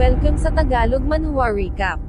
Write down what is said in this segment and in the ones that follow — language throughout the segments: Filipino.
Welcome sa Tagalog Manhwa Recap.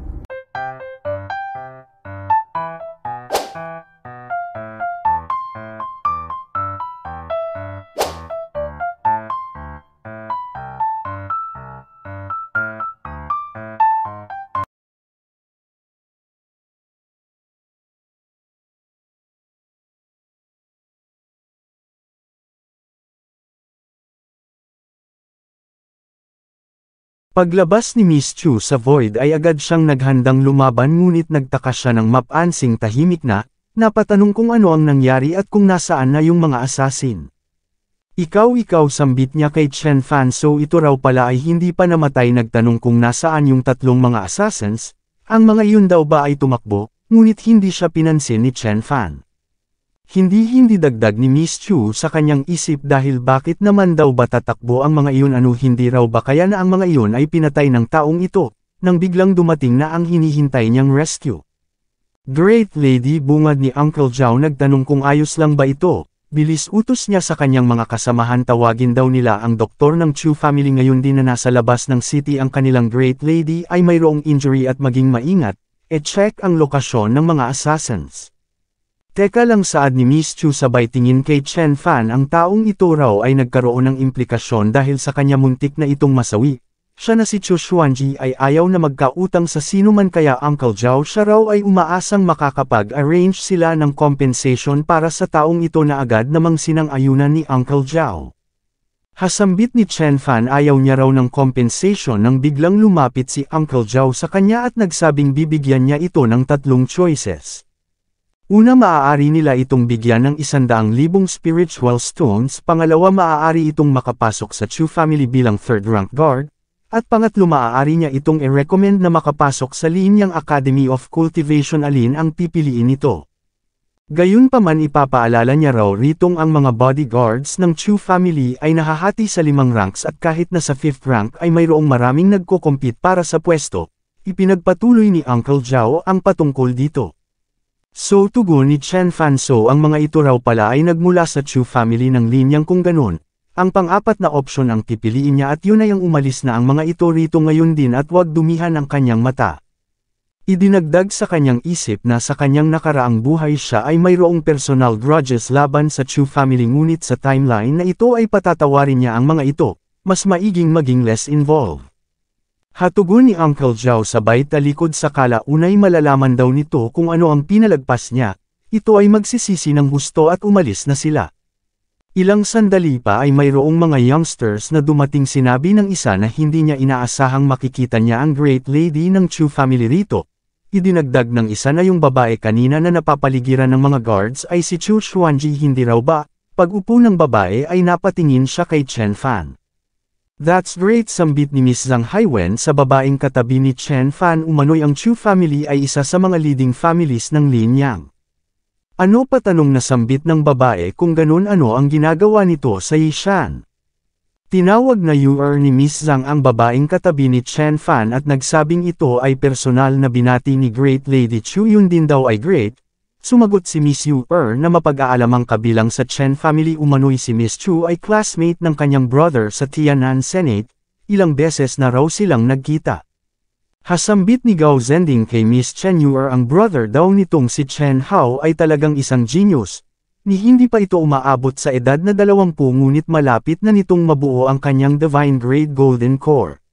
Paglabas ni Miss Chu sa Void ay agad siyang naghandang lumaban ngunit nagtaka siya ng mapansing tahimik na, napatanong kung ano ang nangyari at kung nasaan na yung mga assassin. Ikaw sambit niya kay Chen Fan, so ito raw pala ay hindi pa namatay. Nagtanong kung nasaan yung tatlong mga assassins, ang mga iyon daw ba ay tumakbo, ngunit hindi siya pinansin ni Chen Fan. Hindi dagdag ni Miss Chu sa kanyang isip dahil bakit naman daw ba tatakbo ang mga iyon, hindi raw ba kaya na ang mga iyon ay pinatay ng taong ito, nang biglang dumating na ang hinihintay niyang rescue. Great Lady, bungad ni Uncle Zhao. Nagtanong kung ayos lang ba ito, bilis utos niya sa kanyang mga kasamahan, tawagin daw nila ang doktor ng Chu family. Ngayon din na nasa labas ng city ang kanilang Great Lady ay mayroong injury at maging maingat, check ang lokasyon ng mga assassins. Teka lang, saad ni Miss Chu sabay tingin kay Chen Fan. Ang taong ito raw ay nagkaroon ng implikasyon dahil sa kanya muntik na itong masawi. Siya na si Chu Xuanji ay ayaw na magkautang sa sino man, kaya Uncle Zhao siya raw ay umaasang makakapag-arrange sila ng compensation para sa taong ito na agad namang sinang-ayunan ni Uncle Zhao. Hasambit ni Chen Fan ayaw niya raw ng compensation nang biglang lumapit si Uncle Zhao sa kanya at nagsabing bibigyan niya ito ng tatlong choices. Una, maaari nila itong bigyan ng 100,000 spiritual stones. Pangalawa, maaari itong makapasok sa Chu family bilang third rank guard. At pangatlo, maaari niya itong i-recommend na makapasok sa Linyang Academy of Cultivation. Alin ang pipiliin nito? Gayunpaman, ipapaalala niya raw ritong ang mga bodyguards ng Chu family ay nahahati sa 5 ranks at kahit na sa 5th rank ay mayroong maraming nagko-compete para sa pwesto. Ipinagpatuloy ni Uncle Zhao ang patungkol dito. So tugon ni Chen Fan, so ang mga ito raw pala ay nagmula sa Chu family ng linyang. Kung ganun, ang pang-apat na opsyon ang pipiliin niya at yun ay ang umalis na ang mga ito rito ngayon din at wag dumihan ang kanyang mata. Idinagdag sa kanyang isip na sa kanyang nakaraang buhay siya ay mayroong personal grudges laban sa Chu family, ngunit sa timeline na ito ay patatawarin niya ang mga ito, mas maiging maging less involved. Hatugon ni Uncle Zhao sabay talikod sa kalaunay malalaman daw nito kung ano ang pinalagpas niya, ito ay magsisisi ng gusto at umalis na sila. Ilang sandali pa ay mayroong mga youngsters na dumating. Sinabi ng isa na hindi niya inaasahang makikita niya ang Great Lady ng Chu family rito. Idinagdag ng isa na yung babae kanina na napapaligiran ng mga guards ay si Chu Xuanji. Hindi raw ba? Pag-upo ng babae ay napatingin siya kay Chen Fan. That's great, sambit ni Miss Zhang Haiwen sa babaeng katabi ni Chen Fan. Umano'y ang Chu family ay isa sa mga leading families ng Linyang. Ano, patanong na sambit ng babae. Kung ganun, ano ang ginagawa nito sa Yishan? Tinawag na Yuer ni Miss Zhang ang babaeng katabi ni Chen Fan at nagsabing ito ay personal na binati ni Great Lady Chu. Yun din daw ay great. Sumagot si Miss Yuer na mapag-aalamang kabilang sa Chen family. Umano'y si Miss Chu ay classmate ng kanyang brother sa Tianan Senate, ilang beses na raw silang nagkita. Hasambit ni Gao Zending kay Miss Chen, Yuer ang brother daw nitong si Chen Hao ay talagang isang genius, ni hindi pa ito umaabot sa edad na 20 ngunit malapit na nitong mabuo ang kanyang Divine Grade Golden Core.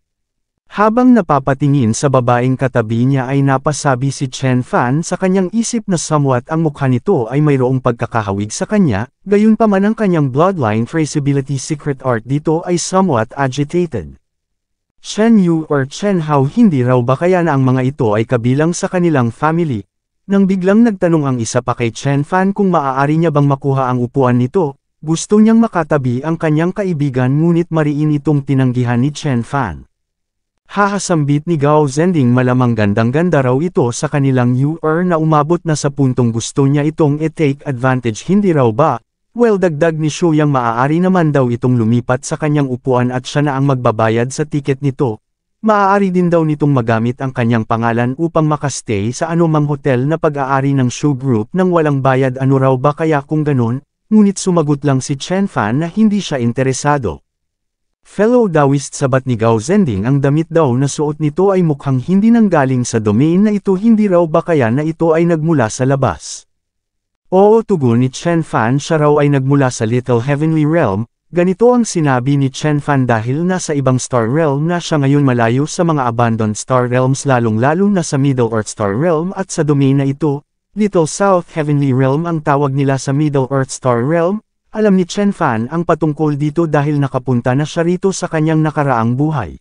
Habang napapatingin sa babaeng katabi niya ay napasabi si Chen Fan sa kanyang isip na somewhat ang mukha nito ay mayroong pagkakahawig sa kanya, gayunpaman ang kanyang bloodline traceability secret art dito ay somewhat agitated. Chen Yu or Chen Hao, hindi raw ba kaya na ang mga ito ay kabilang sa kanilang family? Nang biglang nagtanong ang isa pa kay Chen Fan kung maaari niya bang makuha ang upuan nito, gusto niyang makatabi ang kanyang kaibigan ngunit mariin itong tinanggihan ni Chen Fan. Hahasambit ni Gao Zending, malamang gandang-ganda raw ito sa kanilang Yuer na umabot na sa puntong gusto niya itong i-take advantage. Hindi raw ba? Well, dagdag ni Shuyang, maaari naman daw itong lumipat sa kanyang upuan at siya na ang magbabayad sa tiket nito. Maaari din daw nitong magamit ang kanyang pangalan upang makastay sa anumang hotel na pag-aari ng Shu Group nang walang bayad. Ano raw ba kaya kung ganun? Ngunit sumagot lang si Chen Fan na hindi siya interesado. Fellow Taoist sabat ni Gao Zending ang damit daw na suot nito ay mukhang hindi nanggaling sa domain na ito, hindi raw ba kaya na ito ay nagmula sa labas. Oo, tugon ni Chen Fan, siya raw ay nagmula sa Little Heavenly Realm. Ganito ang sinabi ni Chen Fan dahil nasa ibang star realm na siya ngayon, malayo sa mga abandoned star realms, lalong-lalo na sa Middle Earth Star Realm at sa domain na ito, Little South Heavenly Realm ang tawag nila sa Middle Earth Star Realm. Alam ni Chen Fan ang patungkol dito dahil nakapunta na siya rito sa kanyang nakaraang buhay.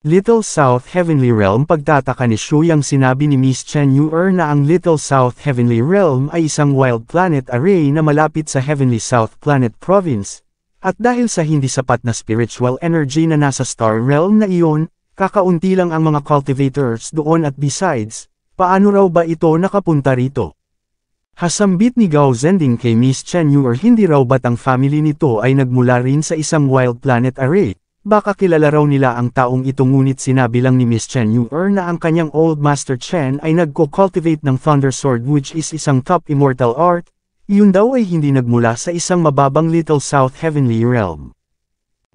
Little South Heavenly Realm, pagtataka ni Shu yang sinabi ni Miss Chen Yuer na ang Little South Heavenly Realm ay isang wild planet array na malapit sa Heavenly South Planet Province. At dahil sa hindi sapat na spiritual energy na nasa star realm na iyon, kakaunti lang ang mga cultivators doon at besides, paano raw ba ito nakapunta rito? Hasambit ni Gao Zending kay Miss Chen Yuer, hindi raw ba't ang family nito ay nagmula rin sa isang wild planet array? Baka kilala raw nila ang taong ito, ngunit sinabi lang ni Miss Chen Yuer na ang kanyang old master Chen ay nagko-cultivate ng Thunder Sword, which is isang top immortal art. Iyon daw ay hindi nagmula sa isang mababang Little South Heavenly Realm.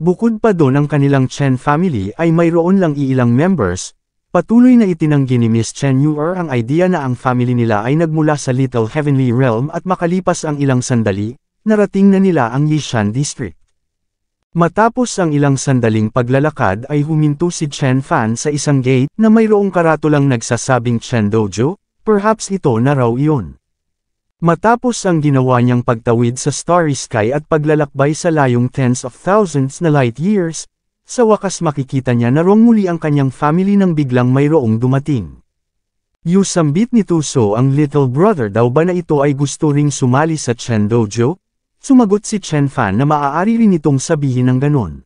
Bukod pa doon, ang kanilang Chen family ay mayroon lang iilang members. Patuloy na itinanggi ni Miss Chen Yuer ang idea na ang family nila ay nagmula sa Little Heavenly Realm at makalipas ang ilang sandali, narating na nila ang Yishan District. Matapos ang ilang sandaling paglalakad ay huminto si Chen Fan sa isang gate na mayroong karatulang nagsasabing Chen Dojo, perhaps ito na raw iyon. Matapos ang ginawa niyang pagtawid sa starry sky at paglalakbay sa layong tens of thousands na light years, sa wakas makikita niya na muli ang kanyang family nang biglang mayroong dumating. Yusambit ni Tuso, ang little brother daw ba na ito ay gusto ring sumali sa Chen Dojo? Sumagot si Chen Fan na maaari rin itong sabihin ng ganon.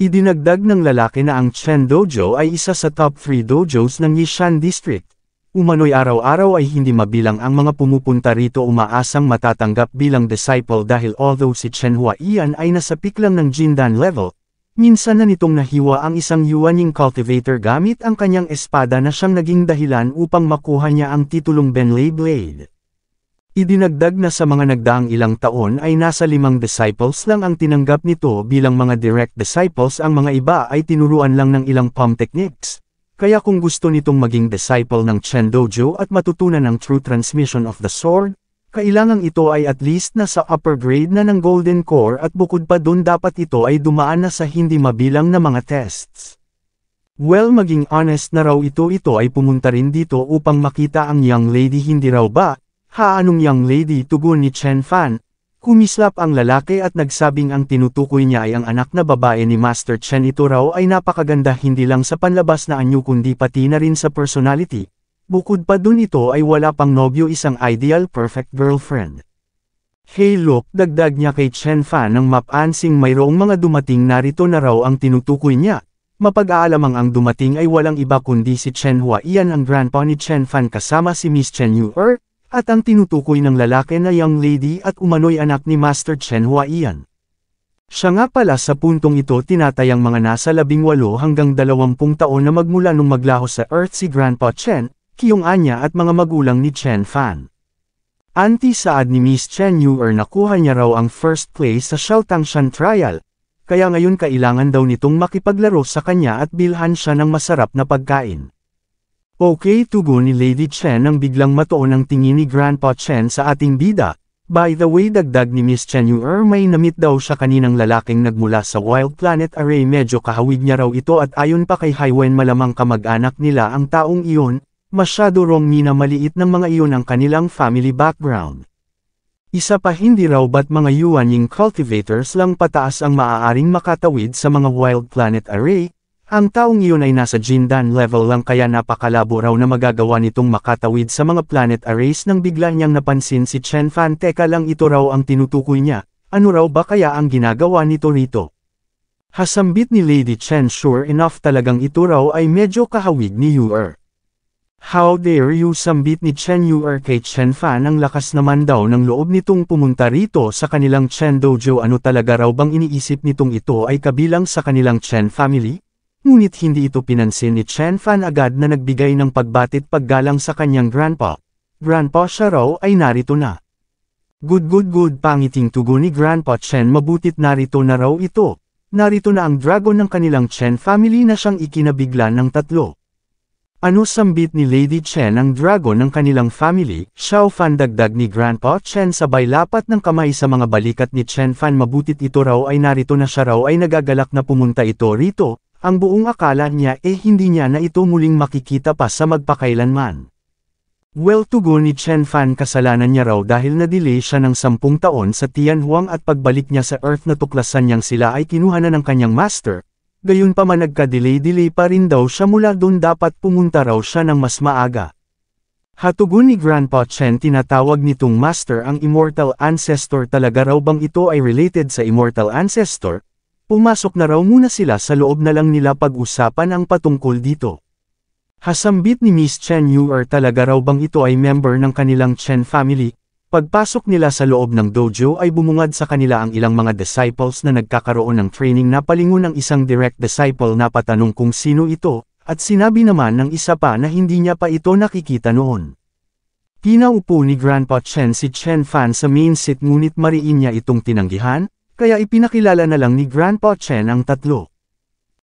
Idinagdag ng lalaki na ang Chen Dojo ay isa sa top 3 dojos ng Yishan District. Umano'y araw-araw ay hindi mabilang ang mga pumupunta rito umaasang matatanggap bilang disciple dahil although si Chen Huaiyan ay nasa peak lang ng Jindan level, minsan na nitong nahiwa ang isang Yuanying cultivator gamit ang kanyang espada na siyang naging dahilan upang makuha niya ang titulong Benlei Blade. Idinagdag na sa mga nagdaang ilang taon ay nasa 5 disciples lang ang tinanggap nito bilang mga direct disciples, ang mga iba ay tinuruan lang ng ilang palm techniques. Kaya kung gusto nitong maging disciple ng Chen Dojo at matutunan ang true transmission of the sword, kailangang ito ay at least nasa upper grade na ng Golden Core at bukod pa dun dapat ito ay dumaan na sa hindi mabilang na mga tests. Well, maging honest na raw ito ay pumunta rin dito upang makita ang young lady, hindi raw ba? Ha, anong young lady? Tugon ni Chen Fan. Kumislap ang lalaki at nagsabing ang tinutukoy niya ay ang anak na babae ni Master Chen. Ito raw ay napakaganda hindi lang sa panlabas na anyo kundi pati na rin sa personality. Bukod pa dun ito ay wala pang nobyo, isang ideal perfect girlfriend. Hey look, dagdag niya kay Chen Fan ng mapansing mayroong mga dumating, narito na raw ang tinutukoy niya. Mapag-aalamang ang dumating ay walang iba kundi si Chen Huaiyan, ang grandpa ni Chen Fan kasama si Miss Chen Yuer, at ang tinutukoy ng lalaki na young lady at umano'y anak ni Master Chen Huaiyan. Siya nga pala sa puntong ito tinatayang mga nasa 18 hanggang 20 taon na magmula nung maglaho sa Earth si Grandpa Chen, Kiyong Anya at mga magulang ni Chen Fan. Anti-saad ni Miss Chen Yuer, nakuha niya raw ang first place sa Xiaotangshan trial, kaya ngayon kailangan daw nitong makipaglaro sa kanya at bilhan siya ng masarap na pagkain. Okay, tugon ni Lady Chen nang biglang matuon ang tingin ni Grandpa Chen sa ating bida. By the way, dagdag ni Miss Chen Yuer, may namit daw siya kaninang lalaking nagmula sa Wild Planet Array, medyo kahawig niya raw ito at ayon pa kay Haiwen malamang kamag-anak nila ang taong iyon, masyado rong minamaliit ng mga iyon ang kanilang family background. Isa pa, hindi raw ba't mga Yuanying cultivators lang pataas ang maaaring makatawid sa mga Wild Planet Array? Ang taong iyon ay nasa Jindan level lang kaya napakalabo raw na magagawa nitong makatawid sa mga planet arrays. Nang bigla niyang napansin si Chen Fan, teka lang, ito raw ang tinutukoy niya, ano raw ba kaya ang ginagawa nito rito? Hasambit ni Lady Chen, sure enough talagang ito raw ay medyo kahawig ni Yuer. How dare you, sambit ni Chen Yuer kay Chen Fan, ang lakas naman daw ng loob nitong pumunta rito sa kanilang Chen Dojo. Ano talaga raw bang iniisip nitong ito ay kabilang sa kanilang Chen family? Ngunit hindi ito pinansin ni Chen Fan, agad na nagbigay ng pagbatit paggalang sa kanyang grandpa. Grandpa, siya raw ay narito na. Good, pangiting tugon ni Grandpa Chen, mabutit narito na raw ito. narito na ang dragon ng kanilang Chen family na siyang ikinabiglan ng tatlo. Ano sambit ni Lady Chen ang dragon ng kanilang family? Xiao Fan dagdag ni Grandpa Chen sabay lapat ng kamay sa mga balikat ni Chen Fan mabutit ito raw ay narito na siya raw ay nagagalak na pumunta ito rito, ang buong akala niya hindi niya na ito muling makikita pa sa magpakailanman. Well tugon ni Chen Fan kasalanan niya raw dahil na-delay siya ng 10 taon sa Tianhuang at pagbalik niya sa Earth natuklasan niyang sila ay kinuha na ng kanyang master. Gayunpaman nagka-delay pa rin daw siya mula doon dapat pumunta raw siya ng mas maaga. Hatugon ni Grandpa Chen tinatawag nitong master ang immortal ancestor talaga raw bang ito ay related sa immortal ancestor? Pumasok na raw muna sila sa loob na lang nila pag-usapan ang patungkol dito. Hasambit ni Miss Chen Yuer talaga raw bang ito ay member ng kanilang Chen family? Pagpasok nila sa loob ng dojo ay bumungad sa kanila ang ilang mga disciples na nagkakaroon ng training na palingon ng isang direct disciple na patanong kung sino ito, at sinabi naman ng isa pa na hindi niya pa ito nakikita noon. Pinaupo ni Grandpa Chen si Chen Fan sa main seat ngunit mariin niya itong tinanggihan, kaya ipinakilala na lang ni Grandpa Chen ang tatlo.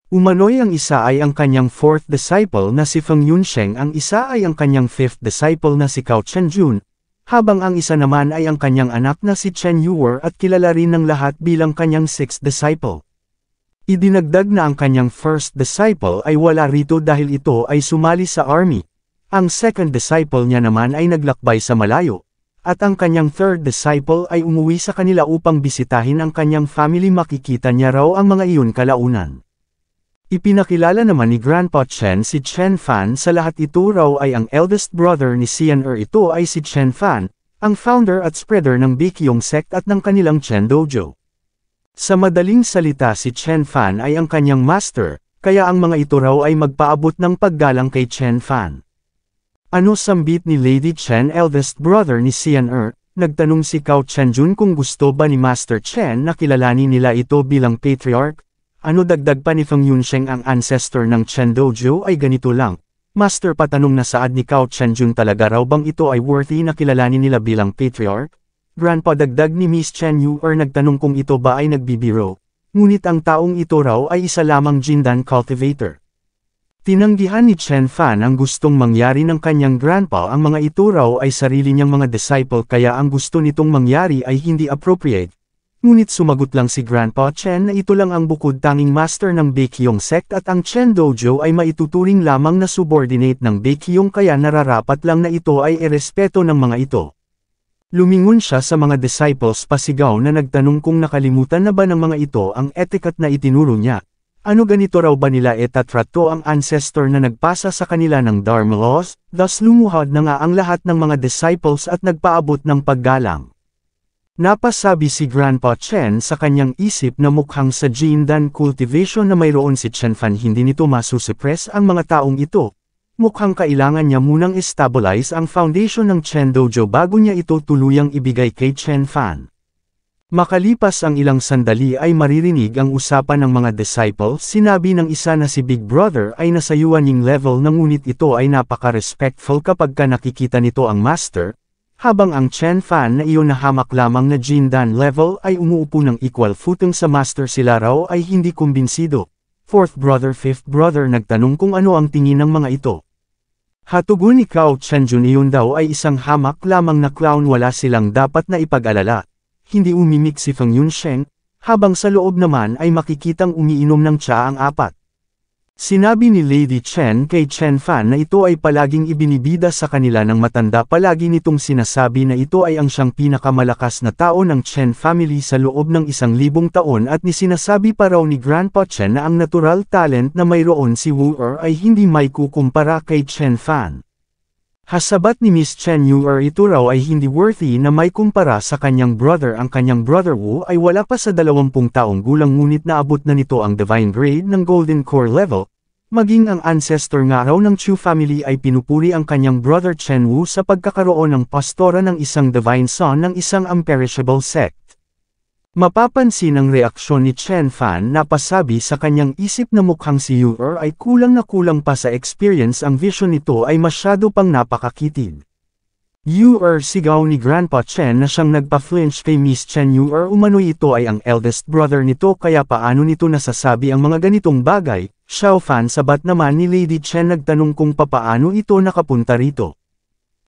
Umano'y ang isa ay ang kanyang 4th disciple na si Feng Yunsheng ang isa ay ang kanyang 5th disciple na si Cao Chenjun, habang ang isa naman ay ang kanyang anak na si Chen Yuer at kilala rin ng lahat bilang kanyang 6th disciple. Idinagdag na ang kanyang 1st disciple ay wala rito dahil ito ay sumali sa army, ang 2nd disciple niya naman ay naglakbay sa malayo, at ang kanyang 3rd disciple ay umuwi sa kanila upang bisitahin ang kanyang family makikita niya raw ang mga iyon kalaunan. Ipinakilala naman ni Grandpa Chen si Chen Fan sa lahat ito raw ay ang eldest brother ni Xian ito ay si Chen Fan, ang founder at spreader ng Baekhyong sect at ng kanilang Chen Dojo. Sa madaling salita si Chen Fan ay ang kanyang master, kaya ang mga ito raw ay magpaabot ng paggalang kay Chen Fan. Ano sambit ni Lady Chen eldest brother ni Xian nagtanong si Cao Chenjun kung gusto ba ni Master Chen na kilalanin nila ito bilang patriarch? Ano dagdag pa ni Feng Yunsheng ang ancestor ng Chen Dojo ay ganito lang. Master patanong na saad ni Cao Chenjun talaga raw bang ito ay worthy na kilalanin nila bilang patriarch? Grandpa dagdag ni Miss Chen Yuer nagtanong kung ito ba ay nagbibiro. Ngunit ang taong ito raw ay isa lamang Jindan cultivator. Tinanggihan ni Chen Fan ang gustong mangyari ng kanyang grandpa ang mga ito raw ay sarili niyang mga disciple kaya ang gusto nitong mangyari ay hindi appropriate. Ngunit sumagot lang si Grandpa Chen na ito lang ang bukod tanging master ng Baekhyong sect at ang Chen Dojo ay maituturing lamang na subordinate ng Baekhyong kaya nararapat lang na ito ay irespeto ng mga ito. Lumingon siya sa mga disciples pasigaw na nagtanong kung nakalimutan na ba ng mga ito ang etiquette na itinuro niya. Ano ganito raw ba nila etatrato ang ancestor na nagpasa sa kanila ng Dharma laws? Thus lumuhod na nga ang lahat ng mga disciples at nagpaabot ng paggalang. Napasabi si Grandpa Chen sa kanyang isip na mukhang sa Jindan cultivation na mayroon si Chen Fan hindi nito masusuppress ang mga taong ito. Mukhang kailangan niya munang stabilize ang foundation ng Chen Dojo bago niya ito tuluyang ibigay kay Chen Fan. Makalipas ang ilang sandali ay maririnig ang usapan ng mga disciples. Sinabi ng isa na si Big Brother ay nasa yuanying level na ngunit ito ay napaka-respectful kapag ka nakikita nito ang master, habang ang Chen Fan na iyon na hamak lamang na Jindan level ay umuupo ng equal footing sa master sila raw ay hindi kumbinsido. 4th brother 5th brother nagtanong kung ano ang tingin ng mga ito. Hatugon ni Cao Chenjun iyon daw ay isang hamak lamang na clown wala silang dapat na ipag-alala. Hindi umimik si Feng Yunsheng, habang sa loob naman ay makikitang umiinom ng tsa ang apat. Sinabi ni Lady Chen kay Chen Fan na ito ay palaging ibinibida sa kanila ng matanda palagi nitong sinasabi na ito ay ang siyang pinakamalakas na tao ng Chen family sa loob ng 1,000 taon at sinasabi pa raw ni Grandpa Chen na ang natural talent na mayroon si Wu ay hindi may kukumpara kay Chen Fan. Hasabat ni Miss Chen Yuer ito raw ay hindi worthy na may kumpara sa kanyang brother. Ang kanyang brother Wu ay wala pa sa 20 taong gulang ngunit naabot na nito ang divine grade ng golden core level. Maging ang ancestor nga raw ng Chu family ay pinupuri ang kanyang brother Chen Wu sa pagkakaroon ng pastora ng isang divine son ng isang imperishable sect. Mapapansin ang reaksyon ni Chen Fan na pasabi sa kanyang isip na mukhang si Yuer ay kulang na kulang pa sa experience ang vision nito ay masyado pang napakakitid. Sigaw ni Grandpa Chen na siyang nagpa-flinch kay Miss Chen umano'y ito ay ang eldest brother nito kaya paano nito nasasabi ang mga ganitong bagay. Xiao Fan sabat naman ni Lady Chen nagtanong kung papaano ito nakapunta rito.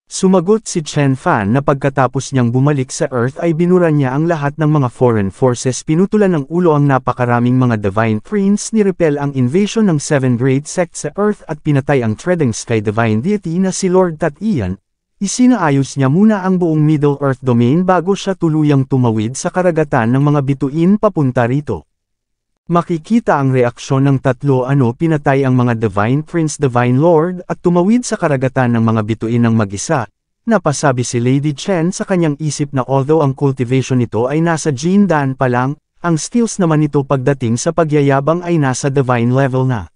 Sumagot si Chen Fan na pagkatapos niyang bumalik sa Earth ay binura niya ang lahat ng mga foreign forces, pinutulan ng ulo ang napakaraming mga Divine Prince, nirepel ang invasion ng 7 great sects sa Earth at pinatay ang Treading Sky Divine Deity na si Lord Tatian. Isinaayos niya muna ang buong Middle Earth domain bago siya tuluyang tumawid sa karagatan ng mga bituin papunta rito. Makikita ang reaksyon ng tatlo pinatay ang mga Divine Prince Divine Lord at tumawid sa karagatan ng mga bituin ng mag-isa. Napasabi si Lady Chen sa kanyang isip na although ang cultivation nito ay nasa Jin Dan pa lang, ang skills naman nito pagdating sa pagyayabang ay nasa Divine level na.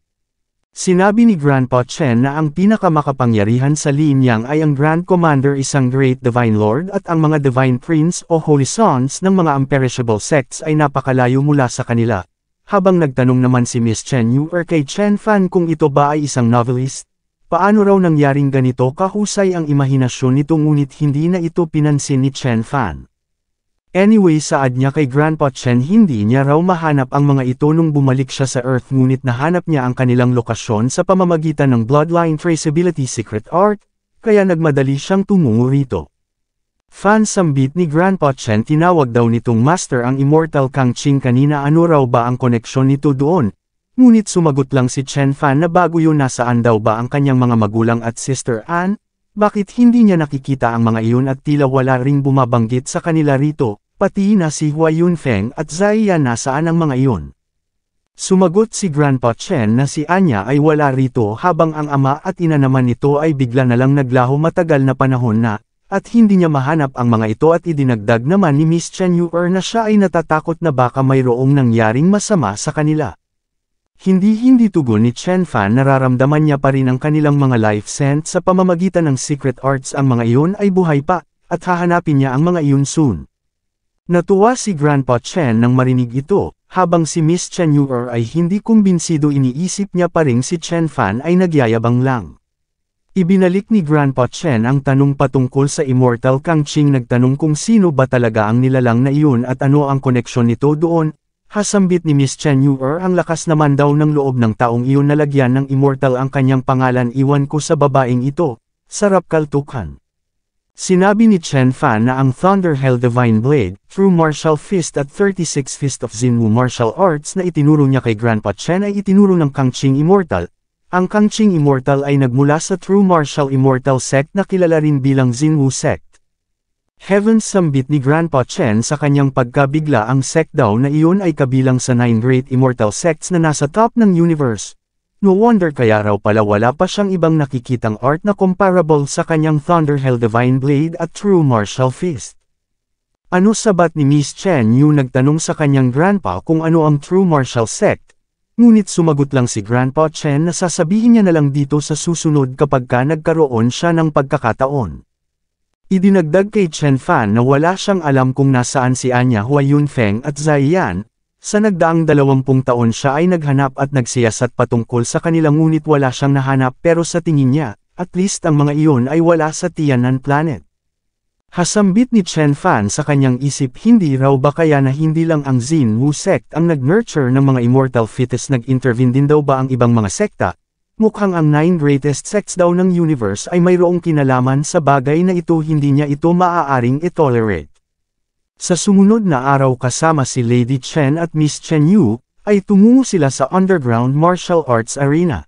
Sinabi ni Grandpa Chen na ang pinakamakapangyarihan sa linyang ay ang Grand Commander, isang Great Divine Lord, at ang mga Divine Prince o Holy Sons ng mga unperishable sects ay napakalayo mula sa kanila. Habang nagtanong naman si Miss Chen kay Chen Fan kung ito ba ay isang novelist, paano raw nangyaring ganito kahusay ang imahinasyon nito ngunit hindi na ito pinansin ni Chen Fan. Anyway, saad niya kay Grandpa Chen hindi niya raw mahanap ang mga ito nung bumalik siya sa Earth ngunit nahanap niya ang kanilang lokasyon sa pamamagitan ng Bloodline Traceability Secret Art, kaya nagmadali siyang tumungo rito. Fan sambit ni Grandpa Chen, tinawag daw nitong Master ang Immortal Kang Ching kanina, ano raw ba ang koneksyon nito doon? Ngunit sumagot lang si Chen Fan na bago yun nasaan daw ba ang kanyang mga magulang at Sister Anne? Bakit hindi niya nakikita ang mga iyon at tila wala ring bumabanggit sa kanila rito? Pati na si Hua Yunfeng at Zai Yan, nasaan ang mga iyon? Sumagot si Grandpa Chen na si Anya ay wala rito habang ang ama at ina naman nito ay bigla na lang naglaho matagal na panahon na, at hindi niya mahanap ang mga ito at idinagdag naman ni Miss Chen na siya ay natatakot na baka mayroong nangyaring masama sa kanila. Hindi tugon ni Chen Fan, nararamdaman niya pa rin ang kanilang mga life scent sa pamamagitan ng secret arts, ang mga iyon ay buhay pa, at hahanapin niya ang mga iyon soon. Natuwa si Grandpa Chen nang marinig ito, habang si Miss Chen ay hindi kumbinsido, iniisip niya pa rin si Chen Fan ay nagyayabang lang. Ibinalik ni Grandpa Chen ang tanong patungkol sa Immortal Kang Ching, nagtanong kung sino ba talaga ang nilalang na iyon at ano ang koneksyon nito doon. Hasambit ni Miss Chen ang lakas naman daw ng loob ng taong iyon na lagyan ng immortal ang kanyang pangalan, iwan ko sa babaeng ito, sarap kaltukan. Sinabi ni Chen Fan na ang Thunder Hell Divine Blade, True Martial Fist at 36 Fist of Xinwu Martial Arts na itinuro niya kay Grandpa Chen ay itinuro ng Kang Ching Immortal. Ang Kang Ching Immortal ay nagmula sa True Martial Immortal Sect na kilala rin bilang Xinwu Sect. Heavens, sambit ni Grandpa Chen sa kanyang pagkabigla, ang sect daw na iyon ay kabilang sa 9 Great Immortal Sects na nasa top ng universe. No wonder kaya raw pala wala pa siyang ibang nakikitang art na comparable sa kanyang Thunder Hell Divine Blade at True Martial Fist. Ano sabat ni Miss Chen nagtanong sa kanyang grandpa kung ano ang True Martial Sect, ngunit sumagot lang si Grandpa Chen na sasabihin niya na lang dito sa susunod kapag nagkaroon siya ng pagkakataon. Idinagdag kay Chen Fan na wala siyang alam kung nasaan si Anya, Hua Yunfeng at Zai Yan. Sa nagdaang 20 taon siya ay naghanap at nagsiyasat patungkol sa kanilang ngunit wala siyang nahanap, pero sa tingin niya, at least ang mga iyon ay wala sa Tianan Planet. Hasambit ni Chen Fan sa kanyang isip, hindi raw ba kaya na hindi lang ang Xinwu Sect ang nag-nurture ng mga immortal fetus, nag-intervene din daw ba ang ibang mga sekta? Mukhang ang 9 greatest sects daw ng universe ay mayroong kinalaman sa bagay na ito, hindi niya ito maaaring itolerate. Sa sumunod na araw kasama si Lady Chen at Miss Chen ay tumungo sila sa Underground Martial Arts Arena.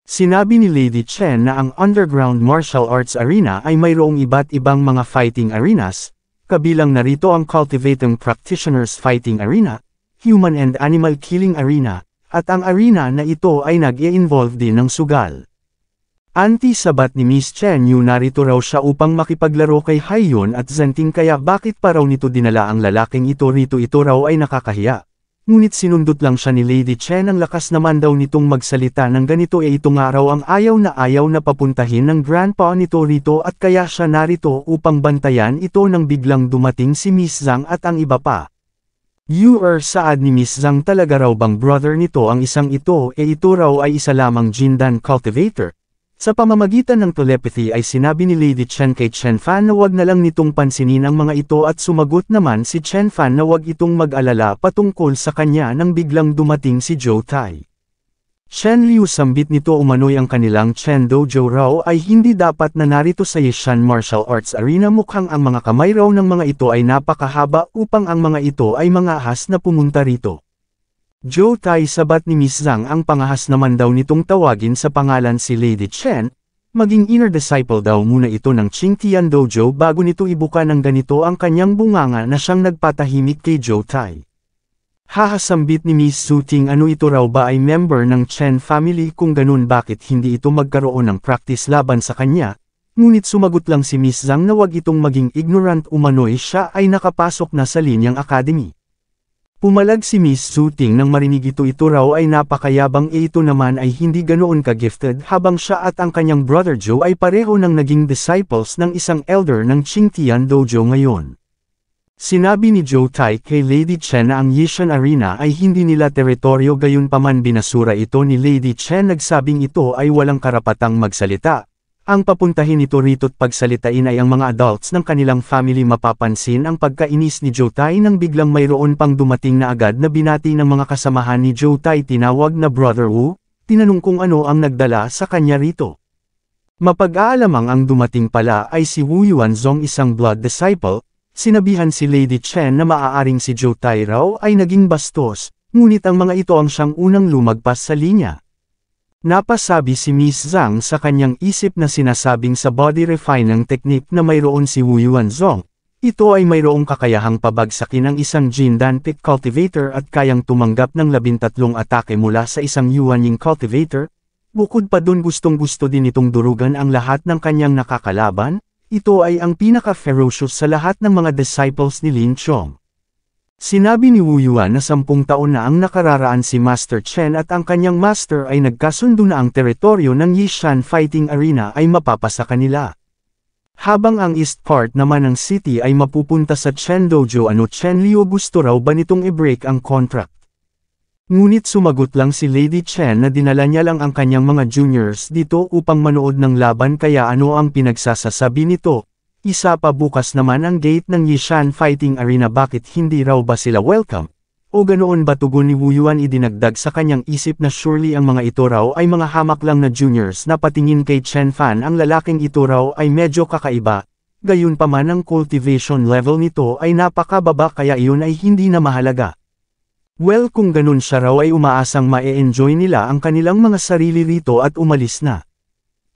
Sinabi ni Lady Chen na ang Underground Martial Arts Arena ay mayroong iba't ibang mga fighting arenas, kabilang narito ang Cultivating Practitioners Fighting Arena, Human and Animal Killing Arena, at ang arena na ito ay nag-i-involve din ng sugal. Anti-sabat ni Miss Chen narito raw siya upang makipaglaro kay Haiyun at Zenting, kaya bakit pa raw nito dinala ang lalaking ito rito, ito raw ay nakakahiya. Ngunit sinundot lang siya ni Lady Chen, ang lakas naman daw nitong magsalita ng ganito, ito nga raw ang ayaw na papuntahin ng grandpa nito rito at kaya siya narito upang bantayan ito nang biglang dumating si Miss Zhang at ang iba pa. Saad ni Miss Zhang, talaga raw bang brother nito ang isang ito? Ito raw ay isa lamang Jindan cultivator. Sa pamamagitan ng telepathy ay sinabi ni Lady Chen kay Chen Fan na wag na lang nitong pansinin ang mga ito at sumagot naman si Chen Fan na wag itong mag-alala patungkol sa kanya nang biglang dumating si Zhou Tai. Shen Liu sambit nito umano'y ang kanilang Chen Dojo raw ay hindi dapat na narito sa Yishan Martial Arts Arena, mukhang ang mga kamay raw ng mga ito ay napakahaba upang ang mga ito ay mga ahas na pumunta rito. Zhou Tai sabat ni Miss Zhang ang pangahas naman daw nitong tawagin sa pangalan si Lady Chen, maging inner disciple daw muna ito ng Qingtian Dojo bago nito ibuka ng ganito ang kanyang bunganga na siyang nagpatahimik kay Zhou Tai. Hahasambit ni Miss Suting ano ito raw ba ay member ng Chen family, kung ganun bakit hindi ito magkaroon ng practice laban sa kanya, ngunit sumagot lang si Miss Zhang na wag itong maging ignorant umano'y siya ay nakapasok na sa linyang academy. Pumalag si Miss Suting nang marinig ito raw ay napakayabang ito naman ay hindi ganoon ka-gifted habang siya at ang kanyang brother Joe ay pareho nang naging disciples ng isang elder ng Qingtian Dojo ngayon. Sinabi ni Zhou Tai kay Lady Chen na ang Yishan Arena ay hindi nila teritoryo, gayunpaman binasura ito ni Lady Chen, nagsabing ito ay walang karapatang magsalita. Ang papuntahin ito rito't pagsalitain ay ang mga adults ng kanilang family. Mapapansin ang pagkainis ni Zhou Tai nang biglang mayroon pang dumating na agad na binati ng mga kasamahan ni Zhou Tai, tinawag na Brother Wu, tinanong kung ano ang nagdala sa kanya rito. Mapag-aalamang ang dumating pala ay si Wu Yuanzong, isang blood disciple. Sinabihan si Lady Chen na maaaring si Zhou Tai raw ay naging bastos, ngunit ang mga ito ang siyang unang lumagpas sa linya. Napasabi si Miss Zhang sa kanyang isip na sinasabing sa body refining technique na mayroon si Wu Yuanzong, ito ay mayroong kakayahang pabagsakin ang isang Jindan Pit cultivator at kayang tumanggap ng 13 atake mula sa isang Yuanying cultivator. Bukod pa dun, gustong-gusto din itong durugan ang lahat ng kanyang nakakalaban. Ito ay ang pinaka-ferocious sa lahat ng mga disciples ni Lin Chong. Sinabi ni Wu Yuan na 10 taon na ang nakararaan si Master Chen at ang kanyang master ay nagkasundo na ang teritoryo ng Yishan Fighting Arena ay mapapasa kanila. Habang ang east part naman ng city ay mapupunta sa Chen Dojo. Chen Liu, gusto raw ba nitong i-break ang contract? Ngunit sumagot lang si Lady Chen na dinala niya lang ang kanyang mga juniors dito upang manood ng laban, kaya ano ang pinagsasasabi nito? Isa pa, bukas naman ang gate ng Yishan Fighting Arena, bakit hindi raw ba sila welcome? O ganoon ba? Tugon ni Wu Yuan. Idinagdag sa kanyang isip na surely ang mga ito raw ay mga hamak lang na juniors. Napatingin kay Chen Fan, ang lalaking ito raw ay medyo kakaiba, gayunpaman ang cultivation level nito ay napakababa kaya iyon ay hindi na mahalaga. Well, kung ganun siya raw ay umaasang ma-e-enjoy nila ang kanilang mga sarili rito at umalis na.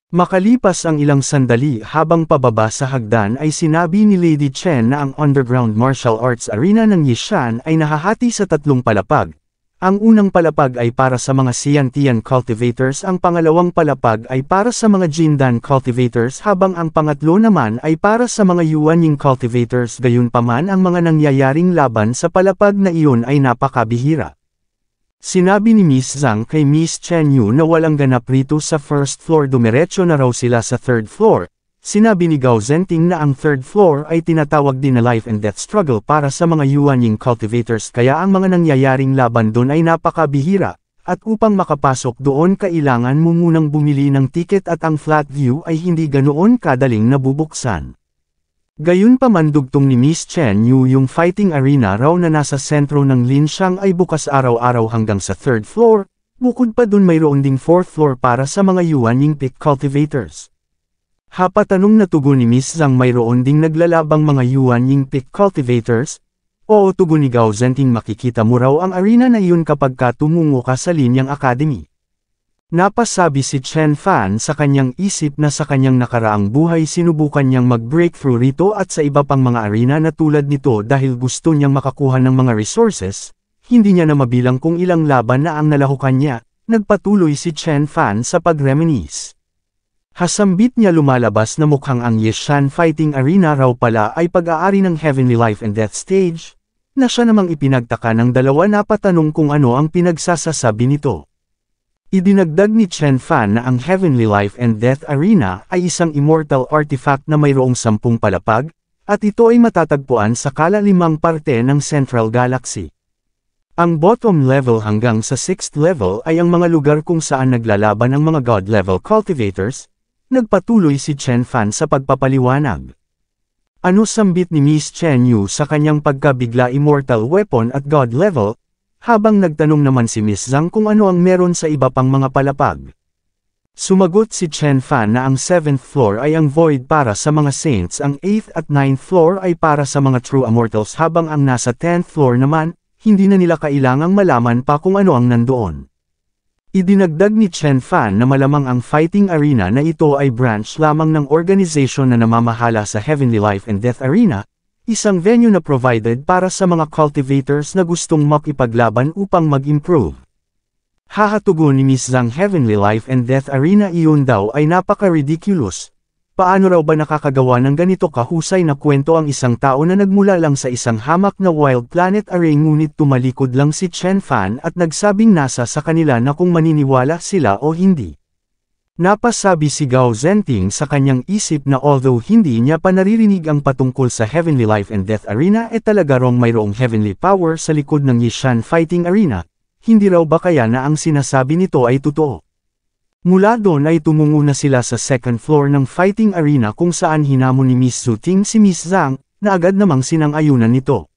Makalipas ang ilang sandali habang pababa sa hagdan ay sinabi ni Lady Chen na ang Underground Martial Arts Arena ng Yishan ay nahahati sa 3 palapag. Ang unang palapag ay para sa mga Xiantian cultivators, ang pangalawang palapag ay para sa mga Jindan cultivators, habang ang pangatlo naman ay para sa mga Yuanying cultivators. Gayunpaman, ang mga nangyayaring laban sa palapag na iyon ay napakabihira. Sinabi ni Miss Zhang kay Miss Chen Yu na walang ganap rito sa first floor, dumiretso na raw sila sa third floor. Sinabi ni Gao Zhenting na ang third floor ay tinatawag din na life and death struggle para sa mga Yuanying cultivators, kaya ang mga nangyayaring laban doon ay napakabihira, at upang makapasok doon kailangan mo munang bumili ng ticket at ang flat view ay hindi ganoon kadaling nabubuksan. Gayunpaman, dugtong ni Miss Chen Yu, yung fighting arena raw na nasa sentro ng Linshan ay bukas araw-araw hanggang sa third floor, bukod pa dun mayroon ding fourth floor para sa mga Yuanying Pit cultivators. Hapatanong na tugon ni Miss Zhang, mayroon ding naglalabang mga Yuanying Pit cultivators? Oo, tugon ni Gao Zhenting, makikita mo raw ang arena na iyon kapag tumungo ka sa linyang academy. Napasabi si Chen Fan sa kanyang isip na sa kanyang nakaraang buhay sinubukan niyang mag-breakthrough rito at sa iba pang mga arena na tulad nito dahil gusto niyang makakuha ng mga resources. Hindi niya na mabilang kung ilang laban na ang nalahukan niya. Nagpatuloy si Chen Fan sa pag-reminisce. Hasambit niya lumalabas na mukhang ang Yishan Fighting Arena raw pala ay pag-aari ng Heavenly Life and Death Stage, na siya namang ipinagtaka ng dalawa. Napatanong kung ano ang pinagsasasabi nito. Idinagdag ni Chen Fan na ang Heavenly Life and Death Arena ay isang immortal artifact na mayroong 10 palapag, at ito ay matatagpuan sa kalalimang parte ng Central Galaxy. Ang bottom level hanggang sa 6th level ay ang mga lugar kung saan naglalaban ang mga God level cultivators, nagpatuloy si Chen Fan sa pagpapaliwanag. Ano sambit ni Miss Chen Yu sa kanyang pagkabigla immortal weapon at god level, habang nagtanong naman si Miss Zhang kung ano ang meron sa iba pang mga palapag. Sumagot si Chen Fan na ang 7th floor ay ang void para sa mga saints, ang 8th at 9th floor ay para sa mga true immortals, habang ang nasa 10th floor naman, hindi na nila kailangang malaman pa kung ano ang nandoon. Idinagdag ni Chen Fan na malamang ang fighting arena na ito ay branch lamang ng organization na namamahala sa Heavenly Life and Death Arena, isang venue na provided para sa mga cultivators na gustong makipaglaban upang mag-improve. Hahatugon ni Miss Zhang, Heavenly Life and Death Arena iyon daw ay napaka-ridiculous. Paano raw ba nakakagawa ng ganito kahusay na kwento ang isang tao na nagmula lang sa isang hamak na Wild Planet Array, ngunit tumalikod lang si Chen Fan at nagsabing nasa sa kanila na kung maniniwala sila o hindi. Napasabi si Gao Zhenting sa kanyang isip na although hindi niya pa naririnig ang patungkol sa Heavenly Life and Death Arena talaga rong mayroong heavenly power sa likod ng Yishan Fighting Arena. Hindi raw ba kaya na ang sinasabi nito ay totoo? Mula doon ay tumungo na sila sa 2nd floor ng fighting arena kung saan hinamon ni Miss Zuting si Miss Zhang, na agad namang sinang-ayunan nito.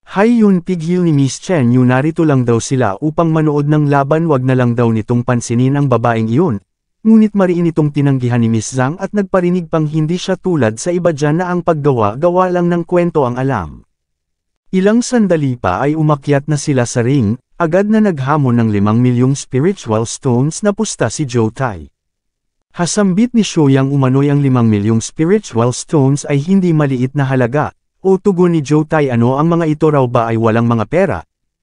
Hayyun, pighil ni Miss Chen Yu, narito lang daw sila upang manood ng laban, wag na lang daw nitong pansinin ang babaeng iyon. Ngunit mariin itong tinanggihan ni Miss Zhang at nagparinig pang hindi siya tulad sa iba dyan na ang paggawa-gawa lang ng kwento ang alam. Ilang sandali pa ay umakyat na sila sa ring. Agad na naghamon ng 5 milyong spiritual stones na pusta si Zhou Tai. Hasambit ni Shouyang umano'y ang 5 milyong spiritual stones ay hindi maliit na halaga, o tugon ni Zhou Tai, ano ang mga ito raw ba ay walang mga pera?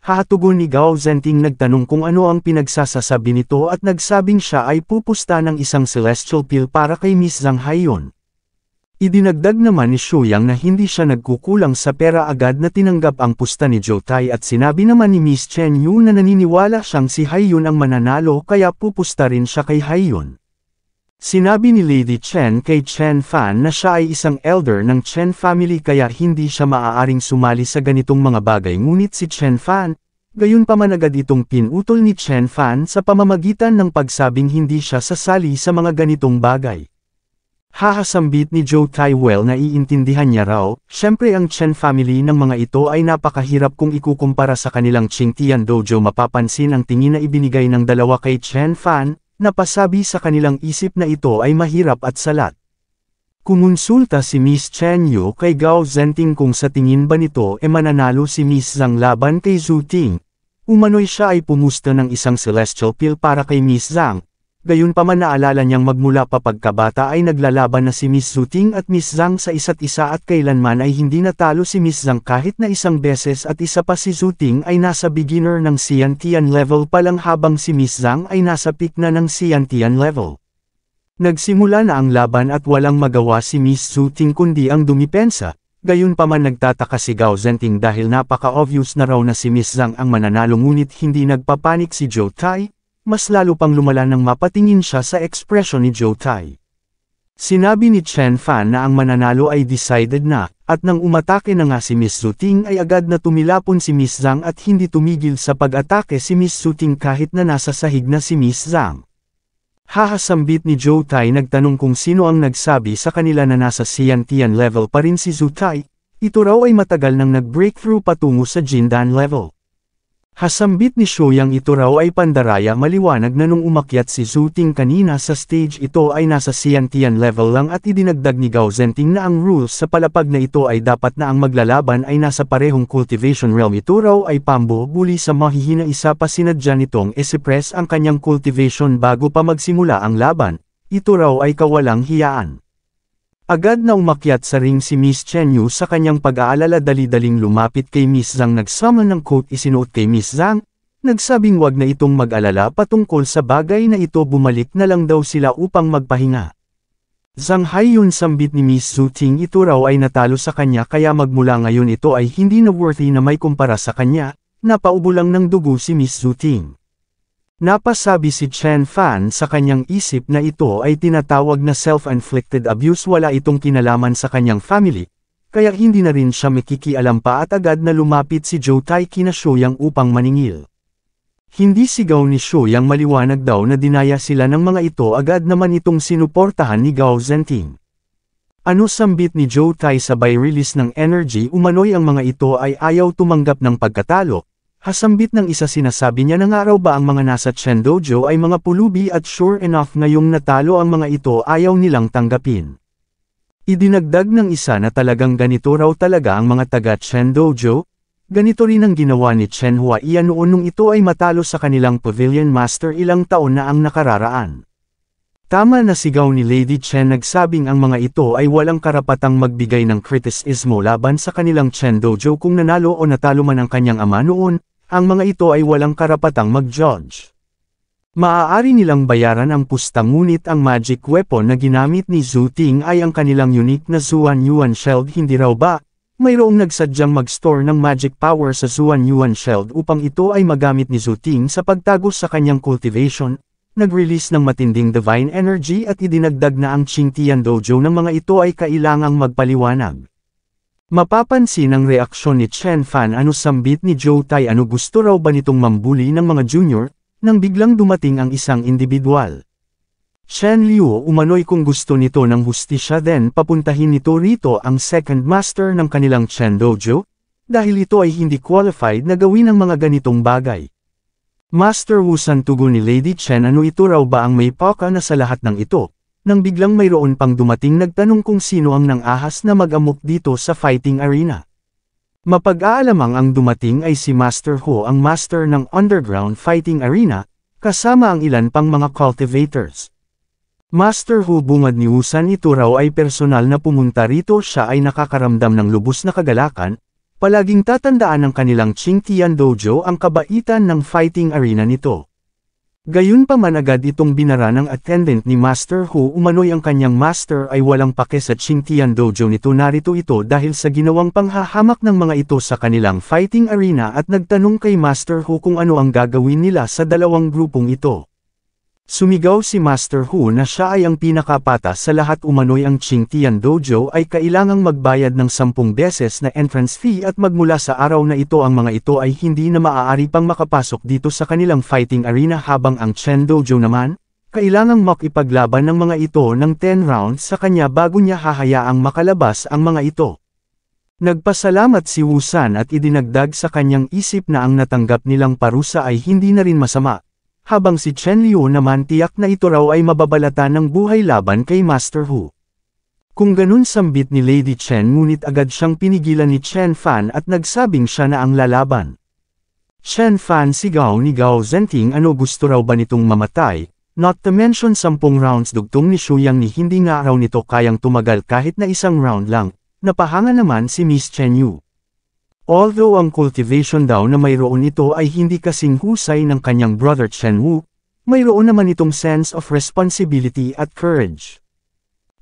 Hahatugon ni Gao Zhenting, nagtanong kung ano ang pinagsasasabi nito at nagsabing siya ay pupusta ng isang celestial pill para kay Miss Zhang Haiyun. Idinagdag naman ni Shouyang na hindi siya nagkukulang sa pera, agad na tinanggap ang pusta ni Zhou Tai at sinabi naman ni Miss Chen Yu na naniniwala siyang si Haiyun ang mananalo kaya pupusta rin siya kay Haiyun. Sinabi ni Lady Chen kay Chen Fan na siya ay isang elder ng Chen family kaya hindi siya maaaring sumali sa ganitong mga bagay, ngunit si Chen Fan, gayunpaman agad itong pinutol ni Chen Fan sa pamamagitan ng pagsabing hindi siya sasali sa mga ganitong bagay. Hahasambit ni Zhou Tai, well, naiintindihan niya raw, syempre ang Chen family ng mga ito ay napakahirap kung ikukumpara sa kanilang Qingtian Dojo. Mapapansin ang tingin na ibinigay ng dalawa kay Chen Fan, napasabi sa kanilang isip na ito ay mahirap at salat. Kumonsulta si Miss Chen Yu kay Gao Zhenting kung sa tingin ba nito mananalo si Miss Zhang laban kay Zhu Ting. Umano'y siya ay pumusta ng isang celestial pill para kay Miss Zhang. Gayunpaman naalala niyang magmula pa pagkabata ay naglalaban na si Miss Zuting at Miss Zhang sa isa't isa at kailanman ay hindi natalo si Miss Zhang kahit na isang beses, at isa pa si Zuting ay nasa beginner ng Xiantian level pa lang habang si Miss Zhang ay nasa peak na ng Xiantian level. Nagsimula na ang laban at walang magawa si Miss Zuting kundi ang dumipensa. Gayunpaman nagtataka si Gao Zhenting dahil napaka-obvious na raw na si Miss Zhang ang mananalo, ngunit hindi nagpapanik si Zhou Tai. Mas lalo pang lumala nang mapatingin siya sa ekspresyon ni Zhou Tai. Sinabi ni Chen Fan na ang mananalo ay decided na, at nang umatake na nga si Miss Zuting ay agad na tumilapon si Miss Zhang at hindi tumigil sa pag-atake si Miss Zuting kahit na nasa sahig na si Miss Zhang. Hahasambit ni Zhou Tai, nagtanong kung sino ang nagsabi sa kanila na nasa Xiantian level pa rin si Zhou Tai. Ito raw ay matagal nang nag-breakthrough patungo sa Jindan level. Hasambit ni Shouyang, ito raw ay pandaraya, maliwanag na nung umakyat si Zuting kanina sa stage ito ay nasa Xiantian level lang, at idinagdag ni Gao Zhenting na ang rules sa palapag na ito ay dapat na ang maglalaban ay nasa parehong cultivation realm. Ito raw ay pambubuli sa mahihina, isa pa sinadya nitong esuppress ang kanyang cultivation bago pa magsimula ang laban. Ito raw ay kawalang hiyaan. Agad na umakyat sa ring si Miss Chen Yu sa kanyang pag-aalala, dali-daling lumapit kay Miss Zhang, nagsummon ng coat isinuot kay Miss Zhang, nagsabing wag na itong mag-alala patungkol sa bagay na ito, bumalik na lang daw sila upang magpahinga. Zhang Haiyun, sambit ni Miss Zuting, ito raw ay natalo sa kanya kaya magmula ngayon ito ay hindi na worthy na may kumpara sa kanya, napaubo lang ng dugo si Miss Zuting. Napasabi si Chen Fan sa kanyang isip na ito ay tinatawag na self-inflicted abuse, wala itong kinalaman sa kanyang family, kaya hindi na rin siya makikialam pa, at agad na lumapit si Zhou Tai kina Shouyang upang maningil. Hindi sigaw ni Shu yang maliwanag daw na dinaya sila ng mga ito, agad naman itong sinuportahan ni Gao Zenting. Ano sambit ni Zhou Tai, sabay release ng energy umano'y ang mga ito ay ayaw tumanggap ng pagkatalo. Hasambit ng isa, sinasabi niya na nga raw ba ang mga nasa Chen Dojo ay mga pulubi at sure enough ngayong natalo ang mga ito ayaw nilang tanggapin. Idinagdag ng isa na talagang ganito raw talaga ang mga taga Chen Dojo. Ganito rin ang ginawa ni Chen Huaiyan noon nung ito ay matalo sa kanilang Pavilion Master ilang taon na ang nakararaan. Tama na sigaw ni Lady Chen, nagsabing ang mga ito ay walang karapatang magbigay ng kritisismo laban sa kanilang Chen Dojo kung nanalo o natalo man ang kanyang ama noon, ang mga ito ay walang karapatang mag-judge. Maaari nilang bayaran ang pusta, ngunit ang magic weapon na ginamit ni Zhu Ting ay ang kanilang unique na Zuan Yuan Shield. Hindi raw ba mayroong nagsadyang mag-store ng magic power sa Zuan Yuan Shield upang ito ay magamit ni Zhu Ting sa pagtago sa kanyang cultivation, nag-release ng matinding divine energy at idinagdag na ang Qingtian Dojo ng mga ito ay kailangang magpaliwanag. Mapapansin ang reaksyon ni Chen Fan. Ano sambit ni Zhou Tai, ano gusto raw ba nitong mambuli ng mga junior, nang biglang dumating ang isang individual. Chen Liu umano'y kung gusto nito ng hustisya, then papuntahin nito rito ang second master ng kanilang Chen Dojo, dahil ito ay hindi qualified na gawin ang mga ganitong bagay. Master Wu San, tugon ni Lady Chen, ano ito raw ba ang may paka na sa lahat ng ito, nang biglang mayroon pang dumating nagtanong kung sino ang nang-ahas na mag-amok dito sa fighting arena. Mapag-aalamang ang dumating ay si Master Hu, ang master ng underground fighting arena, kasama ang ilan pang mga cultivators. Master Hu, bungad ni Wu San, ito raw ay personal na pumunta rito, siya ay nakakaramdam ng lubos na kagalakan, palaging tatandaan ng kanilang Qingtian Dojo ang kabaitan ng fighting arena nito. Gayunpaman agad itong binara ng attendant ni Master Hu, umano'y ang kanyang master ay walang pake sa Qingtian Dojo nito, narito ito dahil sa ginawang panghahamak ng mga ito sa kanilang fighting arena, at nagtanong kay Master Hu kung ano ang gagawin nila sa dalawang grupong ito. Sumigaw si Master Hu na siya ay ang pinakapatas sa lahat, umano'y ang Qingtian Dojo ay kailangang magbayad ng 10 beses na entrance fee, at magmula sa araw na ito ang mga ito ay hindi na maaari pang makapasok dito sa kanilang fighting arena, habang ang Chen Dojo naman, kailangang makipaglaban ng mga ito ng 10 rounds sa kanya bago niya hahayaang makalabas ang mga ito. Nagpasalamat si Wu San at idinagdag sa kanyang isip na ang natanggap nilang parusa ay hindi na rin masama. Habang si Chen Liu naman tiyak na ito raw ay mababalatan ng buhay laban kay Master Hu. Kung ganun sambit ni Lady Chen, ngunit agad siyang pinigilan ni Chen Fan at nagsabing siya na ang lalaban. Chen Fan, sigaw ni Gao Zenting, ano gusto raw ba nitong mamatay, not to mention 10 rounds. Dugtong ni Shu Yang ni hindi nga raw nito kayang tumagal kahit na isang round lang, napahanga naman si Miss Chen Yu. Although ang cultivation daw na mayroon ito ay hindi kasing husay ng kanyang brother Chen Wu, mayroon naman itong sense of responsibility at courage.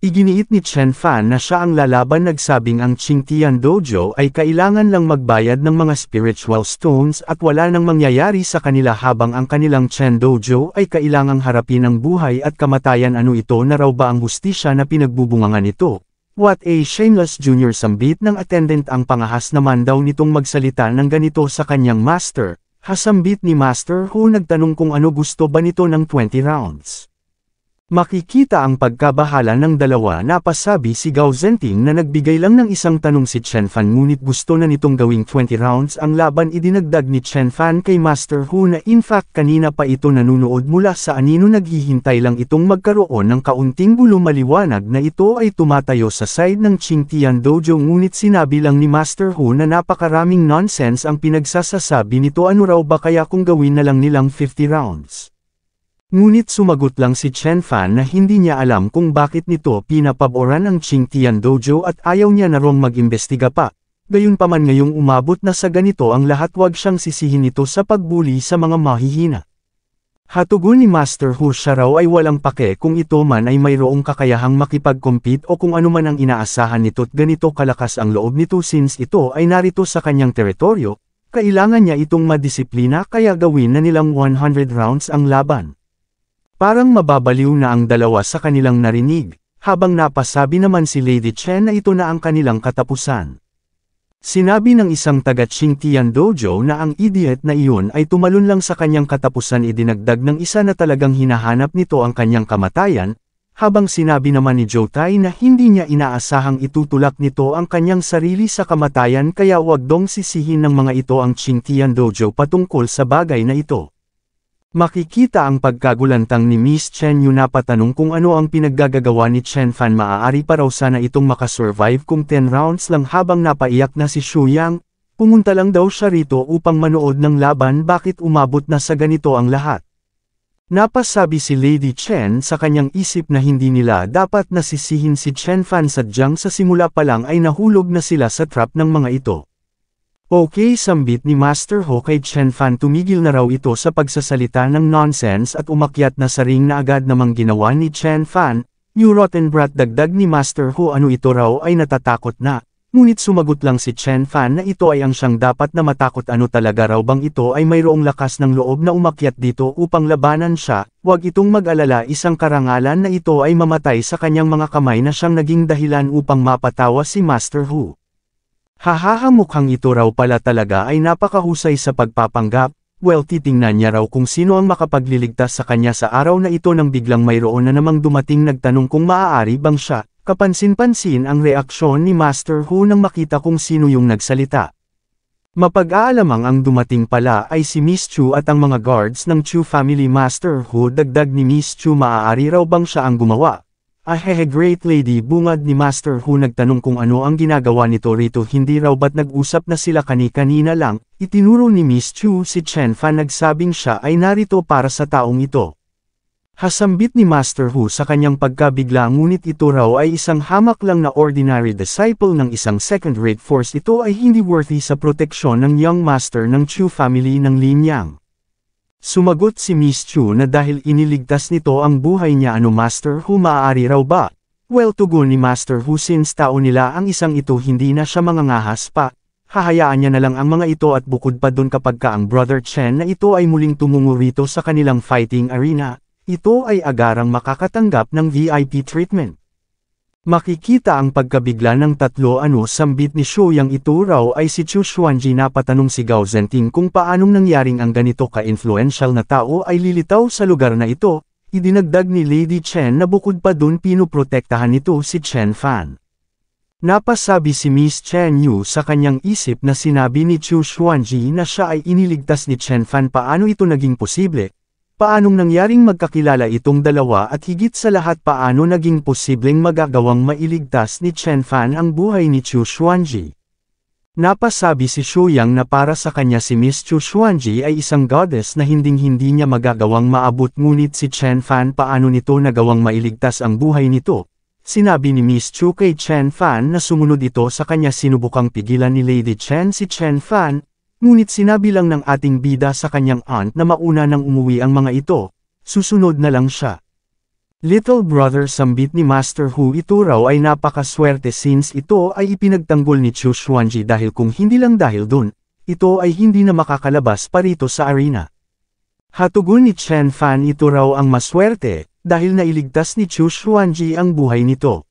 Iginiit ni Chen Fan na siya ang lalaban, nagsabing ang Qingtian Dojo ay kailangan lang magbayad ng mga spiritual stones at wala nang mangyayari sa kanila, habang ang kanilang Chen Dojo ay kailangang harapin ang buhay at kamatayan. Ano ito na raw ba ang hustisya na pinagbubungangan nito? What a shameless junior, sambit ng attendant. Ang pangahas naman daw nitong magsalita ng ganito sa kanyang master. Hasambit ni Master Hu, nagtanong kung ano gusto ba nito ng 20 rounds. Makikita ang pagkabahala ng dalawa, napasabi si Gao Zenting na nagbigay lang ng isang tanong si Chen Fan, ngunit gusto na nitong gawing 20 rounds ang laban. Idinagdag ni Chen Fan kay Master Hu na in fact kanina pa ito nanunood mula sa anino, naghihintay lang itong magkaroon ng kaunting gulo. Maliwanag na ito ay tumatayo sa side ng Qingtian Dojo, ngunit sinabi lang ni Master Hu na napakaraming nonsense ang pinagsasasabi nito. Ano raw ba kaya kung gawin na lang nilang 50 rounds? Ngunit sumagot lang si Chen Fan na hindi niya alam kung bakit nito pinapaboran ang Qingtian Dojo at ayaw niya na rong mag-imbestiga pa. Gayunpaman ngayong umabot na sa ganito ang lahat, wag siyang sisihin ito sa pagbuli sa mga mahihina. Hatugon ni Master Hu, siya raw ay walang pake kung ito man ay mayroong kakayahang makipag-compete o kung ano man ang inaasahan nito't ganito kalakas ang loob nito since ito ay narito sa kanyang teritoryo, kailangan niya itong madisiplina, kaya gawin na nilang 100 rounds ang laban. Parang mababaliw na ang dalawa sa kanilang narinig, habang napasabi naman si Lady Chen na ito na ang kanilang katapusan. Sinabi ng isang taga-Qingtian Dojo na ang idiot na iyon ay tumalon lang sa kanyang katapusan, idinagdag ng isa na talagang hinahanap nito ang kanyang kamatayan, habang sinabi naman ni Zhou Tai na hindi niya inaasahang itutulak nito ang kanyang sarili sa kamatayan, kaya wag dong sisihin ng mga ito ang Qingtian Dojo patungkol sa bagay na ito. Makikita ang pagkagulantang ni Miss Chen Yu na patanong kung ano ang pinaggagawa ni Chen Fan. Maaari pa raw sana itong makasurvive kung 10 rounds lang. Habang napaiyak na si Xu Yang, pumunta lang daw siya rito upang manood ng laban. Bakit umabot na sa ganito ang lahat? Napasabi si Lady Chen sa kanyang isip na hindi nila dapat nasisihin si Chen Fan, sadyang sa simula pa lang ay nahulog na sila sa trap ng mga ito. Okay, sambit ni Master Ho kay Chen Fan, tumigil na raw ito sa pagsasalita ng nonsense at umakyat na sa ring na agad namang ginawa ni Chen Fan. You rotten brat, dagdag ni Master Ho. Ano ito raw ay natatakot na. Ngunit sumagot lang si Chen Fan na ito ay ang siyang dapat na matakot. Ano talaga raw bang ito ay mayroong lakas ng loob na umakyat dito upang labanan siya? Huwag itong mag-alala, isang karangalan na ito ay mamatay sa kanyang mga kamay na siyang naging dahilan upang mapatawa si Master Ho. Hahaha, mukhang ito raw pala talaga ay napakahusay sa pagpapanggap. Well, titingnan niya raw kung sino ang makapagliligtas sa kanya sa araw na ito nang biglang mayroon na namang dumating nagtanong kung maaari bang siya. Kapansin-pansin ang reaksyon ni Master Hu nang makita kung sino yung nagsalita. Mapag-aalamang ang dumating pala ay si Miss Chu at ang mga guards ng Chu family. Master Hu, dagdag ni Miss Chu, maaari raw bang siya ang gumawa? Ahehe, great lady, bungad ni Master Hu. Nagtanong kung ano ang ginagawa nito rito. Hindi raw ba't nag-usap na sila kani-kanina lang. Itinuro ni Miss Chu si Chen Fan, nagsabing siya ay narito para sa taong ito. Hasambit ni Master Hu sa kanyang pagkabigla, ngunit ito raw ay isang hamak lang na ordinary disciple ng isang second-rate force. Ito ay hindi worthy sa proteksyon ng young master ng Chu family ng Lin Yang. Sumagot si Miss Chu na dahil iniligtas nito ang buhay niya. Ano, Master Hu, maaari raw ba? Well, tugon ni Master Hu, since tao nila ang isang ito, hindi na siya mangangahas pa. Hahayaan niya na lang ang mga ito, at bukod pa dun kapag ka ang Brother Chen na ito ay muling tumungo rito sa kanilang fighting arena, ito ay agarang makakatanggap ng VIP treatment. Makikita ang pagkabigla ng tatlo. Ano, sambit ni Xu Yang, ito raw ay si Chu Xuanji. Napatanong si Gao Zhenting kung paanong nangyaring ang ganito ka-influential na tao ay lilitaw sa lugar na ito. Idinagdag ni Lady Chen na bukod pa dun pinoprotektahan nito si Chen Fan. Napasabi si Miss Chen Yu sa kanyang isip na sinabi ni Chu Xuanji na siya ay iniligtas ni Chen Fan. Paano ito naging posible? Paanong nangyaring magkakilala itong dalawa, at higit sa lahat paano naging posibleng magagawang mailigtas ni Chen Fan ang buhay ni Chu Xuanji? Napasabi si Xu Yang na para sa kanya si Miss Chu Xuanji ay isang goddess na hinding-hindi niya magagawang maabot, ngunit si Chen Fan paano nito nagawang mailigtas ang buhay nito? Sinabi ni Miss Chu kay Chen Fan na sumunod ito sa kanya. Sinubukang pigilan ni Lady Chen si Chen Fan, ngunit sinabi lang ng ating bida sa kanyang aunt na mauna nang umuwi ang mga ito, susunod na lang siya. Little brother, sambit ni Master Hu, ito raw ay napakaswerte since ito ay ipinagtanggol ni Chu Xuanji, dahil kung hindi lang dahil dun, ito ay hindi na makakalabas pa rito sa arena. Hatugon ni Chen Fan, ito raw ang maswerte, dahil nailigtas ni Chu Xuanji ang buhay nito.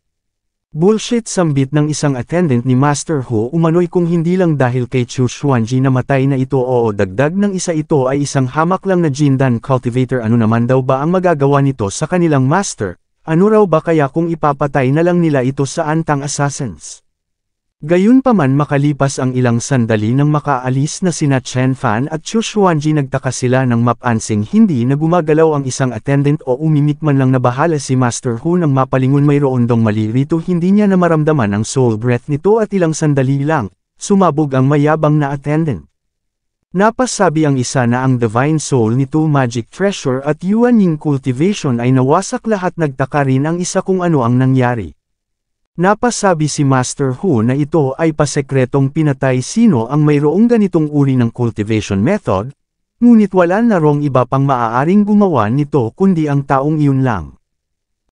Bullshit, sambit ng isang attendant ni Master Hu, umano'y kung hindi lang dahil kay Chu Xuanji namatay na ito. Oo, dagdag ng isa, ito ay isang hamak lang na Jindan cultivator. Ano naman daw ba ang magagawa nito sa kanilang master? Ano raw ba kaya kung ipapatay na lang nila ito sa antang assassins? Gayunpaman, makalipas ang ilang sandali nang makaalis na sina Chen Fan at Chu Xuanji, nagtaka sila nang mapansing hindi na gumagalaw ang isang attendant o umimik man lang. Nabahala si Master Hu nang mapalingon mayroon dong mali rito. Hindi niya na maramdaman ang soul breath nito at ilang sandali lang, sumabog ang mayabang na attendant. Napasabi ang isa na ang divine soul nito magic treasure at yuan ying cultivation ay nawasak lahat. Nagtaka rin ang isa kung ano ang nangyari. Napasabi si Master Hu na ito ay pasekretong pinatay sino ang mayroong ganitong uri ng cultivation method, ngunit wala na rong iba pang maaaring gumawa nito kundi ang taong iyon lang.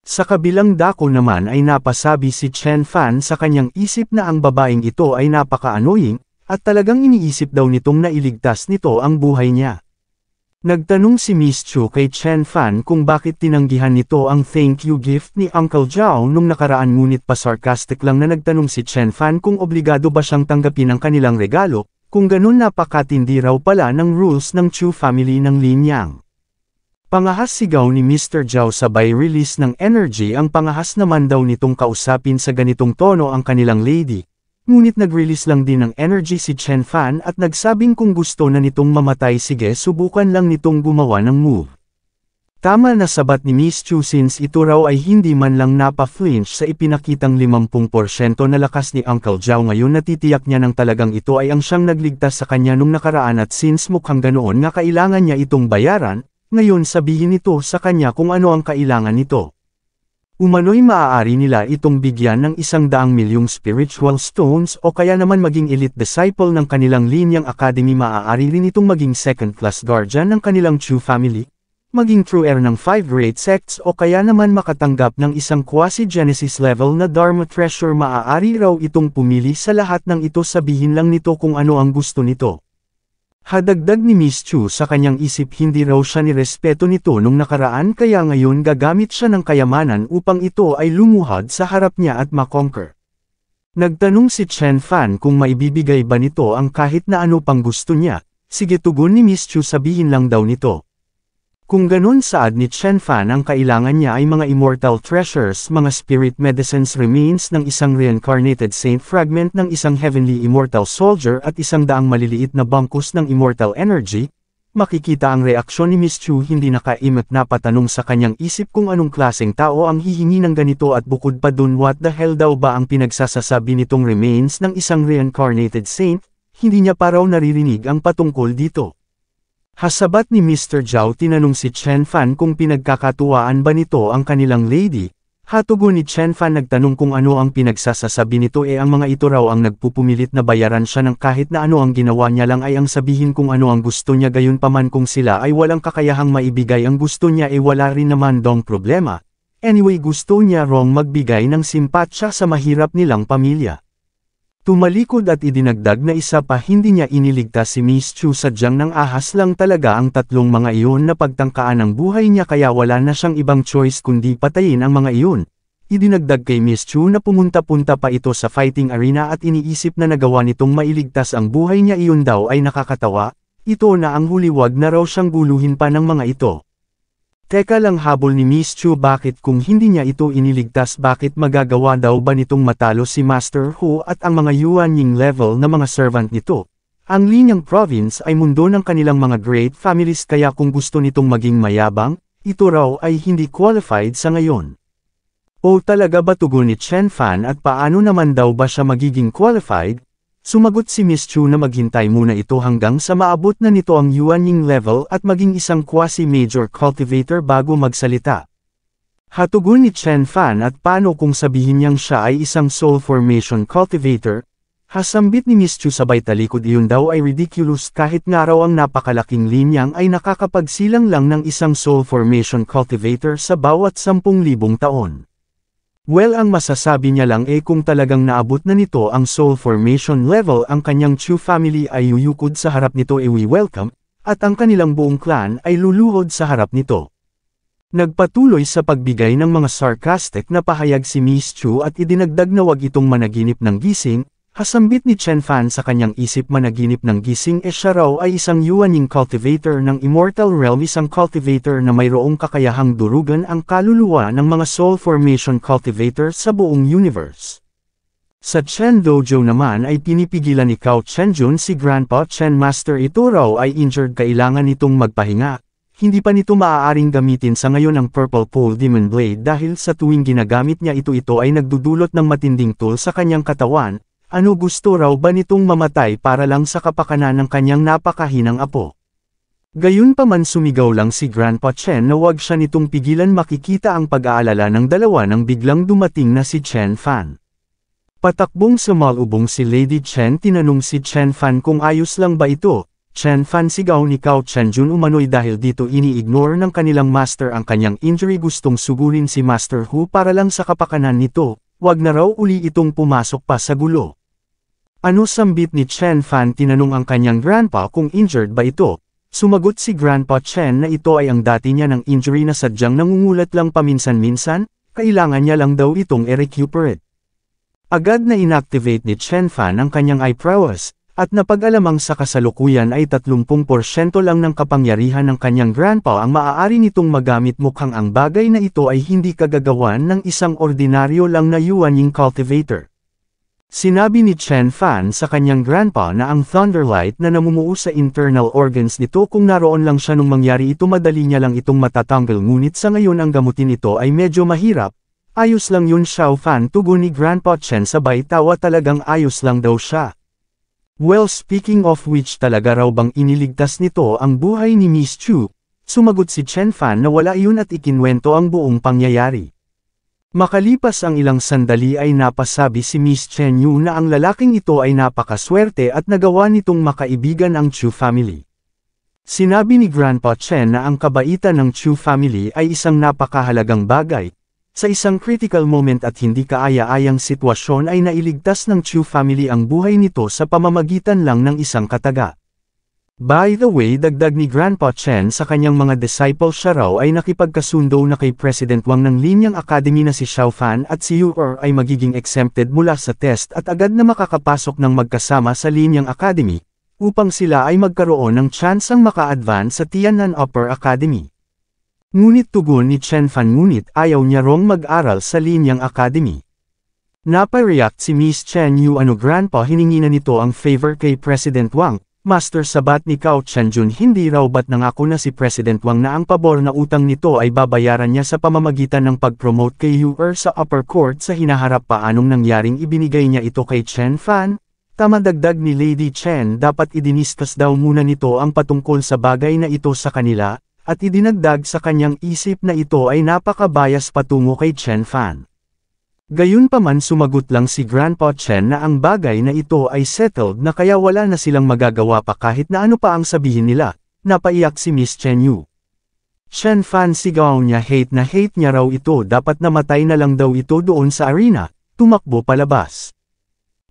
Sa kabilang dako naman ay napasabi si Chen Fan sa kanyang isip na ang babaeng ito ay napaka-annoying, at talagang iniisip daw nitong nailigtas nito ang buhay niya. Nagtanong si Miss Chu kay Chen Fan kung bakit tinanggihan nito ang thank you gift ni Uncle Zhao nung nakaraan, ngunit pa-sarcastic lang na nagtanong si Chen Fan kung obligado ba siyang tanggapin ang kanilang regalo, kung ganun napakatindi raw pala ng rules ng Chu family ng Lin Yang. Pangahas sigaw ni Mr. Zhao sabay release ng energy. Ang pangahas naman daw nitong kausapin sa ganitong tono ang kanilang lady. Ngunit nag-release lang din ng energy si Chen Fan at nagsabing kung gusto na nitong mamatay sige subukan lang nitong gumawa ng move. Tama na sabat ni Miss Chu since ito raw ay hindi man lang napa-flinch sa ipinakitang 50% na lakas ni Uncle Zhao. Ngayon natitiyak niya nang talagang ito ay ang siyang nagligtas sa kanya nung nakaraan at since mukhang ganoon nga kailangan niya itong bayaran, ngayon sabihin nito sa kanya kung ano ang kailangan nito. Umano'y maaari nila itong bigyan ng 100 milyong spiritual stones o kaya naman maging elite disciple ng kanilang linyang academy. Maaari rin itong maging second-class guardian ng kanilang Chu family, maging true heir ng 5 great sects o kaya naman makatanggap ng isang quasi-genesis level na Dharma treasure. Maaari raw itong pumili sa lahat ng ito, sabihin lang nito kung ano ang gusto nito. Hadagdag ni Miss Chu sa kanyang isip, hindi raw siya nirespeto nito nung nakaraan kaya ngayon gagamit siya ng kayamanan upang ito ay lumuhad sa harap niya at makonquer. Nagtanong si Chen Fan kung maibibigay ba nito ang kahit na ano pang gusto niya. Sige, tugon ni Miss Chu, sabihin lang daw nito. Kung ganun, saad ni Chen Fan, ang kailangan niya ay mga immortal treasures, mga spirit medicines, remains ng isang reincarnated saint, fragment ng isang heavenly immortal soldier at 100 maliliit na bangkus ng immortal energy. Makikita ang reaksyon ni Miss Chu, hindi nakaimot na patanong sa kanyang isip kung anong klaseng tao ang hihingi ng ganito at bukod pa dun, what the hell daw ba ang pinagsasasabi nitong remains ng isang reincarnated saint, hindi niya pa raw naririnig ang patungkol dito. Hasabat ni Mr. Zhao, tinanong si Chen Fan kung pinagkakatuwaan ba nito ang kanilang lady. Hatugon ni Chen Fan, nagtanong kung ano ang pinagsasasabi nito, ang mga ito raw ang nagpupumilit na bayaran siya ng kahit na ano, ang ginawa niya lang ay ang sabihin kung ano ang gusto niya, gayon paman kung sila ay walang kakayahang maibigay ang gusto niya wala rin naman dong problema. Anyway, gusto niya rong magbigay ng simpatsya sa mahirap nilang pamilya. Tumalikod at idinagdag na isa pa, hindi niya iniligtas si Miss Chu, sadyang nang ahas lang talaga ang tatlong mga iyon na pagtangkaan ng buhay niya kaya wala na siyang ibang choice kundi patayin ang mga iyon. Idinagdag kay Miss Chu na pumunta-punta pa ito sa fighting arena at iniisip na nagawa nitong mailigtas ang buhay niya, iyon daw ay nakakatawa. Ito na ang huli, wag na raw siyang guluhin pa ng mga ito. Teka lang, habol ni Miss Chu, bakit kung hindi niya ito iniligtas, bakit magagawa daw ba nitong matalo si Master Hu at ang mga Yuanying level na mga servant nito? Ang Linyang province ay mundo ng kanilang mga great families kaya kung gusto nitong maging mayabang, ito raw ay hindi qualified sa ngayon. O talaga ba, tugon ni Chen Fan, at paano naman daw ba siya magiging qualified? Sumagot si Miss Chu na maghintay muna ito hanggang sa maabot na nito ang Yuanying level at maging isang quasi-major cultivator bago magsalita. Hatugon ni Chen Fan, at paano kung sabihin niyang siya ay isang soul formation cultivator? Hasambit ni Miss Chu sabay talikod, iyon daw ay ridiculous, kahit nga raw ang napakalaking linyang ay nakakapagsilang lang ng isang soul formation cultivator sa bawat 10,000 taon. Well, ang masasabi niya lang kung talagang naabot na nito ang soul formation level, ang kanyang Chu family ay yuyukod sa harap nito, we welcome, at ang kanilang buong clan ay luluhod sa harap nito. Nagpatuloy sa pagbigay ng mga sarcastic na pahayag si Miss Chu at idinagdag na wag itong managinip ng gising. Hasambit ni Chen Fan sa kanyang isip, managinip ng gising, siya raw ay isang Yuanying cultivator ng Immortal Realm, isang cultivator na mayroong kakayahang durugan ang kaluluwa ng mga soul formation cultivator sa buong universe. Sa Chen Dojo naman ay pinipigilan ni Cao Chenjun si Grandpa Chen Master, ito raw ay injured, kailangan nitong magpahinga. Hindi pa nito maaaring gamitin sa ngayon ang Purple Pole Demon Blade dahil sa tuwing ginagamit niya ito ay nagdudulot ng matinding toll sa kanyang katawan. Ano, gusto raw ba nitong mamatay para lang sa kapakanan ng kanyang napakahinang apo? Gayunpaman sumigaw lang si Grandpa Chen na wag siya nitong pigilan, makikita ang pag-aalala ng dalawa nang biglang dumating na si Chen Fan. Patakbong sumalubong si Lady Chen, tinanong si Chen Fan kung ayos lang ba ito. Chen Fan, sigaw ni Cao Chenjun, umano'y dahil dito ini-ignore ng kanilang master ang kanyang injury, gustong sugurin si Master Hu para lang sa kapakanan nito, wag na raw uli itong pumasok pa sa gulo. Ano, sambit ni Chen Fan, tinanong ang kanyang grandpa kung injured ba ito. Sumagot si Grandpa Chen na ito ay ang dati niya ng injury na sadyang nangungulat lang paminsan-minsan, kailangan niya lang daw itong i-recuperate. Agad na inactivate ni Chen Fan ang kanyang eye prowess, at napag-alamang sa kasalukuyan ay 30% lang ng kapangyarihan ng kanyang grandpa ang maaari nitong magamit, mukhang ang bagay na ito ay hindi kagagawan ng isang ordinaryo lang na Yuanying cultivator. Sinabi ni Chen Fan sa kanyang grandpa na ang Thunderlight na namumuo sa internal organs nito, kung naroon lang siya nung mangyari ito madali niya lang itong matatanggal, ngunit sa ngayon ang gamutin ito ay medyo mahirap. Ayos lang yun Xiao Fan, tugon ni Grandpa Chen sabay tawa, talagang ayos lang daw siya. Well, speaking of which, talaga raw bang iniligtas nito ang buhay ni Miss Chu? Sumagot si Chen Fan na wala iyon at ikinwento ang buong pangyayari. Makalipas ang ilang sandali ay napasabi si Miss Chen Yu na ang lalaking ito ay napakaswerte at nagawa nitong makaibigan ang Chu family. Sinabi ni Grandpa Chen na ang kabaitan ng Chu family ay isang napakahalagang bagay. Sa isang critical moment at hindi kaaya-ayang sitwasyon ay nailigtas ng Chu family ang buhay nito sa pamamagitan lang ng isang kataga. By the way, dagdag ni Grandpa Chen, sa kanyang mga disciples siya raw ay nakipagkasundo na kay President Wang ng Linyang Academy na si Xiao Fan at si Yu Er ay magiging exempted mula sa test at agad na makakapasok ng magkasama sa Linyang Academy, upang sila ay magkaroon ng tsansang maka-advance sa Tianan Upper Academy. Ngunit tugon ni Chen Fan, ngunit ayaw niya rong mag-aral sa Linyang Academy. Napareact si Miss Chen Yu, ano grandpa, hiningi na nito ang favor kay President Wang. Master, sabat ni Cao Chenjun, hindi raw ba't nangako na si President Wang na ang pabor na utang nito ay babayaran niya sa pamamagitan ng pag-promote kay Yu Er sa upper court sa hinaharap, paanong nangyaring ibinigay niya ito kay Chen Fan? Tama, dagdag ni Lady Chen, dapat idiniskas daw muna nito ang patungkol sa bagay na ito sa kanila. At idinagdag sa kanyang isip na ito ay napakabayas patungo kay Chen Fan. Gayunpaman sumagot lang si Grandpa Chen na ang bagay na ito ay settled na kaya wala na silang magagawa pa kahit na ano pa ang sabihin nila. Napaiyak si Miss Chen Yu. Chen Fan, sigaw niya, hate na hate niya raw ito, dapat namatay na lang daw ito doon sa arena, tumakbo palabas.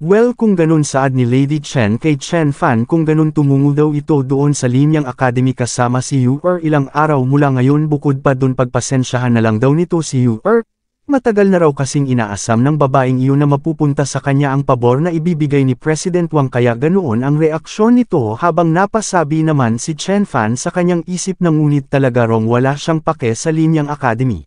Well, kung ganun, saad ni Lady Chen kay Chen Fan, kung ganun tumungo daw ito doon sa Linyang Academy kasama si Yu Er ilang araw mula ngayon, bukod pa dun pagpasensyahan na lang daw nito si Yu Er. Matagal na raw kasing inaasam ng babaeng iyon na mapupunta sa kanya ang pabor na ibibigay ni President Wang, kaya ganoon ang reaksyon nito, habang napasabi naman si Chen Fan sa kanyang isip na ngunit talaga rong wala siyang pake sa Linyang Academy.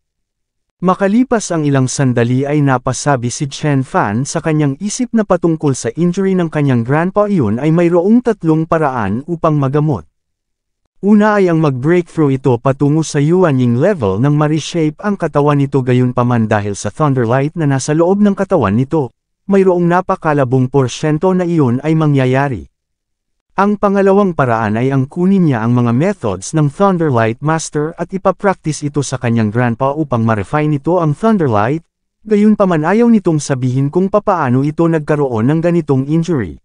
Makalipas ang ilang sandali ay napasabi si Chen Fan sa kanyang isip na patungkol sa injury ng kanyang grandpa, iyon ay mayroong 3 paraan upang magamot. Una ay ang mag-breakthrough ito patungo sa Yuanying level nang ma-reshape ang katawan nito, gayunpaman dahil sa Thunderlight na nasa loob ng katawan nito, mayroong napakalabong porsyento na iyon ay mangyayari. Ang pangalawang paraan ay ang kunin niya ang mga methods ng Thunderlight Master at ipapractice ito sa kanyang grandpa upang ma-refine nito ang Thunderlight, gayunpaman ayaw nitong sabihin kung papaano ito nagkaroon ng ganitong injury.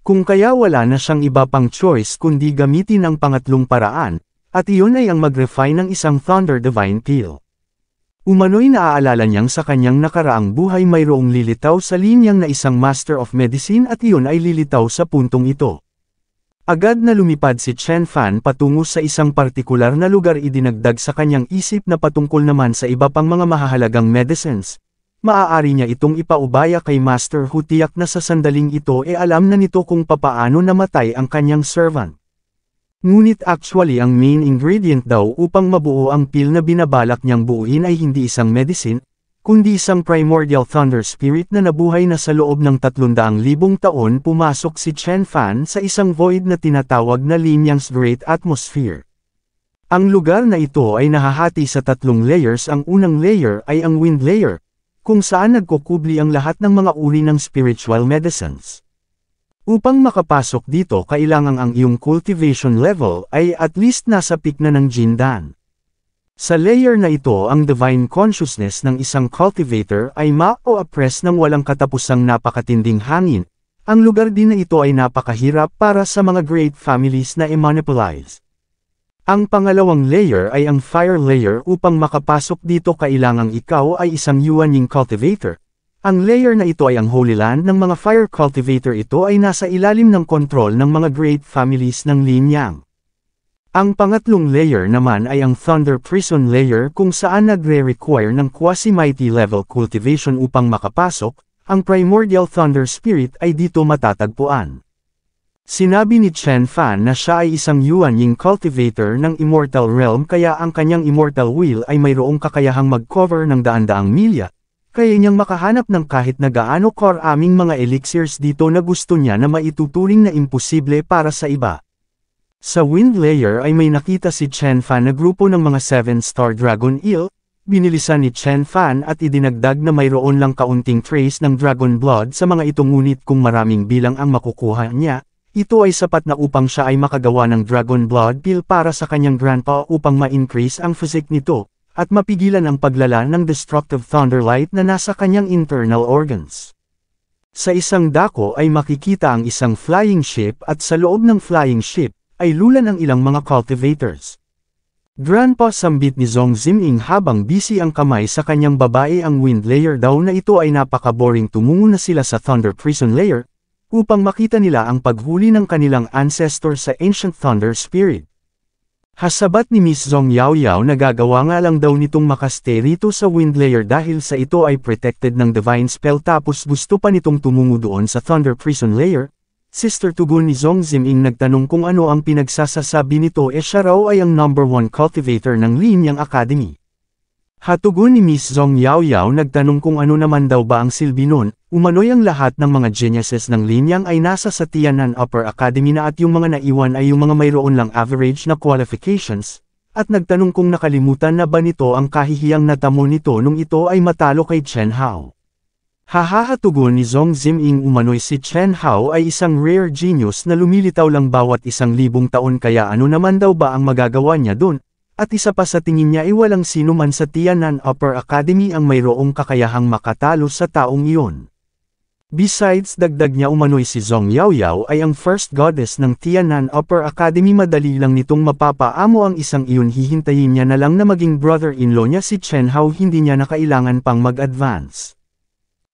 Kung kaya wala na siyang iba pang choice kundi gamitin ang pangatlong paraan, at iyon ay ang mag-refine ng isang Thunder Divine Pill. Umano'y naaalala niyang sa kanyang nakaraang buhay mayroong lilitaw sa linyang na isang Master of Medicine at iyon ay lilitaw sa puntong ito. Agad na lumipad si Chen Fan patungo sa isang partikular na lugar, idinagdag sa kanyang isip na patungkol naman sa iba pang mga mahahalagang medicines. Maaari niya itong ipaubaya kay Master Hu, tiyak na sa sandaling ito alam na nito kung papaano namatay ang kanyang servant. Ngunit actually ang main ingredient daw upang mabuo ang pill na binabalak niyang buuin ay hindi isang medicine, kundi isang primordial thunder spirit na nabuhay na sa loob ng 300,000 taon. Pumasok si Chen Fan sa isang void na tinatawag na Linyang's Great Atmosphere. Ang lugar na ito ay nahahati sa 3 layers. Ang unang layer ay ang wind layer, kung saan nagkukubli ang lahat ng mga uri ng spiritual medicines. Upang makapasok dito, kailangang ang iyong cultivation level ay at least nasa peak na ng Jindan. Sa layer na ito, ang divine consciousness ng isang cultivator ay ma-o-oppress ng walang katapusang napakatinding hangin. Ang lugar din na ito ay napakahirap para sa mga great families na i-monopolize. Ang pangalawang layer ay ang fire layer. Upang makapasok dito, kailangang ikaw ay isang Yuanying cultivator. Ang layer na ito ay ang Holy Land ng mga fire cultivator. Ito ay nasa ilalim ng kontrol ng mga great families ng Linyang. Ang pangatlong layer naman ay ang Thunder Prison layer kung saan nagre-require ng quasi-mighty level cultivation upang makapasok, ang primordial Thunder Spirit ay dito matatagpuan. Sinabi ni Chen Fan na siya ay isang Yuan Ying cultivator ng Immortal Realm kaya ang kanyang Immortal Will ay mayroong kakayahang mag-cover ng daan-daang milya, kaya niyang makahanap ng kahit na gaano karaming mga elixirs dito na gusto niya na maituturing na imposible para sa iba. Sa Wind Layer ay may nakita si Chen Fan na grupo ng mga 7-star Dragon Eel, binilisan ni Chen Fan at idinagdag na mayroon lang kaunting trace ng Dragon Blood sa mga ito ngunit kung maraming bilang ang makukuha niya, ito ay sapat na upang siya ay makagawa ng Dragon Blood Pill para sa kanyang grandpa upang ma-increase ang physique nito, at mapigilan ang paglala ng destructive Thunderlight na nasa kanyang internal organs. Sa isang dako ay makikita ang isang flying ship at sa loob ng flying ship, ay lulan ang ilang mga cultivators. Grandpa sambit ni Zong Ziming habang busy ang kamay sa kanyang babae ang Wind Layer daw na ito ay napaka-boring tumungo na sila sa Thunder Prison Layer, upang makita nila ang paghuli ng kanilang ancestor sa Ancient Thunder Spirit. Hasabat ni Miss Zong Yaoyao na gagawa nga lang daw nitong makastay rito sa Wind Layer dahil sa ito ay protected ng Divine Spell tapos gusto pa nitong tumungo doon sa Thunder Prison Layer. Sister tugon ni Zong Ziming nagtanong kung ano ang pinagsasasabi nito siya raw ay ang number 1 cultivator ng Linyang Academy. Hatugon ni Miss Zong Yaoyao nagtanong kung ano naman daw ba ang silbi nun, umano'y ang lahat ng mga geniuses ng Linyang ay nasa sa Tianan Upper Academy na at yung mga naiwan ay yung mga mayroon lang average na qualifications, at nagtanong kung nakalimutan na ba nito ang kahihiyang natamo nito nung ito ay matalo kay Chen Hao. Hahahatugon ni Zong Ziming umano'y si Chen Hao ay isang rare genius na lumilitaw lang bawat 1,000 taon kaya ano naman daw ba ang magagawa niya dun? At isa pa sa tingin niya ay walang sino man sa Tianan Upper Academy ang mayroong kakayahang makatalo sa taong iyon. Besides dagdag niya umano'y si Zong Yaoyao ay ang first goddess ng Tianan Upper Academy madali lang nitong mapapaamo ang isang iyon hihintayin niya na lang na maging brother-in-law niya si Chen Hao hindi niya na kailangan pang mag-advance.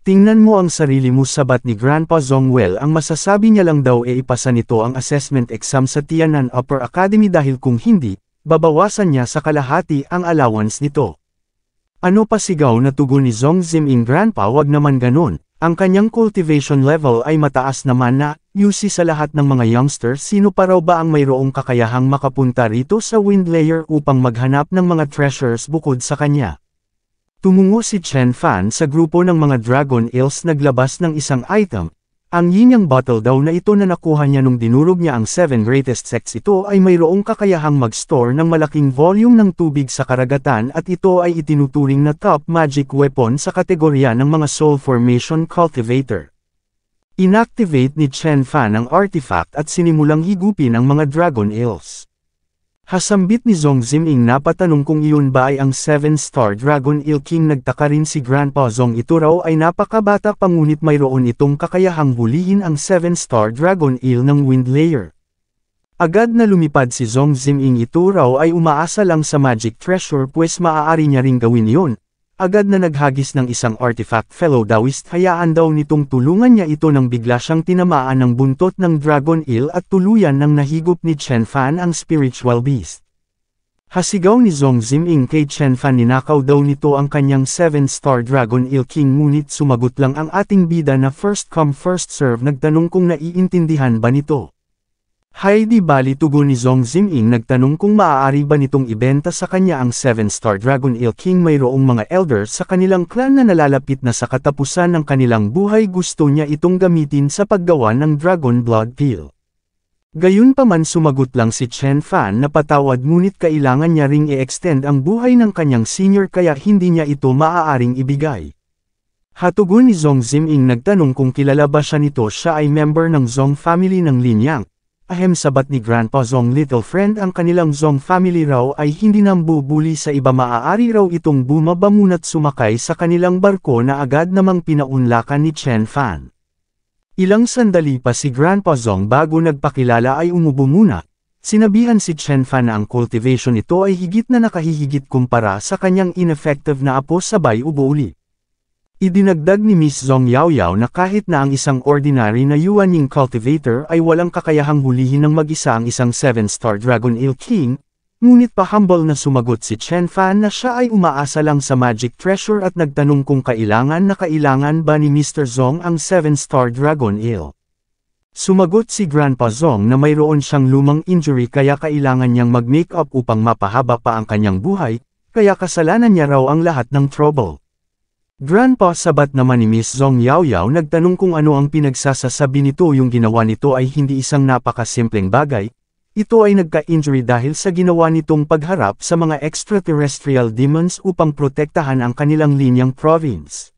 Tingnan mo ang sarili mo sabat ni Grandpa Zongwell ang masasabi niya lang daw ipasa nito ang assessment exam sa Tianan Upper Academy dahil kung hindi, babawasan niya sa kalahati ang allowance nito. Ano pa sigaw na tugon ni Zong Ziming Grandpa wag naman ganun, ang kanyang cultivation level ay mataas naman na, UC sa lahat ng mga youngster sino pa raw ba ang mayroong kakayahang makapunta rito sa Wind Layer upang maghanap ng mga treasures bukod sa kanya. Tumungo si Chen Fan sa grupo ng mga Dragon Eels naglabas ng isang item. Ang Yinyang bottle daw na ito na nakuha niya nung dinurog niya ang 7 greatest sects ito ay mayroong kakayahang mag-store ng malaking volume ng tubig sa karagatan at ito ay itinuturing na top magic weapon sa kategorya ng mga soul formation cultivator. Inactivate ni Chen Fan ang artifact at sinimulang higupin ang mga Dragon Eels. Hasambit ni Zong Ziming napatanong kung iyon ba ay ang 7-star Dragon Eel King nagtaka rin si Grandpa Zong ito raw ay napakabata pa ngunit mayroon itong kakayahang hulihin ang 7-star Dragon Eel ng Wind Layer. Agad na lumipad si Zong Ziming ito raw ay umaasa lang sa Magic Treasure pues maaari niya ring gawin iyon. Agad na naghagis ng isang artifact fellow Taoist hayaan daw nitong tulungan niya ito nang bigla siyang tinamaan ng buntot ng Dragon Eel at tuluyan nang nahigop ni Chen Fan ang spiritual beast. Hasigaw ni Zong Ziming kay Chen Fan ninakaw daw nito ang kanyang 7-star Dragon Eel King ngunit sumagot lang ang ating bida na first come first serve nagtanong kung naiintindihan ba nito. Hay di bali tugon ni Zong Ziming nagtanong kung maaari ba nitong ibenta sa kanya ang 7-star Dragon Eel King mayroong mga elders sa kanilang clan na nalalapit na sa katapusan ng kanilang buhay gusto niya itong gamitin sa paggawa ng Dragon Blood Pill. Gayunpaman sumagot lang si Chen Fan na patawad ngunit kailangan niya ring i-extend ang buhay ng kanyang senior kaya hindi niya ito maaaring ibigay. Hatugon ni Zong Ziming nagtanong kung kilala ba siya nito siya ay member ng Zong family ng Linyang. Ahem sabat ni Grandpa Zong little friend ang kanilang Zong family raw ay hindi nambubuli sa iba maaari raw itong bumaba muna't sumakay sa kanilang barko na agad namang pinaunlakan ni Chen Fan. Ilang sandali pa si Grandpa Zong bago nagpakilala ay umubo muna. Sinabihan si Chen Fan na ang cultivation ito ay higit na nakahihigit kumpara sa kanyang ineffective na apo sabay ubo uli. Idinagdag ni Miss Zhong Yaoyao na kahit na ang isang ordinary na Yuanying cultivator ay walang kakayahang hulihin ng mag-isa ang isang 7-star Dragon Eel King, ngunit pa humble na sumagot si Chen Fan na siya ay umaasa lang sa Magic Treasure at nagtanong kung kailangan ba ni Mr. Zong ang 7-star Dragon Eel. Sumagot si Grandpa Zong na mayroon siyang lumang injury kaya kailangan niyang mag-make up upang mapahaba pa ang kanyang buhay, kaya kasalanan niya raw ang lahat ng trouble. Grandpa sabat naman ni Miss Zhong Yaoyao nagtanong kung ano ang pinagsasasabi nito yung ginawa nito ay hindi isang napakasimpleng bagay, ito ay nagka-injury dahil sa ginawa nitong pagharap sa mga extraterrestrial demons upang protektahan ang kanilang linyang province.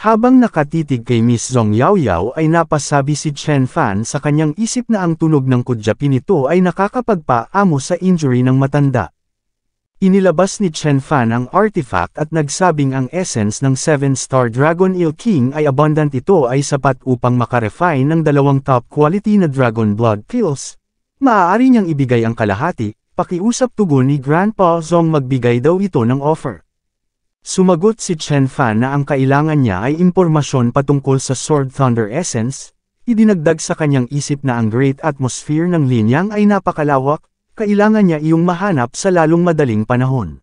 Habang nakatitig kay Miss Zhong Yaoyao ay napasabi si Chen Fan sa kanyang isip na ang tunog ng kudyapi nito ay nakakapagpaamo sa injury ng matanda. Inilabas ni Chen Fan ang artifact at nagsabing ang essence ng 7-star Dragon Eel King ay abundant, ito ay sapat upang makarefine ng 2 top quality na Dragon Blood Pills. Maaari niyang ibigay ang kalahati, pakiusap tugon ni Grandpa Zong magbigay daw ito ng offer. Sumagot si Chen Fan na ang kailangan niya ay impormasyon patungkol sa Sword Thunder Essence, idinagdag sa kanyang isip na ang great atmosphere ng linyang ay napakalawak, kailangan niya iyong mahanap sa lalong madaling panahon.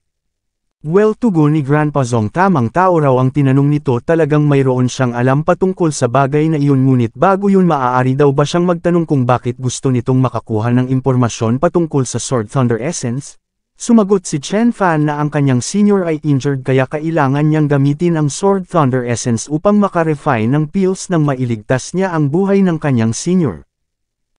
Well, tugon ni Grandpa Zong, tamang tao raw ang tinanong nito, talagang mayroon siyang alam patungkol sa bagay na iyon, ngunit bago yun maaari daw ba siyang magtanong kung bakit gusto nitong makakuha ng impormasyon patungkol sa Sword Thunder Essence? Sumagot si Chen Fan na ang kanyang senior ay injured kaya kailangan niyang gamitin ang Sword Thunder Essence upang makarefine ng pills nang mailigtas niya ang buhay ng kanyang senior.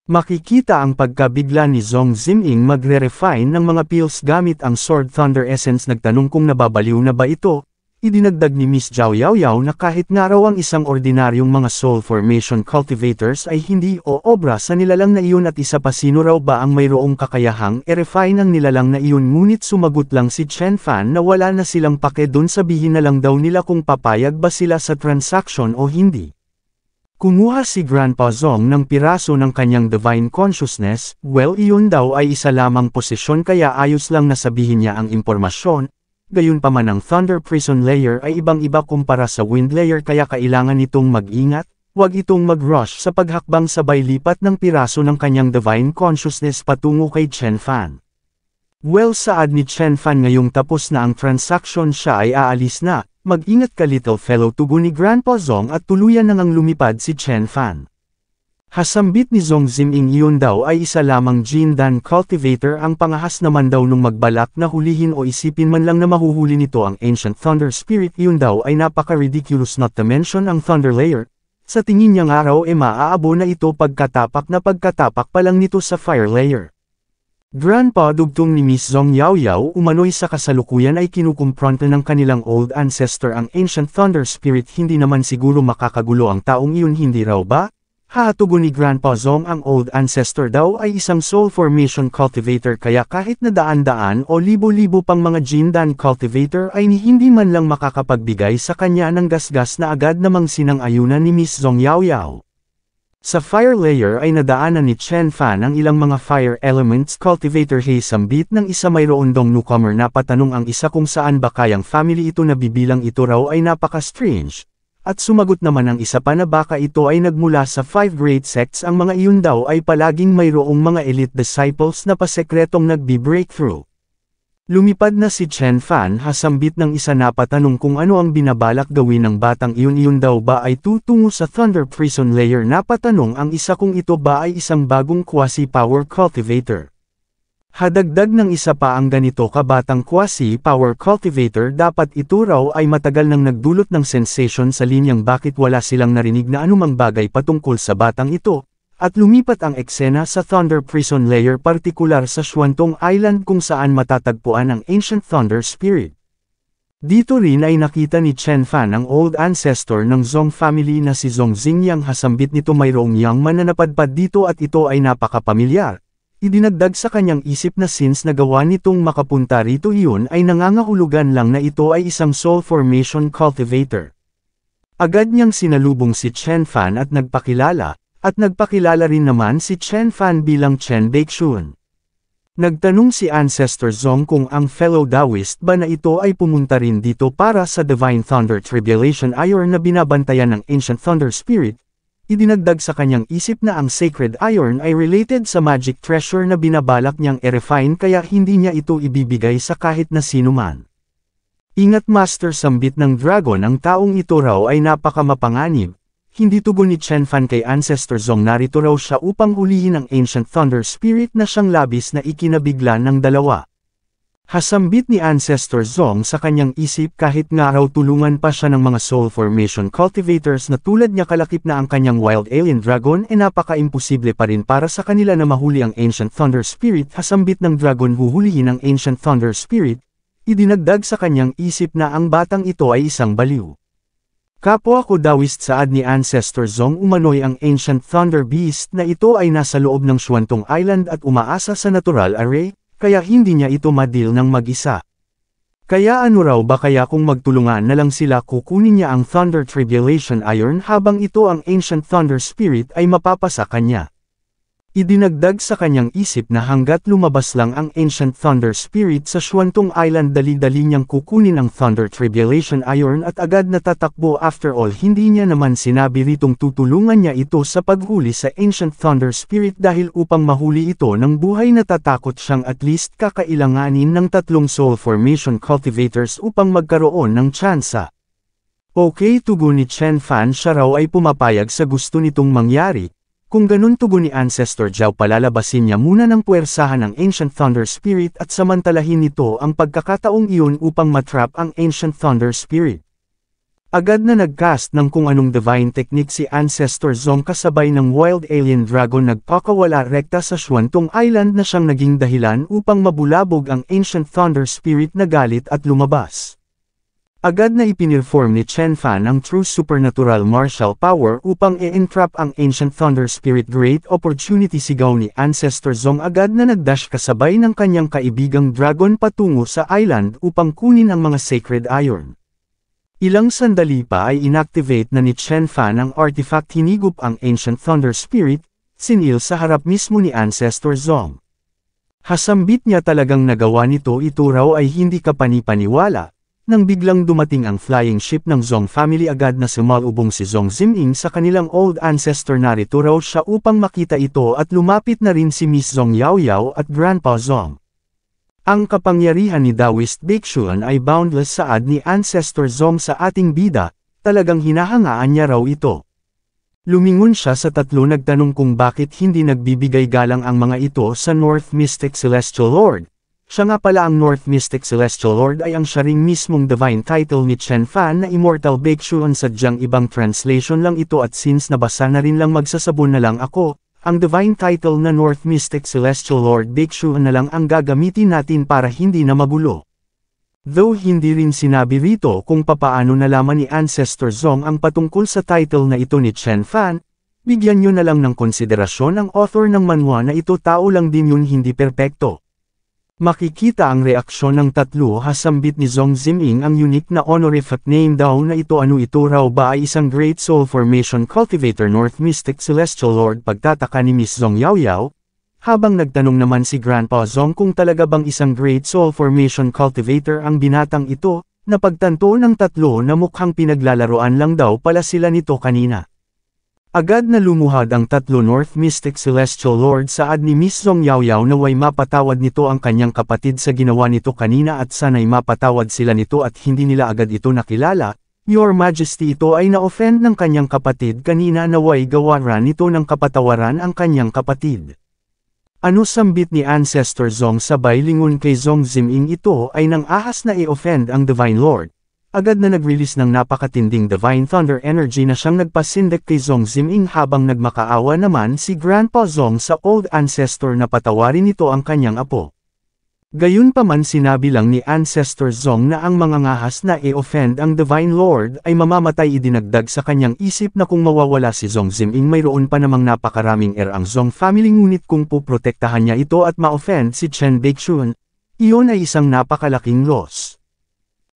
Makikita ang pagkabigla ni Zong Ziming magre-refine ng mga pills gamit ang Sword Thunder Essence. Nagtanong kung nababaliw na ba ito, idinagdag ni Miss Zhao Yaoyao na kahit nga raw ang isang ordinaryong mga soul formation cultivators ay hindi o obra sa nilalang na iyon at isa pa, sino raw ba ang mayroong kakayahang e-refine ng nilalang na iyon, ngunit sumagot lang si Chen Fan na wala na silang pake dun, sabihin na lang daw nila kung papayag ba sila sa transaction o hindi. Kumuha si Grandpa Zong ng piraso ng kanyang divine consciousness, well iyon daw ay isa lamang posisyon kaya ayos lang na sabihin niya ang impormasyon, gayunpaman ang Thunder Prison Layer ay ibang-iba kumpara sa Wind Layer kaya kailangan nitong mag-ingat, huwag itong mag-rush sa paghakbang sabay lipat ng piraso ng kanyang divine consciousness patungo kay Chen Fan. Well, saad ni Chen Fan, ngayong tapos na ang transaction siya ay aalis na. Mag-ingat ka little fellow, tugon ni Grandpa Zong at tuluyan nang lumipad si Chen Fan. Hasambit ni Zong Ziming, iyon daw ay isa lamang Jindan cultivator, ang pangahas naman daw nung magbalak na hulihin o isipin man lang na mahuhuli nito ang Ancient Thunder Spirit, iyon daw ay napaka-ridiculous, not to mention ang Thunder Layer. Sa tingin niya nga raw maaabo na ito pagkatapak pa lang nito sa Fire Layer. Grandpa, dugtong ni Miss Zhong Yaoyao, umano'y sa kasalukuyan ay kinukumpronta ng kanilang old ancestor ang Ancient Thunder Spirit, hindi naman siguro makakagulo ang taong iyon, hindi raw ba? Tugon ni Grandpa Zong, ang old ancestor daw ay isang soul formation cultivator kaya kahit na daan-daan o libo-libo pang mga Jindan cultivator ay hindi man lang makakapagbigay sa kanya ng gasgas na agad namang sinang-ayunan ni Miss Zhong Yaoyao. Sa Fire Layer ay nadaanan ni Chen Fan ang ilang mga Fire Elements cultivator. Sambit ng isa, mayroon dong newcomer na patanong ang isa kung saan ba kayang family ito, na bibilang ito raw ay napaka-strange. At sumagot naman ang isa pa na baka ito ay nagmula sa 5 great sects, ang mga iyon daw ay palaging mayroong mga elite disciples na pasekretong nagbi-breakthrough. Lumipad na si Chen Fan, hasambit ng isa na patanong kung ano ang binabalak gawin ng batang iyon daw ba ay tutungo sa Thunder Prison Layer, na patanong ang isa kung ito ba ay isang bagong quasi-power cultivator. Hadagdag ng isa pa, ang ganito kabatang quasi-power cultivator dapat ito raw ay matagal nang nagdulot ng sensation sa linyang, bakit wala silang narinig na anumang bagay patungkol sa batang ito. At lumipat ang eksena sa Thunder Prison Layer, partikular sa Xuantong Island kung saan matatagpuan ang Ancient Thunder Spirit. Dito rin ay nakita ni Chen Fan ang old ancestor ng Zong family na si Zong Xingyang, hasambit nito mayroong yang mananapadpad dito at ito ay napakapamilyar. Idinagdag sa kanyang isip na since nagawa nitong makapunta rito, iyon ay nangangahulugan lang na ito ay isang soul formation cultivator. Agad niyang sinalubong si Chen Fan at nagpakilala rin naman si Chen Fan bilang Chen Baixun. Nagtanong si Ancestor Zong kung ang fellow Taoist ba na ito ay pumunta rin dito para sa Divine Thunder Tribulation Iron na binabantayan ng Ancient Thunder Spirit. Idinagdag sa kanyang isip na ang Sacred Iron ay related sa magic treasure na binabalak niyang i-refine kaya hindi niya ito ibibigay sa kahit na sino man. Ingat Master, sambit ng dragon, ang taong ito raw ay napakamapanganib. Hindi tugon ni Chen Fan kay Ancestor Zong, narito raw siya upang hulihin ang Ancient Thunder Spirit na siyang labis na ikinabigla ng dalawa. Hasambit ni Ancestor Zong sa kanyang isip, kahit nga raw tulungan pa siya ng mga Soul Formation Cultivators na tulad niya kalakip na ang kanyang Wild Alien Dragon, napaka-imposible pa rin para sa kanila na mahuli ang Ancient Thunder Spirit. Hasambit ng dragon, huhulihin ang Ancient Thunder Spirit. Idinagdag sa kanyang isip na ang batang ito ay isang baliw. Kapwa ko Taoist, saad ni Ancestor Zong, umano'y ang Ancient Thunder Beast na ito ay nasa loob ng Xuantong Island at umaasa sa natural array, kaya hindi niya ito ma-deal ng mag-isa. Kaya ano raw ba kaya kung magtulungan na lang sila, kukunin niya ang Thunder Tribulation Iron habang ito ang Ancient Thunder Spirit ay mapapasa kanya. Idinagdag sa kanyang isip na hanggat lumabas lang ang Ancient Thunder Spirit sa Xuantong Island, dali-dali niyang kukunin ang Thunder Tribulation Iron at agad natatakbo. After all, hindi niya naman sinabi ritong tutulungan niya ito sa paghuli sa Ancient Thunder Spirit dahil upang mahuli ito ng buhay natatakot siyang at least kakailanganin ng 3 Soul Formation Cultivators upang magkaroon ng tsansa. Okay, tugon ni Chen Fan, siya raw ay pumapayag sa gusto nitong mangyari. Kung ganun, tugon ni Ancestor Zhao, palalabasin niya muna ng puwersahan ang Ancient Thunder Spirit at samantalahin nito ang pagkakataong iyon upang matrap ang Ancient Thunder Spirit. Agad na nagcast ng kung anong divine technique si Ancestor Zong kasabay ng Wild Alien Dragon, nagpakawala rekta sa Xuantong Island na siyang naging dahilan upang mabulabog ang Ancient Thunder Spirit na galit at lumabas. Agad na ipinirform ni Chen Fan ang true supernatural martial power upang i-entrap ang Ancient Thunder Spirit. Great opportunity, sigaw ni Ancestor Zong, agad na nagdash kasabay ng kanyang kaibigang dragon patungo sa island upang kunin ang mga Sacred Iron. Ilang sandali pa ay inactivate na ni Chen Fan ang artifact, hinigup ang Ancient Thunder Spirit, sinil sa harap mismo ni Ancestor Zong. Hasambit niya talagang nagawa nito, ito raw ay hindi kapanipaniwala. Nang biglang dumating ang flying ship ng Zong family, agad na sumalubong si Zong Ziming sa kanilang old ancestor, narito raw siya upang makita ito at lumapit na rin si Miss Zong Yaoyao at Grandpa Zong. Ang kapangyarihan ni Taoist Baeksuan ay boundless, saad ni Ancestor Zong sa ating bida, talagang hinahangaan niya raw ito. Lumingon siya sa tatlo, nagtanong kung bakit hindi nagbibigay galang ang mga ito sa North Mystic Celestial Lord. Siya nga pala ang North Mystic Celestial Lord ay ang siya ring mismong divine title ni Chen Fan na Immortal Baeksuan. Sadyang ibang translation lang ito at since nabasa na rin lang, magsasabon na lang ako, ang divine title na North Mystic Celestial Lord Baeksuan na lang ang gagamitin natin para hindi na magulo. Though hindi rin sinabi rito kung papaano nalaman ni Ancestor Zong ang patungkol sa title na ito ni Chen Fan, bigyan nyo na lang ng konsiderasyon ang author ng manhwa na ito, tao lang din yun, hindi perpekto. Makikita ang reaksyon ng tatlo. Hasambit ni Zong Ziming, ang unique na honorific name daw na ito, ano ito raw ba ay isang Great Soul Formation Cultivator North Mystic Celestial Lord? Pagtataka ni Miss Zong Yaoyao, habang nagtanong naman si Grandpa Zong kung talaga bang isang Great Soul Formation Cultivator ang binatang ito, napagtanto ng tatlo na mukhang pinaglalaroan lang daw pala sila nito kanina. Agad na lumuhad ang tatlo North Mystic Celestial Lord, saad ni Miss Zong Yaoyao, naway mapatawad nito ang kanyang kapatid sa ginawa nito kanina at sana'y mapatawad sila nito at hindi nila agad ito nakilala. Your Majesty, ito ay na-offend ng kanyang kapatid kanina, naway gawaran nito ng kapatawaran ang kanyang kapatid. Ano, sambit ni Ancestor Zong sabay lingon kay Zong Ziming, ito ay nang ahas na i-offend ang Divine Lord. Agad na nag-release ng napakatinding Divine Thunder Energy na siyang nagpasindak kay Zong Ziming habang nagmakaawa naman si Grandpa Zong sa old ancestor na patawarin nito ang kanyang apo. Gayunpaman, sinabi lang ni Ancestor Zong na ang mga ngahas na i-offend ang Divine Lord ay mamamatay. Idinagdag sa kanyang isip na kung mawawala si Zong Ziming, mayroon pa namang napakaraming ang Zong family, ngunit kung puprotektahan niya ito at ma-offend si Chen Baeksuan, iyon ay isang napakalaking loss.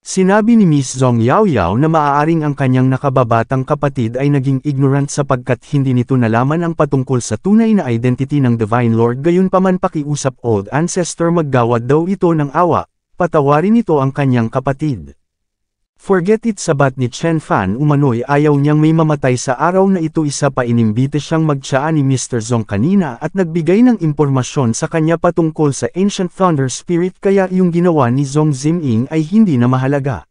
Sinabi ni Miss Zhong Yaoyao na maaaring ang kanyang nakababatang kapatid ay naging ignorant sapagkat hindi nito nalaman ang patungkol sa tunay na identity ng Divine Lord, gayunpaman pakiusap Old Ancestor maggawad daw ito ng awa, patawarin nito ang kanyang kapatid. Forget it, sabat ni Chen Fan, umano'y ayaw niyang may mamatay sa araw na ito. Isa pa inimbite siyang magtsaa ni Mr. Zong kanina at nagbigay ng impormasyon sa kanya patungkol sa Ancient Thunder Spirit, kaya yung ginawa ni Zong Ziming ay hindi na mahalaga.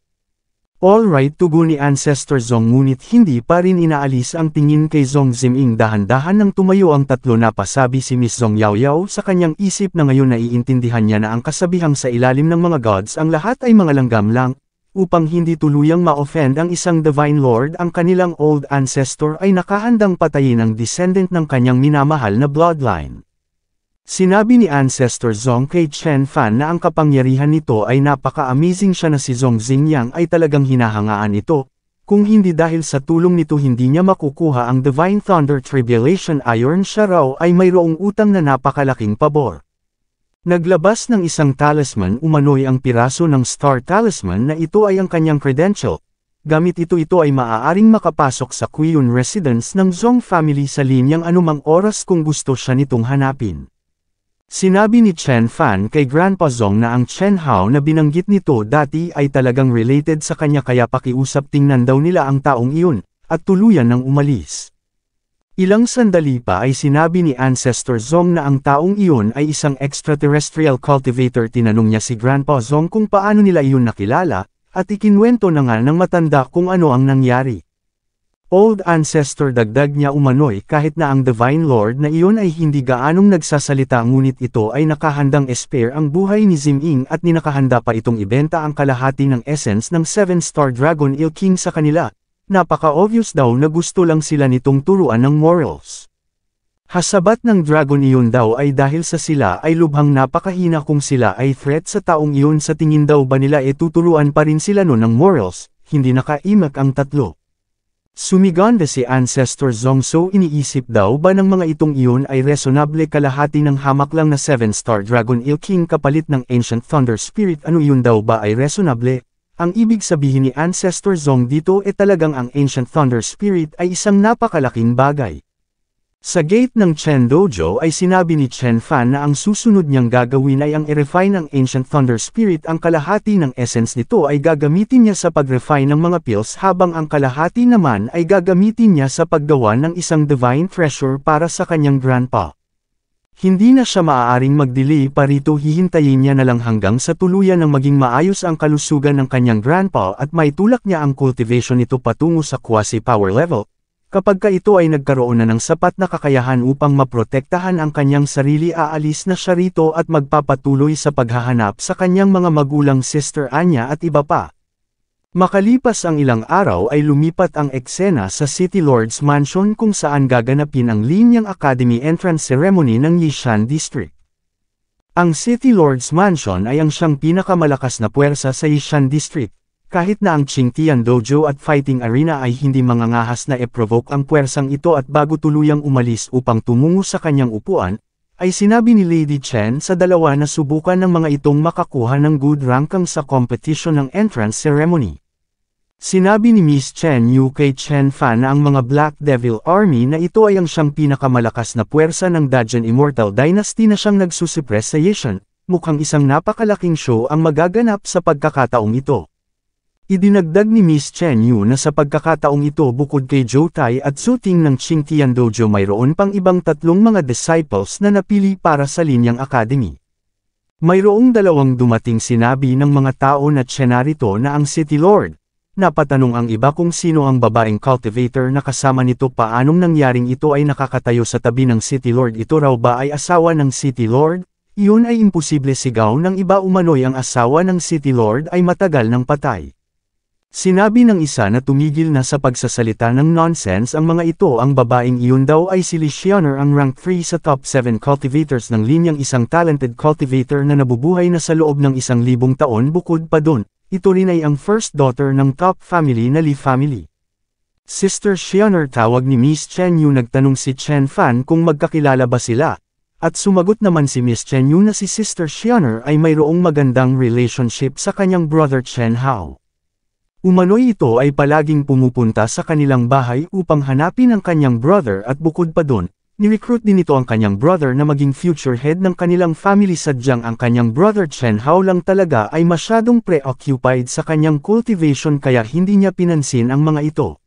Alright, tugon ni Ancestor Zong, ngunit hindi pa rin inaalis ang tingin kay Zong Ziming. Dahan-dahan nang tumayo ang tatlo. Napasabi si Miss Zong Yaoyao sa kanyang isip na ngayon naiintindihan niya na ang kasabihang sa ilalim ng mga gods ang lahat ay mga langgam lang. Upang hindi tuluyang ma-offend ang isang Divine Lord, ang kanilang Old Ancestor ay nakahandang patayin ang descendant ng kanyang minamahal na bloodline. Sinabi ni Ancestor Zong kay Chen Fan na ang kapangyarihan nito ay napaka-amazing, siya na si Zong Xingyang ay talagang hinahangaan ito. Kung hindi dahil sa tulong nito hindi niya makukuha ang Divine Thunder Tribulation Iron, siya raw ay mayroong utang na napakalaking pabor. Naglabas ng isang talisman, umano'y ang piraso ng Star Talisman na ito ay ang kanyang credential. Gamit ito ay maaaring makapasok sa Kuyun residence ng Zong family sa linyang anumang oras kung gusto siya nitong hanapin. Sinabi ni Chen Fan kay Grandpa Zong na ang Chen Hao na binanggit nito dati ay talagang related sa kanya, kaya pakiusap tingnan daw nila ang taong iyon, at tuluyan ng umalis. Ilang sandali pa ay sinabi ni Ancestor Zong na ang taong iyon ay isang extraterrestrial cultivator. Tinanong niya si Grandpa Zong kung paano nila iyon nakilala, at ikinwento na nga ng matanda kung ano ang nangyari. Old Ancestor, dagdag niya, umano'y kahit na ang Divine Lord na iyon ay hindi gaanong nagsasalita, ngunit ito ay nakahandang espare ang buhay ni Ziming at ninakahanda pa itong ibenta ang kalahati ng essence ng 7-star Dragon Il King sa kanila. Napaka-obvious daw na gusto lang sila nitong turuan ng morals. Hasabat ng dragon iyon daw ay dahil sa sila ay lubhang napakahina. Kung sila ay threat sa taong iyon, sa tingin daw ba nila tuturuan pa rin sila nun ng morals? Hindi nakaimak ang tatlo. Sumiganda si Ancestor Zong, so iniisip daw ba ng mga itong iyon ay reasonable kalahati ng hamak lang na 7-star Dragon Il King kapalit ng Ancient Thunder Spirit? Ano yun daw ba ay reasonable? Ang ibig sabihin ni Ancestor Zong dito talagang ang Ancient Thunder Spirit ay isang napakalaking bagay. Sa gate ng Chen Dojo ay sinabi ni Chen Fan na ang susunod niyang gagawin ay ang i-refine ng Ancient Thunder Spirit. Ang kalahati ng essence nito ay gagamitin niya sa pag-refine ng mga pills, habang ang kalahati naman ay gagamitin niya sa paggawa ng isang Divine Treasure para sa kanyang grandpa. Hindi na siya maaaring mag-delay pa rito, hihintayin niya na lang hanggang sa tuluyan ng maging maayos ang kalusugan ng kanyang grandpa at maitulak niya ang cultivation nito patungo sa quasi-power level. Kapag ito ay nagkaroon na ng sapat na kakayahan upang maprotektahan ang kanyang sarili, aalis na siya rito at magpapatuloy sa paghahanap sa kanyang mga magulang, Sister Anya at iba pa. Makalipas ang ilang araw ay lumipat ang eksena sa City Lord's Mansion kung saan gaganapin ang linyang Academy entrance ceremony ng Yishan District. Ang City Lord's Mansion ay ang siyang pinakamalakas na puwersa sa Yishan District. Kahit na ang Qingtian Dojo at Fighting Arena ay hindi mangangahas na e-provoke ang puwersang ito, at bago tuluyang umalis upang tumungo sa kanyang upuan, ay sinabi ni Lady Chen sa dalawa na subukan ng mga itong makakuha ng good rank sa competition ng entrance ceremony. Sinabi ni Miss Chen Yu kay Chen Fan na ang mga Black Devil Army na ito ay ang siyang pinakamalakas na puwersa ng Dajan Immortal Dynasty na siyang nagsusuppress sa Yishan. Mukhang isang napakalaking show ang magaganap sa pagkakataong ito. Idinagdag ni Miss Chen Yu na sa pagkakataong ito, bukod kay Zhou Tai at Zhu Ting ng Qingtian Dojo, mayroon pang ibang tatlong mga disciples na napili para sa linyang academy. Mayroong dalawang dumating. Sinabi ng mga tao na Chen narito na ang City Lord. Napatanong ang iba kung sino ang babaeng cultivator na kasama nito. Paanong nangyaring ito ay nakakatayo sa tabi ng City Lord? Ito raw ba ay asawa ng City Lord? Iyon ay imposible, sigaw ng iba. Umano'y ang asawa ng City Lord ay matagal nang patay. Sinabi ng isa na tumigil na sa pagsasalita ng nonsense ang mga ito. Ang babaeng iyon daw ay si Li Xianer, ang rank 3 sa top 7 cultivators ng linyang, isang talented cultivator na nabubuhay na sa loob ng 1,000 taon. Bukod pa dun, ito rin ay ang first daughter ng top family na Li family. Sister Xianer, tawag ni Miss Chen Yu. Nagtanong si Chen Fan kung magkakilala ba sila, at sumagot naman si Miss Chen Yu na si Sister Xianer ay mayroong magandang relationship sa kanyang brother Chen Hao. Umano'y ito ay palaging pumupunta sa kanilang bahay upang hanapin ang kanyang brother at bukod pa dun, ni-recruit din ito ang kanyang brother na maging future head ng kanilang family sadyang ang kanyang brother Chen Hao lang talaga ay masyadong preoccupied sa kanyang cultivation kaya hindi niya pinansin ang mga ito.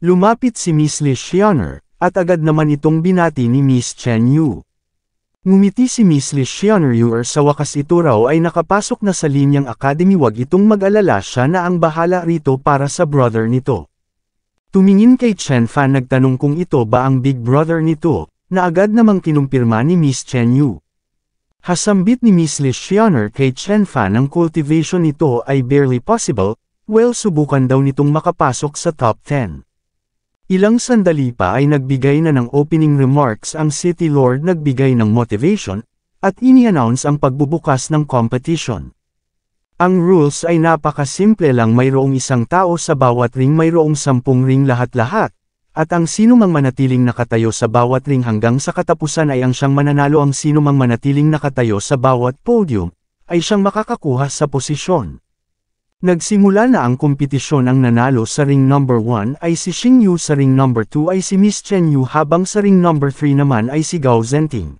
Lumapit si Miss Li Xianer, at agad naman itong binati ni Miss Chen Yu. Ngumiti si Miss Li Xianer sa wakas ito raw ay nakapasok na sa linyang academy wag itong mag-alala siya na ang bahala rito para sa brother nito. Tumingin kay Chen Fan nagtanong kung ito ba ang big brother nito, na agad namang kinumpirma ni Miss Chen Yu. Hasambit ni Miss Li Xianer kay Chen Fan ang cultivation nito ay barely possible, well subukan daw nitong makapasok sa top 10. Ilang sandali pa ay nagbigay na ng opening remarks ang City Lord nagbigay ng motivation, at ini-announce ang pagbubukas ng competition. Ang rules ay napakasimple lang mayroong isang tao sa bawat ring mayroong 10 ring lahat-lahat, at ang sino mang manatiling nakatayo sa bawat ring hanggang sa katapusan ay ang siyang mananalo ang sino mang manatiling nakatayo sa bawat podium, ay siyang makakakuha sa posisyon. Nagsimula na ang kompetisyon ang nanalo sa ring number 1 ay si Xing Yu sa ring number 2 ay si Miss Chen Yu habang sa ring number 3 naman ay si Gao Zhenting.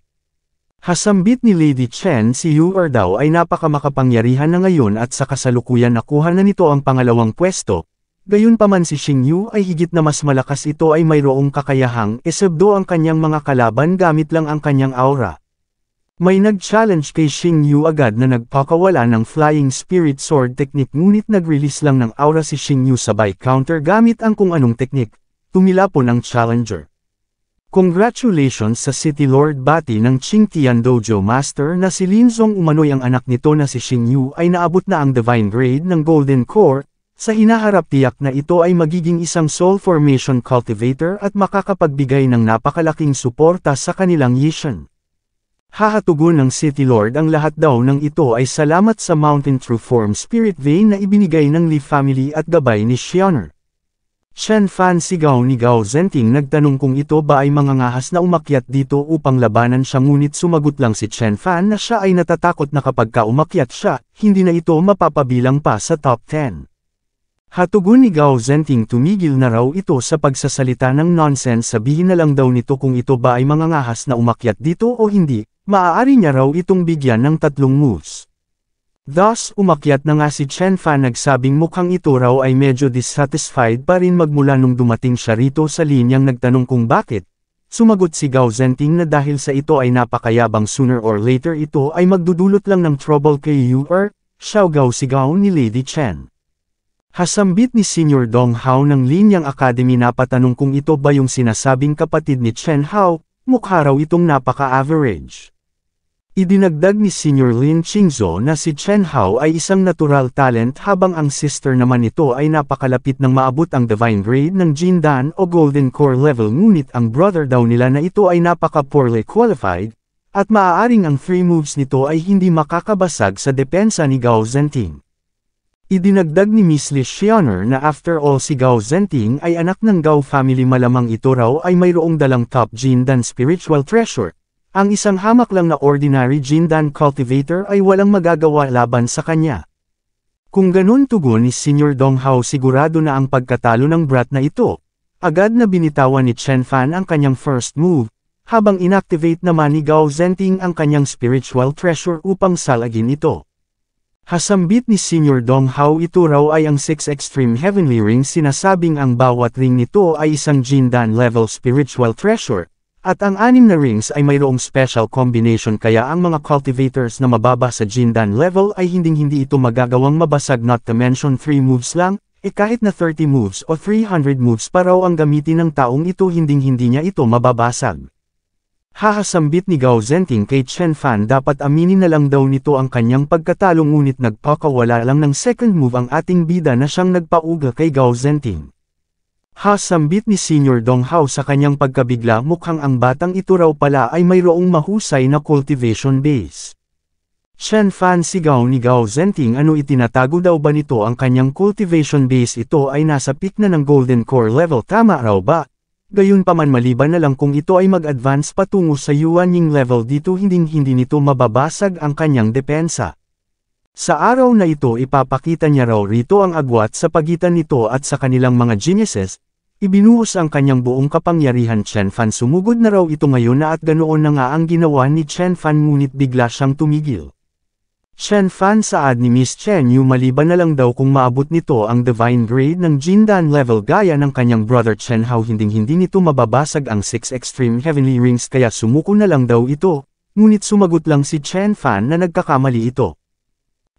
Hasambit ni Lady Chen si Yu daw ay napakamakapangyarihan na ngayon at sa kasalukuyan nakuha na nito ang pangalawang pwesto, gayunpaman si Xing Yu ay higit na mas malakas ito ay mayroong kakayahang isubdo ang kanyang mga kalaban gamit lang ang kanyang aura. May nag-challenge kay Xing Yu agad na nagpakawala ng Flying Spirit Sword technique ngunit nag-release lang ng aura si Xing Yu sabay counter gamit ang kung anong technique, tumilapon ang challenger. Congratulations sa City Lord Bati ng Qingtian Dojo Master na si Lin Zong umano'y ang anak nito na si Xing Yu ay naabot na ang Divine Grade ng Golden Core, sa hinaharap tiyak na ito ay magiging isang Soul Formation Cultivator at makakapagbigay ng napakalaking suporta sa kanilang Yishan. Hahatugon ng City Lord ang lahat daw ng ito ay salamat sa Mountain True Form Spirit Vein na ibinigay ng Li family at gabay ni Xianer. Chen Fan sigaw ni Gao Zhenting nagtanong kung ito ba ay mangangahas na umakyat dito upang labanan siya ngunit sumagot lang si Chen Fan na siya ay natatakot na kapag umakyat siya, hindi na ito mapapabilang pa sa top 10. Hatugon ni Gao Zhenting tumigil na raw ito sa pagsasalita ng nonsense sabihin na lang daw nito kung ito ba ay mangangahas na umakyat dito o hindi. Maaari niya raw itong bigyan ng 3 moves. Thus, umakyat na nga si Chen Fan nagsabing mukhang ito raw ay medyo dissatisfied pa rin magmula nung dumating siya rito sa linyang nagtanong kung bakit. Sumagot si Gao Zhenting na dahil sa ito ay napakayabang sooner or later ito ay magdudulot lang ng trouble kay Yu Xiao Gao sigaw ni Lady Chen. Hasambit ni Senior Dong Hao ng linyang academy na patanong kung ito ba yung sinasabing kapatid ni Chen Hao, mukha raw itong napaka-average. Idinagdag ni Senior Lin Qingzhou na si Chen Hao ay isang natural talent habang ang sister naman nito ay napakalapit ng maabot ang Divine Grade ng Jindan o Golden Core level ngunit ang brother daw nila na ito ay napaka-poorly qualified, at maaaring ang 3 moves nito ay hindi makakabasag sa depensa ni Gao Zhenting. Idinagdag ni Miss Li Xianer na after all si Gao Zhenting ay anak ng Gao family malamang ito raw ay mayroong dalang top Jindan spiritual treasure. Ang isang hamak lang na ordinary Jindan cultivator ay walang magagawa laban sa kanya. Kung ganun tugon ni Senior Dong Hao sigurado na ang pagkatalo ng brat na ito. Agad na binitawan ni Chen Fan ang kanyang first move, habang inactivate naman ni Gao Zhenting ang kanyang spiritual treasure upang salagin ito. Hasambit ni Senior Dong Hao ito raw ay ang 6 Extreme Heavenly Rings sinasabing ang bawat ring nito ay isang Jindan level spiritual treasure. At ang 6 na rings ay mayroong special combination kaya ang mga cultivators na mababa sa Jindan level ay hinding-hindi ito magagawang mabasag not to mention 3 moves lang, kahit na 30 moves o 300 moves pa raw ang gamitin ng taong ito hinding-hindi niya ito mababasag. Hahasambit ni Gao Zhenting kay Chen Fan dapat aminin na lang daw nito ang kanyang pagkatalo ngunit nagpakawala lang ng second move ang ating bida na siyang nagpauga kay Gao Zhenting. Hasambit ni Senior Dong Hao sa kanyang pagkabigla mukhang ang batang ito raw pala ay mayroong mahusay na cultivation base. Chen Fan sigaw ni Gao Zhenting ano itinatago daw ba nito ang kanyang cultivation base ito ay nasa peak na ng Golden Core level tama raw ba? Gayunpaman maliban na lang kung ito ay mag-advance patungo sa Yuanying level dito hinding-hindi nito mababasag ang kanyang depensa. Sa araw na ito ipapakita niya raw rito ang agwat sa pagitan nito at sa kanilang mga geniuses, ibinuhos ang kanyang buong kapangyarihan. Chen Fan sumugod na raw ito ngayon na at ganoon na nga ang ginawa ni Chen Fan ngunit bigla siyang tumigil. Chen Fan saad ni Miss Chen Yu maliban na lang daw kung maabot nito ang divine grade ng Jindan level gaya ng kanyang brother Chen Hao hindi nito mababasag ang 6 extreme heavenly rings kaya sumuko na lang daw ito, ngunit sumagot lang si Chen Fan na nagkakamali ito.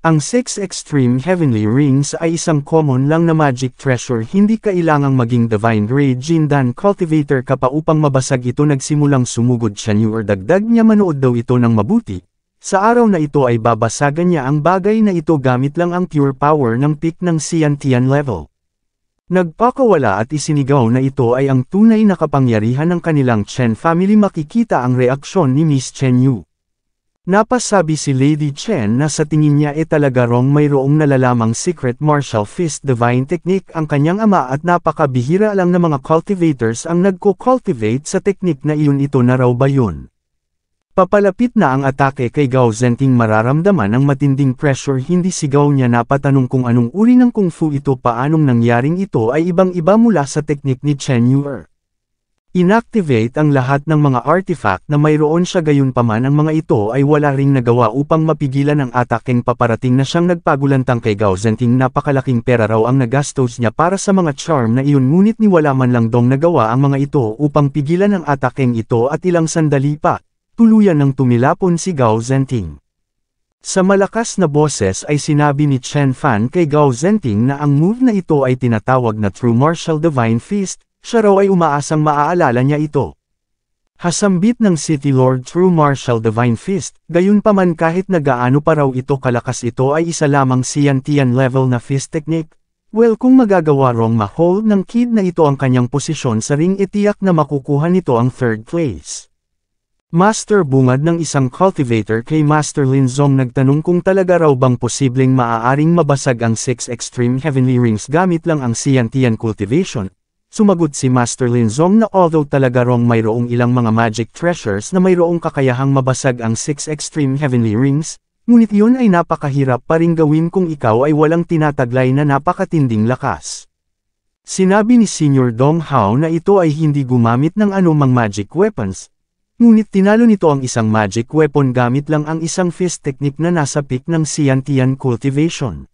Ang 6 Extreme Heavenly Rings ay isang common lang na magic treasure hindi kailangang maging divine grade Jindan cultivator ka pa upang mabasag ito nagsimulang sumugod siya or dagdag niya manood daw ito ng mabuti. Sa araw na ito ay babasagan niya ang bagay na ito gamit lang ang pure power ng peak ng Xiantian level. Nagpakawala at isinigaw na ito ay ang tunay na kapangyarihan ng kanilang Chen family. Makikita ang reaksyon ni Miss Chen Yu. Napasabi si Lady Chen na sa tingin niya talaga rong mayroong nalalamang secret martial fist divine technique ang kanyang ama at napakabihira lang na mga cultivators ang nagko-cultivate sa technique na iyon. Ito na raw ba yun? Papalapit na ang atake kay Gao Zenting mararamdaman ang matinding pressure hindi sigaw niya napatanong kung anong uri ng kung fu ito paanong nangyaring ito ay ibang-iba mula sa technique ni Chen Yu. Inactivate ang lahat ng mga artifact na mayroon siya gayunpaman ang mga ito ay wala ring nagawa upang mapigilan ang atakeng paparating na siyang nagpagulantang kay Gao Zenting napakalaking pera raw ang nagastos niya para sa mga charm na iyon ngunit ni wala man lang dong nagawa ang mga ito upang pigilan ang atakeng ito at ilang sandali pa, tuluyan ng tumilapon si Gao Zenting. Sa malakas na boses ay sinabi ni Chen Fan kay Gao Zenting na ang move na ito ay tinatawag na True Martial Divine Fist. Siya raw ay umaasang maaalala niya ito. Hasambit ng City Lord True Martial Divine Fist, gayunpaman kahit na gaano pa raw ito kalakas ito ay isa lamang Xiantian level na fist technique. Well kung magagawa rong ma-hold ng kid na ito ang kanyang posisyon sa ring itiyak na makukuha nito ang 3rd place. Master bungad ng isang cultivator kay Master Lin Zong nagtanong kung talaga raw bang posibleng maaaring mabasag ang 6 Extreme Heavenly Rings gamit lang ang Xiantian cultivation. Sumagot si Master Lin Zong na although talaga rong mayroong ilang mga magic treasures na mayroong kakayahang mabasag ang 6 Extreme Heavenly Rings, ngunit yun ay napakahirap pa ring gawin kung ikaw ay walang tinataglay na napakatinding lakas. Sinabi ni Senior Dong Hao na ito ay hindi gumamit ng anumang magic weapons, ngunit tinalo nito ang isang magic weapon gamit lang ang isang fist technique na nasa peak ng Xiantian cultivation.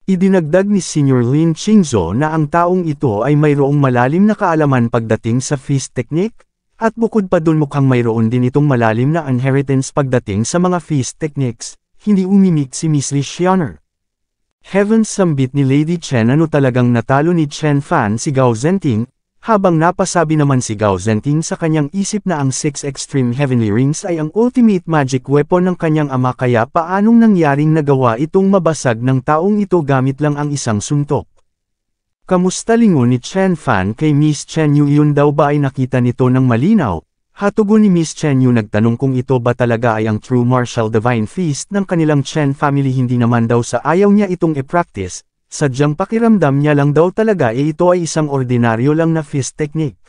Idinagdag ni Senior Lin Qingzhou na ang taong ito ay mayroong malalim na kaalaman pagdating sa fist technique, at bukod pa dun mukhang mayroon din itong malalim na inheritance pagdating sa mga fist techniques, hindi umimik si Miss Li Xianer. Heaven sambit ni Lady Chen ano talagang natalo ni Chen Fan si Gao Zenting, habang napasabi naman si Gao Zenting sa kanyang isip na ang 6 Extreme Heavenly Rings ay ang ultimate magic weapon ng kanyang ama kaya paanong nangyaring nagawa itong mabasag ng taong ito gamit lang ang isang suntok. Kamusta lingon ni Chen Fan kay Miss Chen Yu yun daw ba ay nakita nito ng malinaw? Hatugon ni Miss Chen Yu nagtanong kung ito ba talaga ay ang True Martial Divine Fist ng kanilang Chen family hindi naman daw sa ayaw niya itong i-practice. Sadyang pakiramdam niya lang daw talaga ito ay isang ordinaryo lang na fist technique.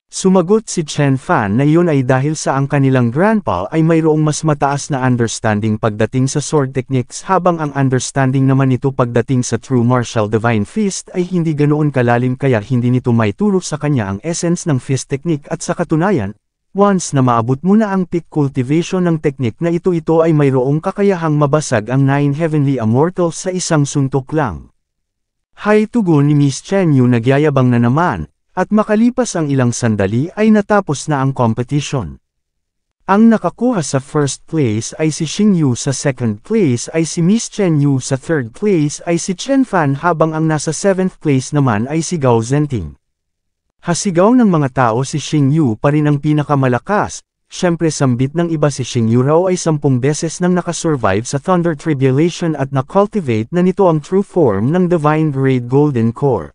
Sumagot si Chen Fan na yun ay dahil sa ang kanilang grandpa ay mayroong mas mataas na understanding pagdating sa sword techniques habang ang understanding naman nito pagdating sa True Martial Divine Fist ay hindi ganoon kalalim kaya hindi nito maituro sa kanya ang essence ng fist technique at sa katunayan, once na maabot mo na ang peak cultivation ng technique na ito ay mayroong kakayahang mabasag ang 9 Heavenly Immortals sa isang suntok lang. Hay tugon ni Miss Chen Yu nagyayabang na naman, at makalipas ang ilang sandali ay natapos na ang competition. Ang nakakuha sa 1st place ay si Xing Yu sa 2nd place ay si Miss Chen Yu sa 3rd place ay si Chen Fan habang ang nasa 7th place naman ay si Gao Zenting. Hasigaw ng mga tao si Xing Yu pa rin ang pinakamalakas, syempre sambit ng iba si Xing Yu raw ay 10 beses nang nakasurvive sa Thunder Tribulation at na-cultivate na nito ang true form ng Divine Grade Golden Core.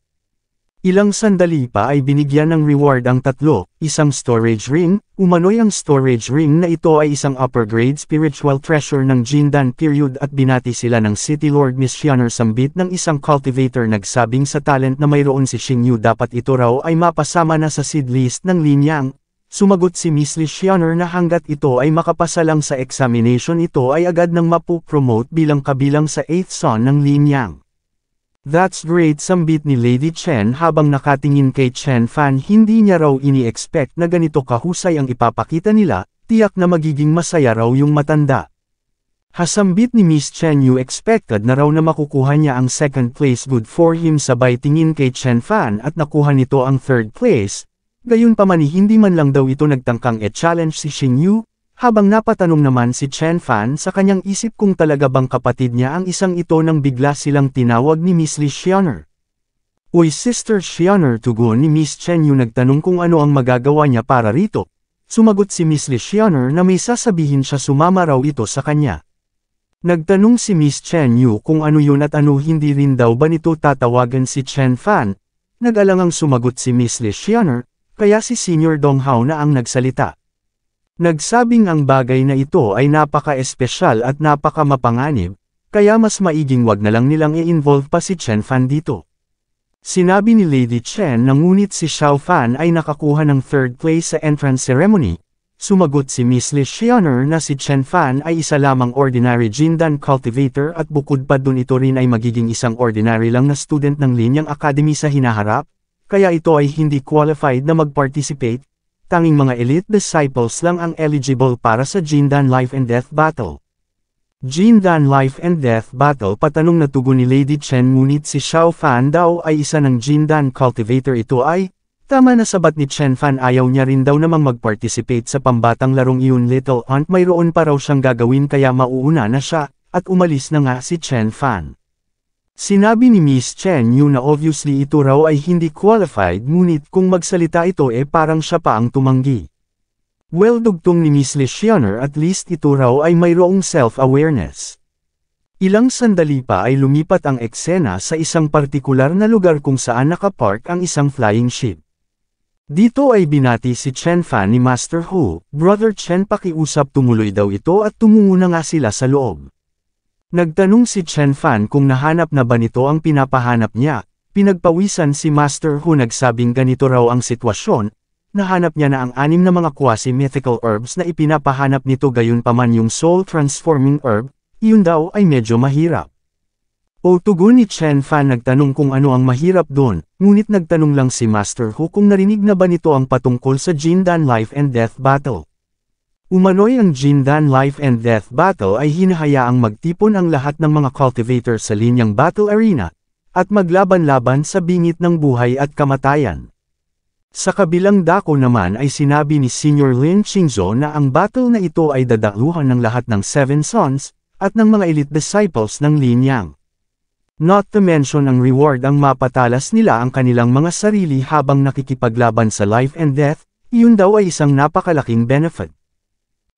Ilang sandali pa ay binigyan ng reward ang tatlo, isang storage ring, umano'y ang storage ring na ito ay isang upper grade spiritual treasure ng Jindan period at binati sila ng City Lord Miss Xianer sambit ng isang cultivator nagsabing sa talent na mayroon si Xing Yu dapat ito raw ay mapasama na sa seed list ng Linyang. Sumagot si Miss Lichianer na hanggat ito ay makapasa lang sa examination ito ay agad nang mapupromote bilang kabilang sa 8th son ng Lin Yang. That's great, sambit ni Lady Chen habang nakatingin kay Chen Fan. Hindi niya raw ini-expect na ganito kahusay ang ipapakita nila, tiyak na magiging masaya raw yung matanda. Hasambit ni Miss Chen Yu, expected na raw na makukuha niya ang second place, good for him. Sabay tingin kay Chen Fan at nakuha nito ang third place, gayunpaman hindi man lang daw ito nagtangkang e-challenge si Xing Yu, habang napatanong naman si Chen Fan sa kanyang isip kung talaga bang kapatid niya ang isang ito nang bigla silang tinawag ni Miss Lichianer. Uy Sister Lichianer, tugon ni Miss Chen Yu. Nagtanong kung ano ang magagawa niya para rito. Sumagot si Miss Lichianer na may sasabihin siya, sumama raw ito sa kanya. Nagtanong si Miss Chen Yu kung ano yun at ano, hindi rin daw ba nito tatawagan si Chen Fan. Nag-alangang sumagot si Miss Lichianer, kaya si Senior Dong Hao na ang nagsalita. Nagsabing ang bagay na ito ay napaka-espesyal at napaka-mapanganib, kaya mas maiging wag na lang nilang i-involve pa si Chen Fan dito. Sinabi ni Lady Chen na ngunit si Xiao Fan ay nakakuha ng third place sa entrance ceremony. Sumagot si Miss Lichianer na si Chen Fan ay isa lamang ordinary Jindan cultivator at bukod pa dun ito rin ay magiging isang ordinary lang na student ng Lin Yang Academy sa hinaharap, kaya ito ay hindi qualified na mag-participate, tanging mga elite disciples lang ang eligible para sa Jindan Life and Death Battle. Jindan Life and Death Battle, patanong na tugon ni Lady Chen. Ngunit si Xiao Fan daw ay isa ng Jindan cultivator. Ito ay tama na sabat ni Chen Fan, ayaw niya rin daw namang mag-participate sa pambatang larong iyon. Little aunt, mayroon pa raw siyang gagawin kaya mauuna na siya, at umalis na nga si Chen Fan. Sinabi ni Miss Chen Yu na obviously ito raw ay hindi qualified, ngunit kung magsalita ito parang siya pa ang tumanggi. Well, dugtong ni Miss Lichianer, at least ito raw ay mayroong self-awareness. Ilang sandali pa ay lumipat ang eksena sa isang partikular na lugar kung saan nakapark ang isang flying ship. Dito ay binati si Chen Fan ni Master Hu, Brother Chen, pakiusap. Tumuloy daw ito at tumungo na nga sila sa loob. Nagtanong si Chen Fan kung nahanap na ba nito ang pinapahanap niya. Pinagpawisan si Master Hu, nagsabing ganito raw ang sitwasyon, nahanap niya na ang 6 na mga quasi-mythical herbs na ipinapahanap nito, gayunpaman yung soul-transforming herb, yun daw ay medyo mahirap. O tugon ni Chen Fan, nagtanong kung ano ang mahirap doon, ngunit nagtanong lang si Master Hu kung narinig na ba nito ang patungkol sa Jindan Life and Death Battle. Umano'y ang Jindan Life and Death Battle ay hinahayaang magtipon ang lahat ng mga cultivator sa linyang battle arena, at maglaban-laban sa bingit ng buhay at kamatayan. Sa kabilang dako naman ay sinabi ni Senior Lin Qingzhou na ang battle na ito ay dadaluhan ng lahat ng 7 sons, at ng mga elite disciples ng Lin Yang. Not to mention ang reward, ang mapatalas nila ang kanilang mga sarili habang nakikipaglaban sa life and death, iyon daw ay isang napakalaking benefit.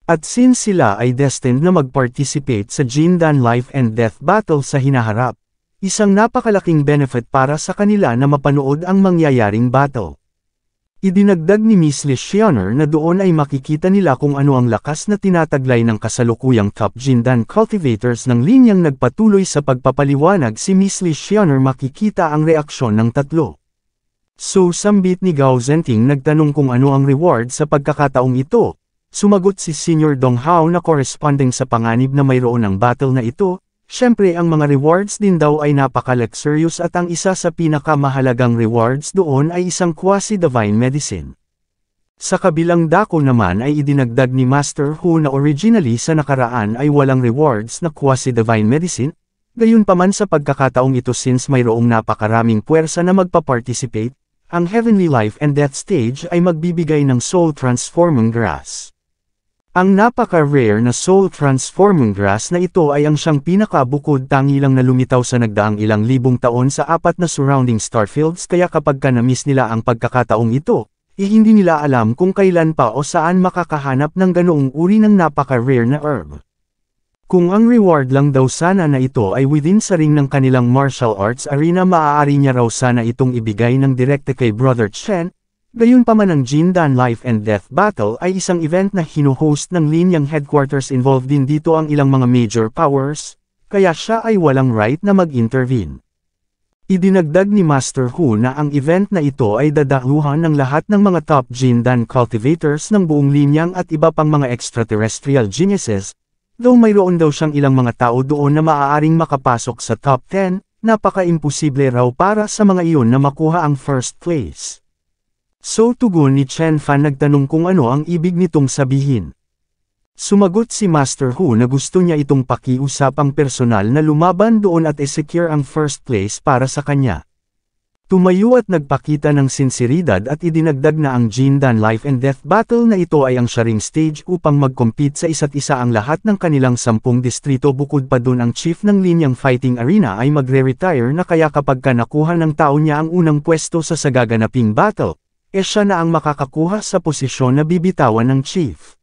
At since sila ay destined na mag-participate sa Jindan Life and Death Battle sa hinaharap, isang napakalaking benefit para sa kanila na mapanood ang mangyayaring battle. Idinagdag ni Miss Lichianer na doon ay makikita nila kung ano ang lakas na tinataglay ng kasalukuyang top Jindan cultivators ng linyang. Nagpatuloy sa pagpapaliwanag si Miss Lichianer, makikita ang reaksyon ng tatlo. So sambit ni Gao Zhenting, nagtanong kung ano ang reward sa pagkakataong ito. Sumagot si Senior Dong Hao na corresponding sa panganib na mayroon ang battle na ito. Siyempre ang mga rewards din daw ay napaka-luxurious at ang isa sa pinakamahalagang rewards doon ay isang quasi-divine medicine. Sa kabilang dako naman ay idinagdag ni Master Hu na originally sa nakaraan ay walang rewards na quasi-divine medicine, gayunpaman sa pagkakataong ito since mayroong napakaraming puwersa na magpa-participate, ang Heavenly Life and Death Stage ay magbibigay ng Soul Transforming Grass. Ang napaka-rare na Soul Transforming Grass na ito ay ang siyang pinakabukod tangi lang na lumitaw sa nagdaang ilang libong taon sa 4 na surrounding starfields, kaya kapag na-miss nila ang pagkakataong ito, hindi nila alam kung kailan pa o saan makakahanap ng ganoong uri ng napaka-rare na herb. Kung ang reward lang daw sana na ito ay within sa ring ng kanilang martial arts arena, maaari niya raw sana itong ibigay ng direkta kay Brother Chen. Gayunpaman ang Jindan Life and Death Battle ay isang event na hinuhost ng linyang headquarters, involved din dito ang ilang mga major powers, kaya siya ay walang right na mag-intervene. Idinagdag ni Master Hu na ang event na ito ay dadaluhan ng lahat ng mga top Jindan cultivators ng buong linyang at iba pang mga extraterrestrial geniuses, though mayroon daw siyang ilang mga tao doon na maaaring makapasok sa top 10, napaka-imposible raw para sa mga iyon na makuha ang first place. So tugon ni Chen Fan nagtanong kung ano ang ibig nitong sabihin. Sumagot si Master Hu na gusto niya itong pakiusapang personal na lumaban doon at secure ang first place para sa kanya. Tumayo at nagpakita ng sinseridad at idinagdag na ang Jindan Life and Death Battle na ito ay ang sharing stage upang mag-compete sa isa't isa ang lahat ng kanilang 10 distrito bukod pa doon ang chief ng linyang fighting arena ay magre-retire na kaya kapag nakuha ng tao niya ang unang pwesto sa gaganaping battle, siya na ang makakakuha sa posisyon na bibitawan ng chief.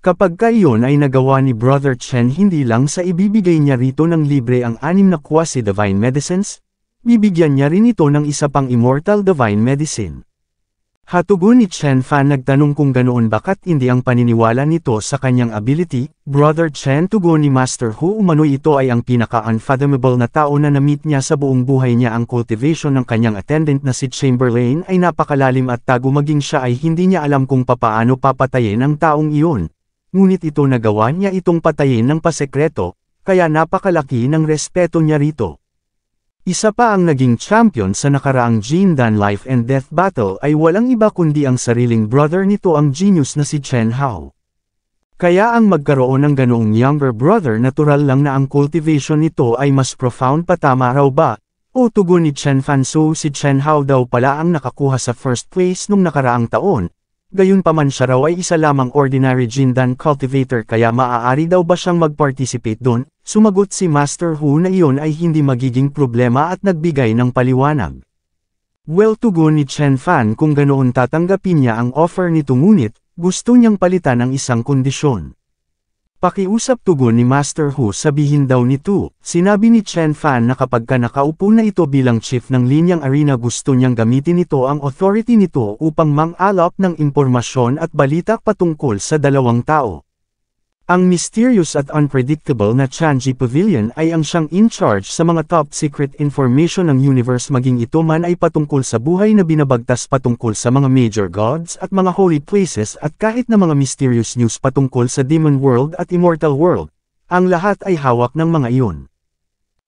Kapag iyon ay nagawa ni Brother Chen hindi lang sa ibibigay niya rito ng libre ang 6 na quasi-divine medicines, bibigyan niya rin ito ng isa pang immortal divine medicine. Hatugon ni Chen Fan nagtanong kung ganoon bakit hindi ang paniniwala nito sa kanyang ability. Brother Chen tugon ni Master Hu umano'y ito ay ang pinaka-unfathomable na tao na na-meet niya sa buong buhay niya. Ang cultivation ng kanyang attendant na si Chamberlain ay napakalalim at tago maging siya ay hindi niya alam kung papaano papatayin ang taong iyon. Ngunit ito nagawa niya itong patayin ng pasekreto, kaya napakalaki ng respeto niya rito. Isa pa ang naging champion sa nakaraang Jindan Life and Death Battle ay walang iba kundi ang sariling brother nito ang genius na si Chen Hao. Kaya ang magkaroon ng ganoong younger brother natural lang na ang cultivation nito ay mas profound pa tama raw ba? O tugon ni Chen Fan so si Chen Hao daw pala ang nakakuha sa first place nung nakaraang taon. Gayunpaman siya raw ay isa lamang ordinary Jindan cultivator kaya maaari daw ba siyang mag-participate doon? Sumagot si Master Hu na iyon ay hindi magiging problema at nagbigay ng paliwanag. Well tugon ni Chen Fan kung ganoon tatanggapin niya ang offer nito ngunit, gusto niyang palitan ang isang kondisyon. Pakiusap tugon ni Master Hu sabihin daw nito, sinabi ni Chen Fan na kapag nakaupo na ito bilang chief ng linyang arena gusto niyang gamitin nito ang authority nito upang mang-alap ng impormasyon at balita patungkol sa dalawang tao. Ang mysterious at unpredictable na Chanji Pavilion ay ang siyang in charge sa mga top secret information ng universe maging ito man ay patungkol sa buhay na binabagtas patungkol sa mga major gods at mga holy places at kahit na mga mysterious news patungkol sa demon world at immortal world, ang lahat ay hawak ng mga iyon.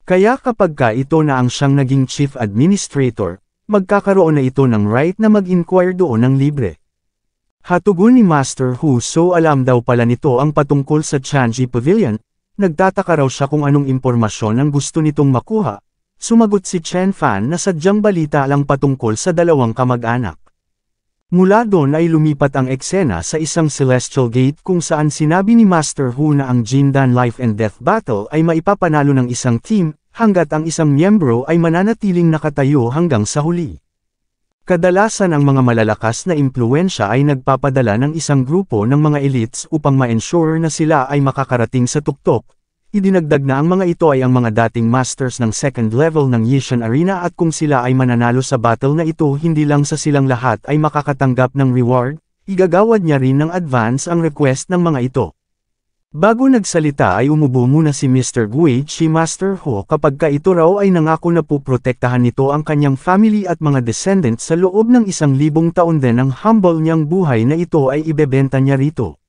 Kaya kapag ito na ang siyang naging chief administrator, magkakaroon na ito ng right na mag-inquire doon ng libre. Hatugon ni Master Hu so alam daw pala nito ang patungkol sa Chanji Pavilion, nagtataka raw siya kung anong impormasyon ang gusto nitong makuha, sumagot si Chen Fan na sadyang balita lang patungkol sa dalawang kamag-anak. Mula doon ay lumipat ang eksena sa isang celestial gate kung saan sinabi ni Master Hu na ang Jindan Life and Death Battle ay maipapanalo ng isang team, hanggat ang isang miyembro ay mananatiling nakatayo hanggang sa huli. Kadalasan ang mga malalakas na impluwensya ay nagpapadala ng isang grupo ng mga elites upang ma-ensure na sila ay makakarating sa tuktok. Idinagdag na ang mga ito ay ang mga dating masters ng second level ng Yishan Arena at kung sila ay mananalo sa battle na ito hindi lang sa silang lahat ay makakatanggap ng reward, igagawad niya rin ng advance ang request ng mga ito. Bago nagsalita ay umubo muna si Mr. Gui Chi Master Ho kapag ito raw ay nangako na puprotektahan nito ang kanyang family at mga descendants sa loob ng 1,000 taon din ang humble niyang buhay na ito ay ibebenta niya rito.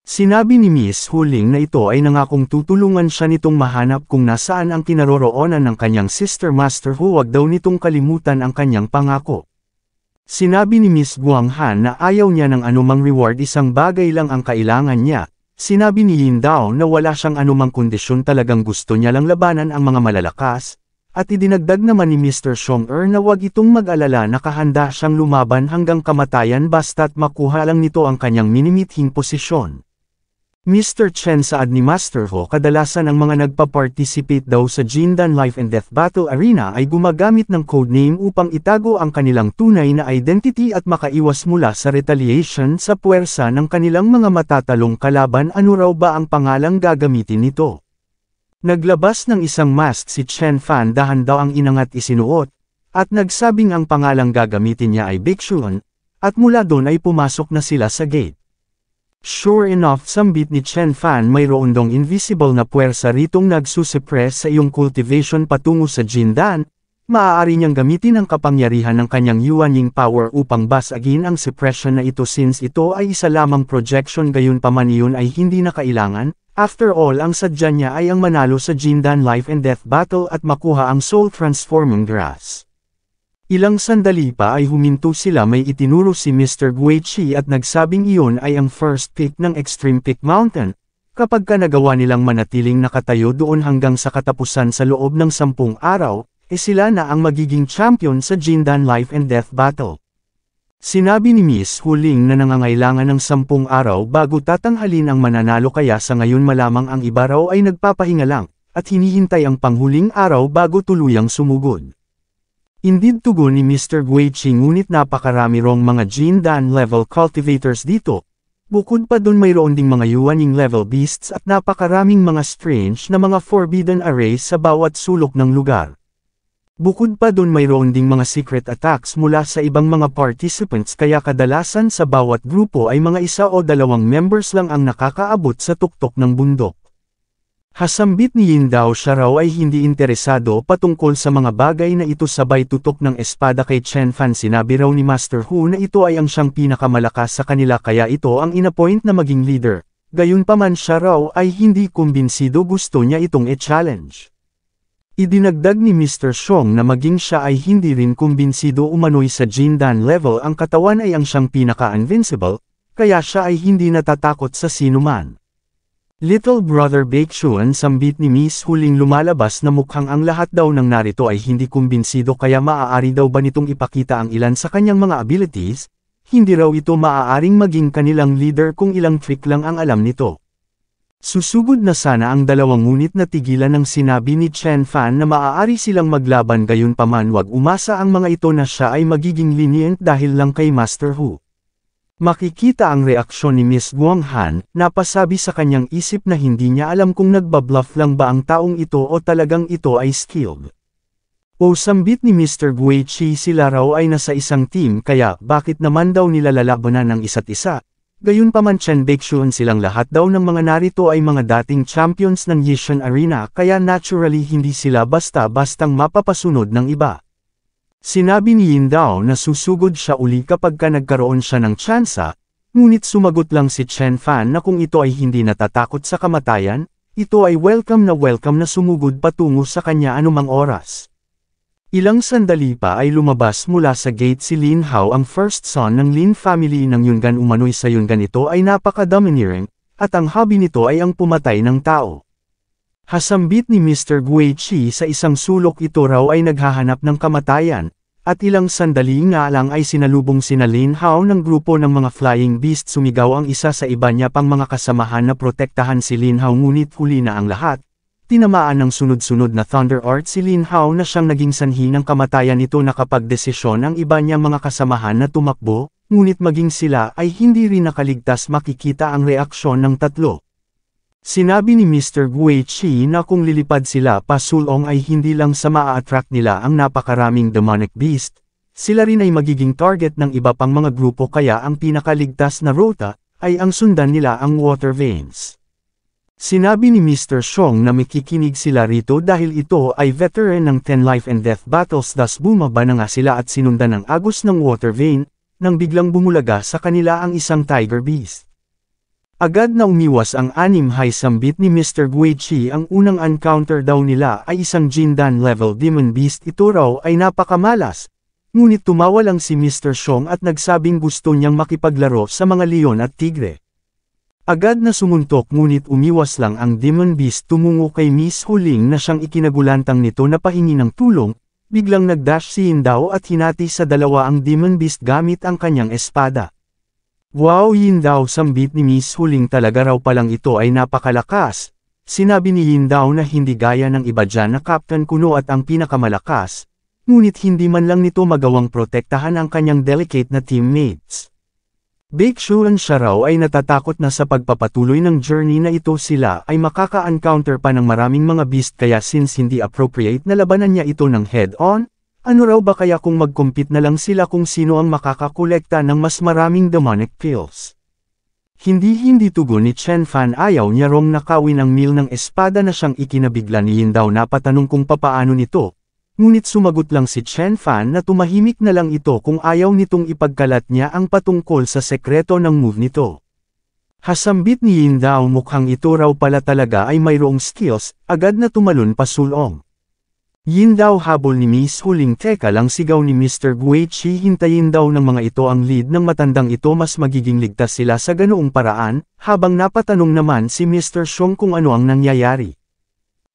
Sinabi ni Miss Huling na ito ay nangakong tutulungan siya nitong mahanap kung nasaan ang kinaroroonan ng kanyang sister Master Hu wag daw nitong kalimutan ang kanyang pangako. Sinabi ni Miss Guang Han na ayaw niya ng anumang reward isang bagay lang ang kailangan niya. Sinabi ni Yin Dao na wala siyang anumang kondisyon talagang gusto niya lang labanan ang mga malalakas, at idinagdag naman ni Mr. Xiong-er na wag itong mag-alala na kahanda siyang lumaban hanggang kamatayan basta't makuha lang nito ang kanyang minimithing posisyon. Mr. Chen saad ni Master Ho kadalasan ang mga nagpa-participate daw sa Jindan Life and Death Battle Arena ay gumagamit ng codename upang itago ang kanilang tunay na identity at makaiwas mula sa retaliation sa puwersa ng kanilang mga matatalong kalaban. Ano raw ba ang pangalang gagamitin nito? Naglabas ng isang mask si Chen Fan dahan daw ang inangat isinuot, at nagsabing ang pangalang gagamitin niya ay Bixuan, at mula doon ay pumasok na sila sa gate. Sure enough sambit ni Chen Fan mayroon dong invisible na puwersa ritong nagsusuppress sa iyong cultivation patungo sa Jindan, maaari niyang gamitin ang kapangyarihan ng kanyang Yuanying power upang basagin ang suppression na ito since ito ay isa lamang projection gayunpaman iyon ay hindi na kailangan. After all ang sadya niya ay ang manalo sa Jindan Life and Death Battle at makuha ang Soul Transforming Grass. Ilang sandali pa ay huminto sila may itinuro si Mr. Guichi at nagsabing iyon ay ang first peak ng Extreme Peak Mountain. Kapag nagawa nilang manatiling nakatayo doon hanggang sa katapusan sa loob ng 10 araw, sila na ang magiging champion sa Jindan Life and Death Battle. Sinabi ni Miss Huling na nangangailangan ng 10 araw bago tatanghalin ang mananalo kaya sa ngayon malamang ang iba raw ay nagpapahinga lang, at hinihintay ang panghuling araw bago tuluyang sumugod. Indeed tugon ni Mr. Guichi ngunit napakarami rong mga Jindan level cultivators dito. Bukod pa dun mayroon ding mga Yuanying level beasts at napakaraming mga strange na mga forbidden arrays sa bawat sulok ng lugar. Bukod pa dun mayroon ding mga secret attacks mula sa ibang mga participants kaya kadalasan sa bawat grupo ay mga 1 o 2 members lang ang nakakaabot sa tuktok ng bundok. Hasambit ni Yin Dao siya raw ay hindi interesado patungkol sa mga bagay na ito sabay tutok ng espada kay Chen Fan sinabi raw ni Master Hu na ito ay ang siyang pinakamalakas sa kanila kaya ito ang inappoint na maging leader, gayunpaman siya raw ay hindi kumbinsido gusto niya itong i-challenge. Idinagdag ni Mr. Xiong na maging siya ay hindi rin kumbinsido umano'y sa Jindan level ang katawan ay ang siyang pinaka-invincible, kaya siya ay hindi natatakot sa sinuman. Little Brother Baekhyun sambit ni Miss Huling lumalabas na mukhang ang lahat daw ng narito ay hindi kumbinsido kaya maaari daw ba nitong ipakita ang ilan sa kanyang mga abilities, hindi raw ito maaaring maging kanilang leader kung ilang trick lang ang alam nito. Susugod na sana ang dalawang ngunit natigilan ng sinabi ni Chen Fan na maaari silang maglaban gayunpaman wag umasa ang mga ito na siya ay magiging lenient dahil lang kay Master Hu. Makikita ang reaksyon ni Miss Guang Han, napasabi sa kanyang isip na hindi niya alam kung nagbabluff lang ba ang taong ito o talagang ito ay skilled. O sambit ni Mr. Guichi sila raw ay nasa isang team kaya bakit naman daw nila lalabanan ng isa't isa. Gayunpaman Chen Baekhyun silang lahat daw ng mga narito ay mga dating champions ng Yishan Arena kaya naturally hindi sila basta-bastang mapapasunod ng iba. Sinabi ni Yin Dao na susugod siya uli kapag nagkaroon siya ng tsansa, ngunit sumagot lang si Chen Fan na kung ito ay hindi natatakot sa kamatayan, ito ay welcome na sumugod patungo sa kanya anumang oras. Ilang sandali pa ay lumabas mula sa gate si Lin Hao ang first son ng Lin family ng Yungan umano'y sa Yungan ito ay napaka-domineering, at ang hobby nito ay ang pumatay ng tao. Hasambit ni Mr. Guichi sa isang sulok ito raw ay naghahanap ng kamatayan, at ilang sandali nga lang ay sinalubong sina Lin Hao ng grupo ng mga flying beast sumigaw ang isa sa iba niya pang mga kasamahan na protektahan si Lin Hao ngunit huli na ang lahat. Tinamaan ng sunod-sunod na Thunder Art si Lin Hao na siyang naging sanhi ng kamatayan nito nakapagdesisyon ang iba niyang mga kasamahan na tumakbo, ngunit maging sila ay hindi rin nakaligtas makikita ang reaksyon ng tatlo. Sinabi ni Mr. Guichi na kung lilipad sila pasulong ay hindi lang sa maa-attract nila ang napakaraming demonic beast, sila rin ay magiging target ng iba pang mga grupo kaya ang pinakaligtas na rota ay ang sundan nila ang water veins. Sinabi ni Mr. Xiong na makikinig sila rito dahil ito ay veteran ng 10 life and death battles thus bumaba na nga sila at sinundan ng agos ng water vein, nang biglang bumulaga sa kanila ang isang tiger beast. Agad na umiwas ang anim high sambit ni Mr. Guichi ang unang encounter daw nila ay isang Jindan level demon beast ito raw ay napakamalas, ngunit tumawa lang si Mr. Xiong at nagsabing gusto niyang makipaglaro sa mga leon at tigre. Agad na sumuntok ngunit umiwas lang ang Demon Beast tumungo kay Miss Huling na siyang ikinagulantang nito na pahingi ng tulong, biglang nagdash si Yin Dao at hinati sa dalawa ang Demon Beast gamit ang kanyang espada. Wow Yin Dao sambit ni Miss Huling talaga raw palang ito ay napakalakas, sinabi ni Yin Dao na hindi gaya ng iba dyan na Captain Kuno at ang pinakamalakas, ngunit hindi man lang nito magawang protektahan ang kanyang delicate na teammates. Baekhyun siya raw ay natatakot na sa pagpapatuloy ng journey na ito sila ay makaka-encounter pa ng maraming mga beast kaya since hindi appropriate na labanan niya ito ng head-on, ano raw ba kaya kung mag-compete na lang sila kung sino ang makakakolekta ng mas maraming demonic pills. Hindi tugon ni Chen Fan ayaw niya rong nakawin ang meal ng espada na siyang ikinabigla ni Yin Dao na patanong kung papaano nito, ngunit sumagot lang si Chen Fan na tumahimik na lang ito kung ayaw nitong ipagkalat niya ang patungkol sa sekreto ng move nito. Hasambit ni Yin Dao mukhang ito raw pala talaga ay mayroong skills, agad na tumalon pa Sulong. Yin Dao habol ni Miss Huling teka lang sigaw ni Mr. Guichi hintayin daw ng mga ito ang lead ng matandang ito mas magiging ligtas sila sa ganoong paraan, habang napatanong naman si Mr. Xiong kung ano ang nangyayari.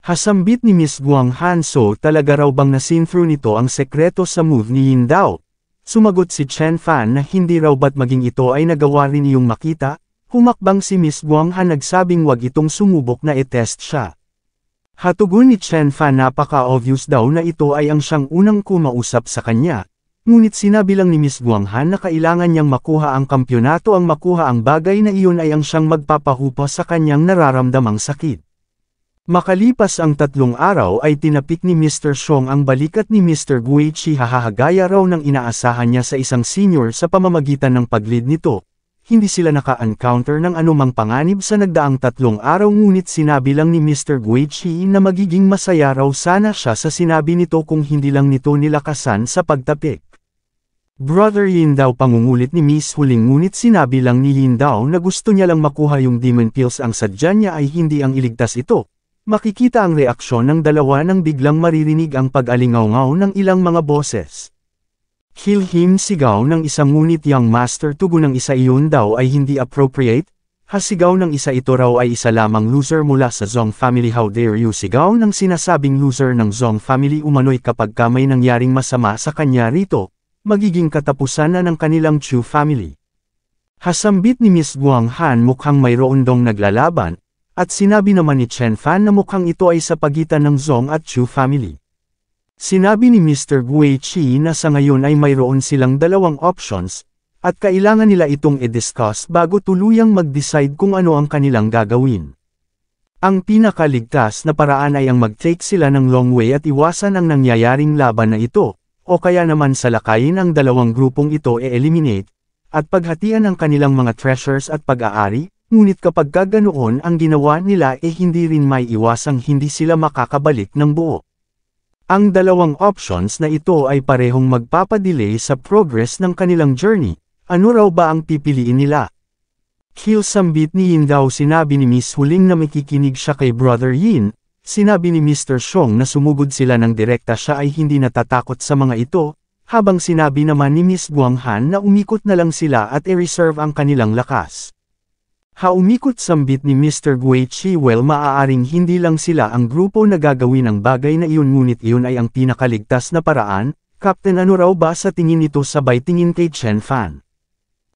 Hasambit ni Miss Guang Hanso talaga raw bang na-seen through nito ang sekreto sa move ni Yin Dao. Sumagot si Chen Fan na hindi raw ba't maging ito ay nagawa rin iyong makita, humakbang si Miss Guang Han nagsabing wag itong sumubok na i-test siya. Hatugon ni Chen Fan napaka-obvious daw na ito ay ang siyang unang kumausap sa kanya, ngunit sinabi lang ni Miss Guang Han na kailangan niyang makuha ang kampyonato ang makuha ang bagay na iyon ay ang siyang magpapahupa sa kanyang nararamdamang sakit. Makalipas ang 3 araw ay tinapik ni Mr. Xiong ang balikat ni Mr. Guichi hahahagaya raw ng inaasahan niya sa isang senior sa pamamagitan ng pag-lead nito. Hindi sila naka-encounter ng anumang panganib sa nagdaang 3 araw ngunit sinabi lang ni Mr. Guichi na magiging masaya raw sana siya sa sinabi nito kung hindi lang nito nilakasan sa pagtapik. Brother Yin daw pangungulit ni Miss Huling ngunit sinabi lang ni Yin daw na gusto niya lang makuha yung demon pills ang sadya niya ay hindi ang iligtas ito. Makikita ang reaksyon ng dalawa nang biglang maririnig ang pag-alingaw-ngaw ng ilang mga boses. Kill him sigaw ng isang ngunit young master tugon ng isa iyon daw ay hindi appropriate, hasigaw ng isa ito raw ay isa lamang loser mula sa Zong family how dare you sigaw ng sinasabing loser ng Zong family umano'y kapag ka may nangyaring masama sa kanya rito, magiging katapusan na ng kanilang Chu family. Hasambit ni Miss Guang Han mukhang mayroon dong naglalaban, at sinabi naman ni Chen Fan na mukhang ito ay sa pagitan ng Zong at Chu family. Sinabi ni Mr. Guichi na sa ngayon ay mayroon silang 2 options, at kailangan nila itong i-discuss bago tuluyang mag-decide kung ano ang kanilang gagawin. Ang pinakaligtas na paraan ay ang mag-take sila ng long way at iwasan ang nangyayaring laban na ito, o kaya naman salakayin ang 2 grupong ito e-eliminate, at paghatian ang kanilang mga treasures at pag-aari, ngunit kapag ganoon ang ginawa nila hindi rin may iwasang hindi sila makakabalik ng buo. Ang 2 options na ito ay parehong magpapadelay sa progress ng kanilang journey, ano raw ba ang pipiliin nila? Kill sambit ni Yin daw sinabi ni Miss Huling na makikinig siya kay Brother Yin, sinabi ni Mr. Xiong na sumugod sila ng direkta siya ay hindi natatakot sa mga ito, habang sinabi naman ni Miss Guang Han na umikot na lang sila at i-reserve ang kanilang lakas. Umikot sambit ni Mr. Guichi well maaaring hindi lang sila ang grupo na gagawin ang bagay na iyon ngunit iyon ay ang pinakaligtas na paraan, Captain ano raw ba sa tingin nito sabay tingin kay Chen Fan.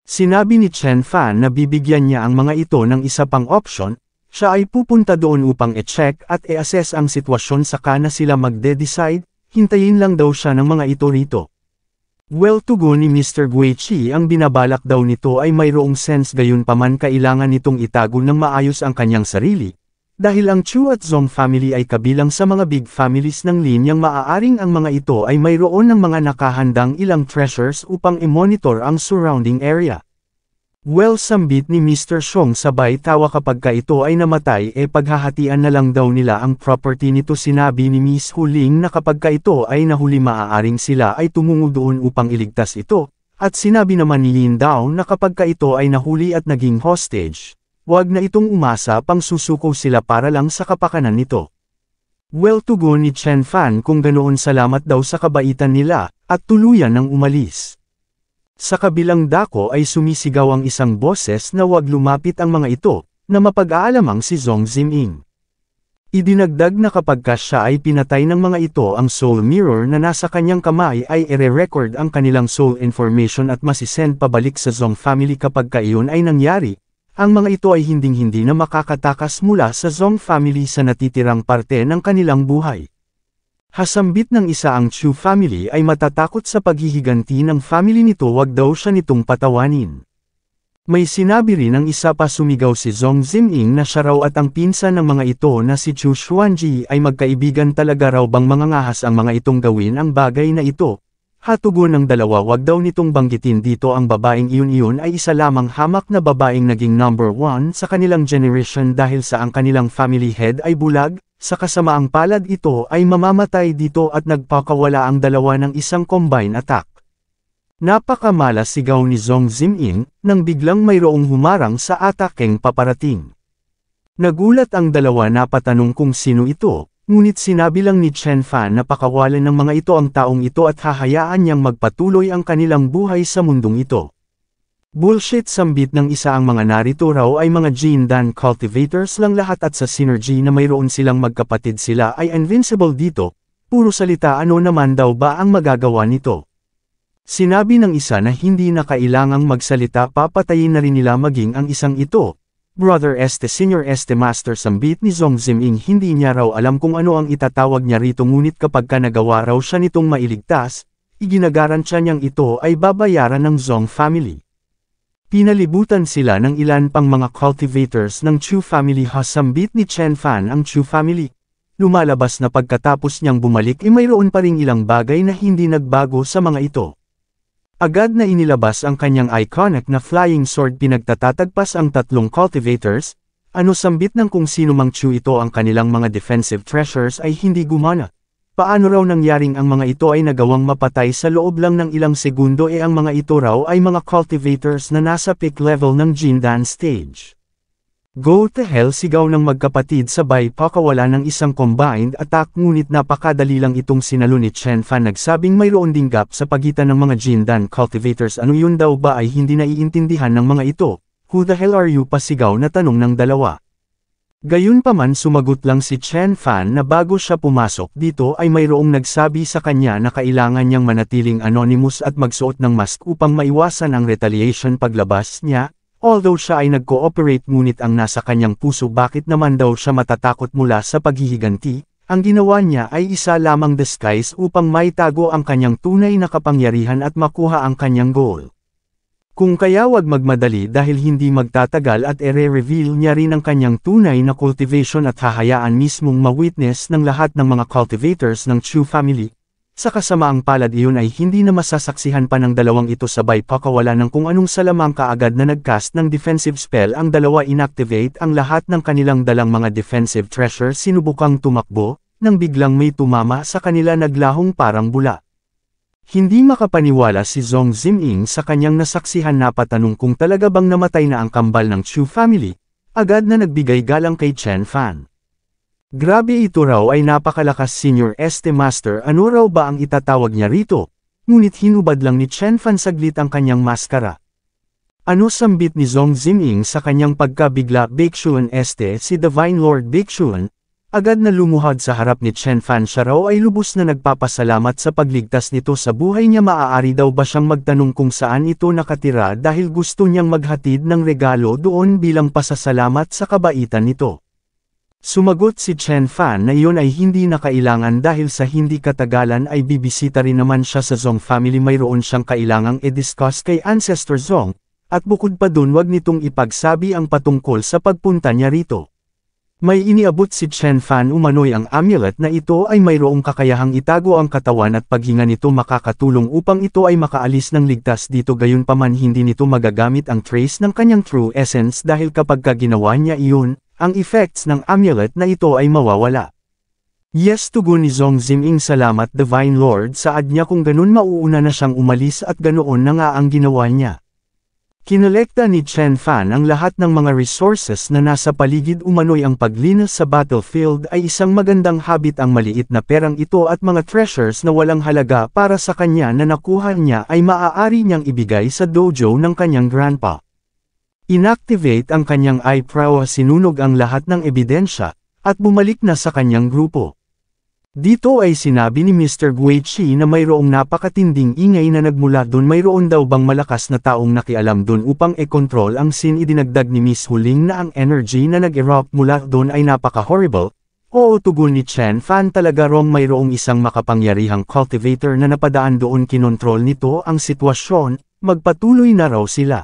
Sinabi ni Chen Fan na bibigyan niya ang mga ito ng isa pang option, siya ay pupunta doon upang i-check at i-assess ang sitwasyon saka na sila magde-decide, hintayin lang daw siya ng mga ito rito. Well tugon ni Mr. Guichi ang binabalak daw nito ay mayroong sense gayunpaman kailangan nitong itago ng maayos ang kanyang sarili, dahil ang Chu at Zong family ay kabilang sa mga big families ng linyang maaaring ang mga ito ay mayroon ng mga nakahandang ilang treasures upang i-monitor ang surrounding area. Well sambit ni Mr. Xiong sabay tawa kapag ka ito ay namatay paghahatian na lang daw nila ang property nito sinabi ni Miss Huling na kapag ka ito ay nahuli maaaring sila ay tumungo doon upang iligtas ito, at sinabi naman ni Yin Dao na kapag ka ito ay nahuli at naging hostage, wag na itong umasa pang susuko sila para lang sa kapakanan nito. Well tugon ni Chen Fan kung ganoon salamat daw sa kabaitan nila, at tuluyan ng umalis. Sa kabilang dako ay sumisigaw ang isang boses na wag lumapit ang mga ito, na mapag-aalamang si Zong Ziming. Idinagdag na kapag siya ay pinatay ng mga ito ang soul mirror na nasa kanyang kamay ay ire-record ang kanilang soul information at masisend pabalik sa Zong family kapag iyon ay nangyari, ang mga ito ay hinding-hindi na makakatakas mula sa Zong family sa natitirang parte ng kanilang buhay. Hasambit ng isa ang Chu family ay matatakot sa paghihiganti ng family nito wag daw siya nitong patawanin. May sinabi rin ng isa pa sumigaw si Zong Ziming na siya raw at ang pinsan ng mga ito na si Chu Xuanji ay magkaibigan talaga raw bang mangangahas ang mga itong gawin ang bagay na ito. Hatugon ng dalawa wag daw nitong banggitin dito ang babaeng iyon ay isa lamang hamak na babaeng naging number 1 sa kanilang generation dahil sa ang kanilang family head ay bulag, sa kasamaang palad ito ay mamamatay dito at nagpakawala ang dalawa ng isang combine attack. Napakamalas sigaw ni Zhong Ziming, nang biglang mayroong humarang sa atakeng paparating. Nagulat ang dalawa na patanong kung sino ito, ngunit sinabi lang ni Chen Fan na pakawalan ng mga ito ang taong ito at hahayaan niyang magpatuloy ang kanilang buhay sa mundong ito. Bullshit, sambit ng isa, ang mga narito raw ay mga Jindan cultivators lang lahat at sa synergy na mayroon silang magkapatid sila ay invincible dito, puro salita, ano naman daw ba ang magagawa nito? Sinabi ng isa na hindi na kailangang magsalita, papatayin na rin nila maging ang isang ito. Brother Este, Senior Este Master, sambit ni Zhong Ziming, hindi niya raw alam kung ano ang itatawag niya rito, ngunit kapag nagawa raw siya nitong mailigtas, iginagarantiya niyang ito ay babayaran ng Zhong family. Pinalibutan sila ng ilan pang mga cultivators ng Chu family. Sambit ni Chen Fan ang Chu family. Lumalabas na pagkatapos niyang bumalik ay mayroon pa ring ilang bagay na hindi nagbago sa mga ito. Agad na inilabas ang kanyang iconic na flying sword, pinagtatatagpas ang tatlong cultivators. Ano, sambit ng kung sino mang Chu, ito ang kanilang mga defensive treasures ay hindi gumana. Paano raw nangyaring ang mga ito ay nagawang mapatay sa loob lang ng ilang segundo? Ang mga ito raw ay mga cultivators na nasa peak level ng Jindan stage. Go to hell, sigaw ng magkapatid sabay pakawala ng isang combined attack, ngunit napakadali lang itong sinalo ni Chen Fan. Nagsabing mayroon ding gap sa pagitan ng mga Jindan cultivators. Ano yun daw ba ay hindi naiintindihan ng mga ito? Who the hell are you, pasigaw na tanong ng dalawa. Gayunpaman sumagot lang si Chen Fan na bago siya pumasok dito ay mayroong nagsabi sa kanya na kailangan niyang manatiling anonymous at magsuot ng mask upang maiwasan ang retaliation paglabas niya. Although siya ay nag-cooperate, ngunit ang nasa kanyang puso, bakit naman daw siya matatakot mula sa paghihiganti? Ang ginawa niya ay isa lamang disguise upang maitago ang kanyang tunay na kapangyarihan at makuha ang kanyang goal. Kung kaya wag magmadali dahil hindi magtatagal at ere-reveal niya rin ang kanyang tunay na cultivation at hahayaan mismong ma-witness ng lahat ng mga cultivators ng Chu family. Sa kasamaang palad, iyon ay hindi na masasaksihan pa ng dalawang ito sabay pakawala ng kung anong salamang. Kaagad na nagcast ng defensive spell ang dalawa, inactivate ang lahat ng kanilang dalang mga defensive treasure, sinubukang tumakbo, nang biglang may tumama sa kanila, naglahong parang bula. Hindi makapaniwala si Zhong Ziming sa kanyang nasaksihan, napatanong kung talaga bang namatay na ang kambal ng Chu family. Agad na nagbigay galang kay Chen Fan. Grabe, ito raw ay napakalakas, Senior Este Master, ano raw ba ang itatawag niya rito? Ngunit hinubad lang ni Chen Fan saglit ang kanyang maskara. Ano, sambit ni Zhong Ziming sa kanyang pagkabigla. Baeksuan Este, si Divine Lord Baeksuan. Agad na lumuhad sa harap ni Chen Fan. Siya raw ay lubos na nagpapasalamat sa pagligtas nito sa buhay niya. Maaari daw ba siyang magtanong kung saan ito nakatira dahil gusto niyang maghatid ng regalo doon bilang pasasalamat sa kabaitan nito? Sumagot si Chen Fan na iyon ay hindi na kailangan dahil sa hindi katagalan ay bibisita rin naman siya sa Zhong family. Mayroon siyang kailangang i-discuss kay Ancestor Zhong, at bukod pa dun wag nitong ipagsabi ang patungkol sa pagpunta niya rito. May iniabot si Chen Fan umano'y ang amulet na ito ay mayroong kakayahang itago ang katawan at paghinga nito, makakatulong upang ito ay makaalis ng ligtas dito. Gayunpaman hindi nito magagamit ang trace ng kanyang true essence dahil kapag ginawa niya iyon, ang effects ng amulet na ito ay mawawala. Yes, tugon ni Zhong Ziming, salamat Divine Lord, saad niya, kung ganun mauuna na siyang umalis at ganoon na nga ang ginawa niya. Kinolekta ni Chen Fan ang lahat ng mga resources na nasa paligid. Umano'y ang paglinis sa battlefield ay isang magandang habit. Ang maliit na perang ito at mga treasures na walang halaga para sa kanya na nakuha niya ay maaari niyang ibigay sa dojo ng kanyang grandpa. Inactivate ang kanyang eyebrow, sinunog ang lahat ng ebidensya, at bumalik na sa kanyang grupo. Dito ay sinabi ni Mr. Guichi na mayroong napakatinding ingay na nagmula doon. Mayroon daw bang malakas na taong nakialam doon upang e-control ang scene? Idinagdag ni Miss Huling na ang energy na nag-erupt mula doon ay napaka-horrible. Oo, tugon ni Chen Fan, talaga rong mayroong isang makapangyarihang cultivator na napadaan doon. Kinontrol nito ang sitwasyon, magpatuloy na raw sila.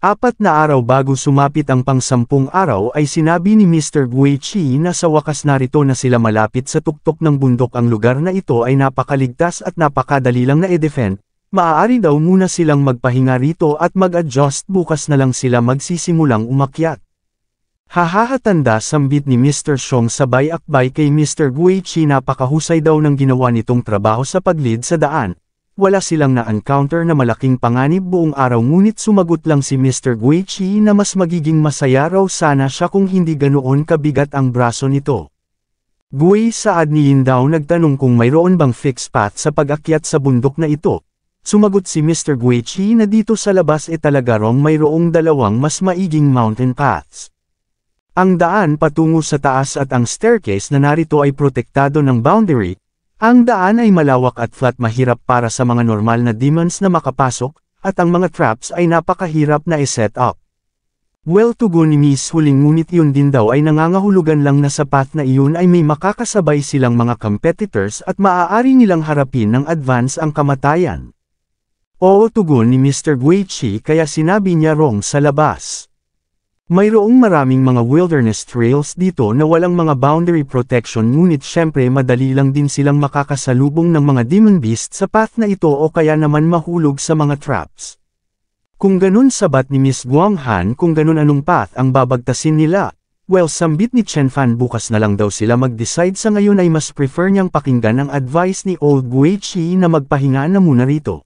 4 na araw bago sumapit ang pang-10 araw ay sinabi ni Mr. Guichi na sa wakas narito na sila malapit sa tuktok ng bundok. Ang lugar na ito ay napakaligtas at napakadali lang na i-defend. Maaari daw muna silang magpahinga rito at mag-adjust, bukas na lang sila magsisimulang umakyat. Hahahatanda sambit ni Mr. Xiong sabay akbay kay Mr. Guichi napakahusay daw ng ginawa nitong trabaho sa paglid sa daan. Wala silang na-encounter na malaking panganib buong araw ngunit sumagot lang si Mr. Guichi na mas magiging masaya raw sana siya kung hindi ganoon kabigat ang braso nito. Gui saad ni Yin daw nagtanong kung mayroon bang fixed path sa pag-akyat sa bundok na ito. Sumagot si Mr. Guichi na dito sa labas talaga rong mayroong dalawang mas maiging mountain paths. Ang daan patungo sa taas at ang staircase na narito ay protektado ng boundary. Ang daan ay malawak at flat, mahirap para sa mga normal na demons na makapasok, at ang mga traps ay napakahirap na i-set up. Well, tugon ni Miss Huling, ngunit yun din daw ay nangangahulugan lang na sa path na iyon ay may makakasabay silang mga competitors at maaari nilang harapin ng advance ang kamatayan. Oo, tugon ni Mr. Guichi, kaya sinabi niya rong sa labas. Mayroong maraming mga wilderness trails dito na walang mga boundary protection, ngunit syempre madali lang din silang makakasalubong ng mga demon beast sa path na ito o kaya naman mahulog sa mga traps. Kung ganun, sabat ni Miss Guanghan, kung ganun anong path ang babagtasin nila? Well, sambit ni Chen Fan, bukas na lang daw sila mag-decide, sa ngayon ay mas prefer niyang pakinggan ang advice ni Old Guichi na magpahinga na muna rito.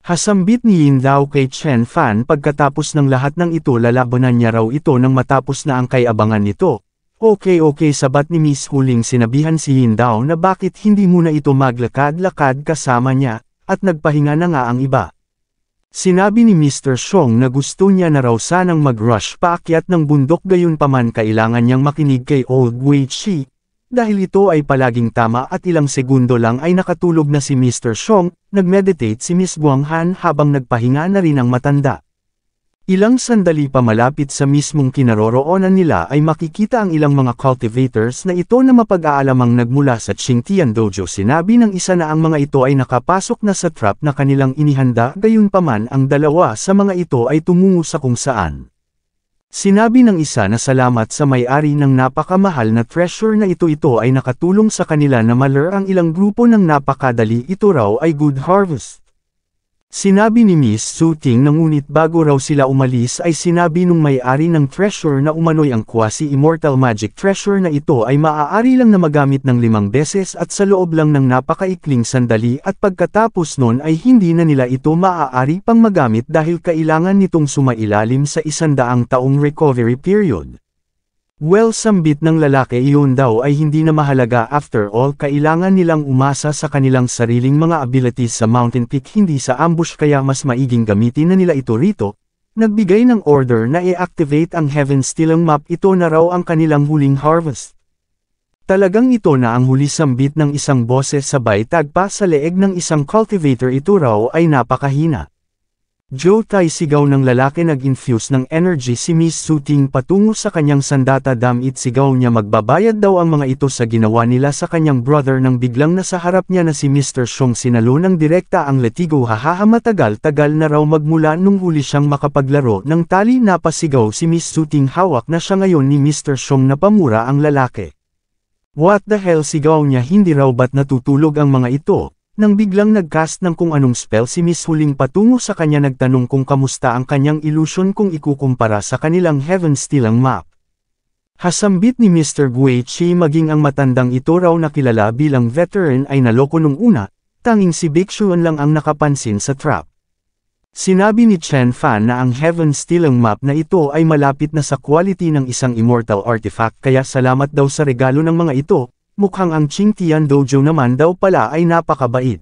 Hasambit ni Yin daw kay Chen Fan, pagkatapos ng lahat ng ito lalabanan niya raw ito nang matapos na ang kay-abangan nito. Okay, sabat ni Miss Huling, sinabihan si Yin daw na bakit hindi muna ito maglakad-lakad kasama niya, at nagpahinga na nga ang iba. Sinabi ni Mr. Xiong na gusto niya na raw sanang mag-rush paakyat ng bundok, gayunpaman kailangan niyang makinig kay Old Guichi. Dahil ito ay palaging tama at ilang segundo lang ay nakatulog na si Mr. Xiong, nagmeditate si Miss Guanghan habang nagpahinga na rin ang matanda. Ilang sandali pa malapit sa mismong kinaroroonan nila ay makikita ang ilang mga cultivators na ito na mapag-aalamang nagmula sa Qingtian Dojo. Sinabi ng isa na ang mga ito ay nakapasok na sa trap na kanilang inihanda, gayunpaman ang dalawa sa mga ito ay tumungo sa kung saan. Sinabi ng isa na salamat sa may-ari ng napakamahal na treasure na ito ay nakatulong sa kanila na maler ang ilang grupo ng napakadali, ito raw ay good harvest. Sinabi ni Miss Su Ting na ngunit bago raw sila umalis ay sinabi nung may-ari ng treasure na umano'y ang quasi-immortal magic treasure na ito ay maaari lang na magamit ng 5 beses at sa loob lang ng napakaikling sandali, at pagkatapos nun ay hindi na nila ito maaari pang magamit dahil kailangan nitong sumailalim sa 100 taong recovery period. Well, sambit ng lalaki, iyon daw ay hindi na mahalaga, after all kailangan nilang umasa sa kanilang sariling mga abilities sa Mountain Peak, hindi sa ambush, kaya mas maiging gamitin na nila ito rito. Nagbigay ng order na i-activate ang Heaven Stealing Map, ito na raw ang kanilang huling harvest. Talagang ito na ang huli, sambit ng isang boses sabay tagpa sa leeg ng isang cultivator, ito raw ay napakahina. Joe Tai, sigaw ng lalaki, nag-infuse ng energy si Miss Su Ting patungo sa kanyang sandata, damit sigaw niya, magbabayad daw ang mga ito sa ginawa nila sa kanyang brother, nang biglang nasa harap niya na si Mr. Xiong. Sinalo ng direkta ang latigo, hahaha, matagal-tagal na raw magmula nung huli siyang makapaglaro ng tali, napasigaw si Miss Su Ting, hawak na siya ngayon ni Mr. Xiong, napamura ang lalaki. What the hell, sigaw niya, hindi raw ba't natutulog ang mga ito? Nang biglang nagcast ng kung anong spell si Miss Huling patungo sa kanya, nagtanong kung kamusta ang kanyang illusion kung ikukumpara sa kanilang Heaven Stealing Map. Hasambit ni Mr. Guichi, maging ang matandang ito raw na kilala bilang veteran ay naloko nung una, tanging si Bixuan lang ang nakapansin sa trap. Sinabi ni Chen Fan na ang Heaven Stealing Map na ito ay malapit na sa quality ng isang immortal artifact, kaya salamat daw sa regalo ng mga ito. Mukhang ang Qingtian Dojo naman daw pala ay napakabait.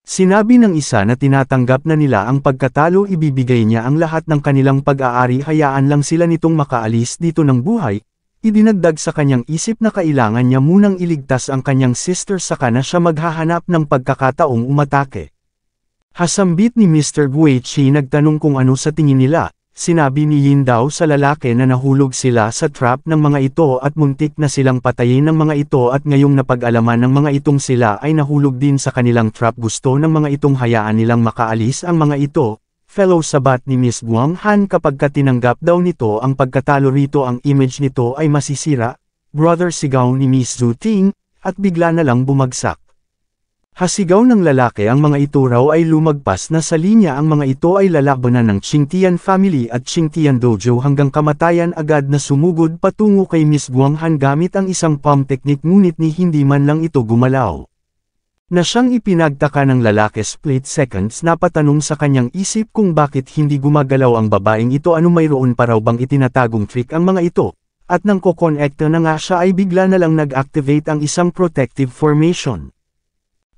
Sinabi ng isa na tinatanggap na nila ang pagkatalo, ibibigay niya ang lahat ng kanilang pag-aari, hayaan lang sila nitong makaalis dito ng buhay. Idinagdag sa kanyang isip na kailangan niya munang iligtas ang kanyang sister saka na siya maghahanap ng pagkakataong umatake. Hasambit ni Mr. Guichi, nagtanong kung ano sa tingin nila. Sinabi ni Yin daw sa lalaki na nahulog sila sa trap ng mga ito at muntik na silang patayin ng mga ito, at ngayong napag-alaman ng mga itong sila ay nahulog din sa kanilang trap, gusto ng mga itong hayaan nilang makaalis ang mga ito. Fellow, sabat ni Miss Guanghan, kapag tinanggap daw nito ang pagkatalo rito ang image nito ay masisira. Brother, sigaw ni Miss Zu Ting, at bigla na lang bumagsak. Hasigaw ng lalaki ang mga ito raw ay lumagpas na sa linya ang mga ito ay lalabanan ng Qingtian family at Qingtian dojo hanggang kamatayan agad na sumugod patungo kay Miss Guang Han gamit ang isang palm technique ngunit ni hindi man lang ito gumalaw. Na siyang ipinagtaka ng lalaki split seconds na patanong sa kanyang isip kung bakit hindi gumagalaw ang babaeng ito ano mayroon pa raw bang itinatagong trick ang mga ito, at nang kokonekta na nga siya ay bigla na lang nag-activate ang isang protective formation.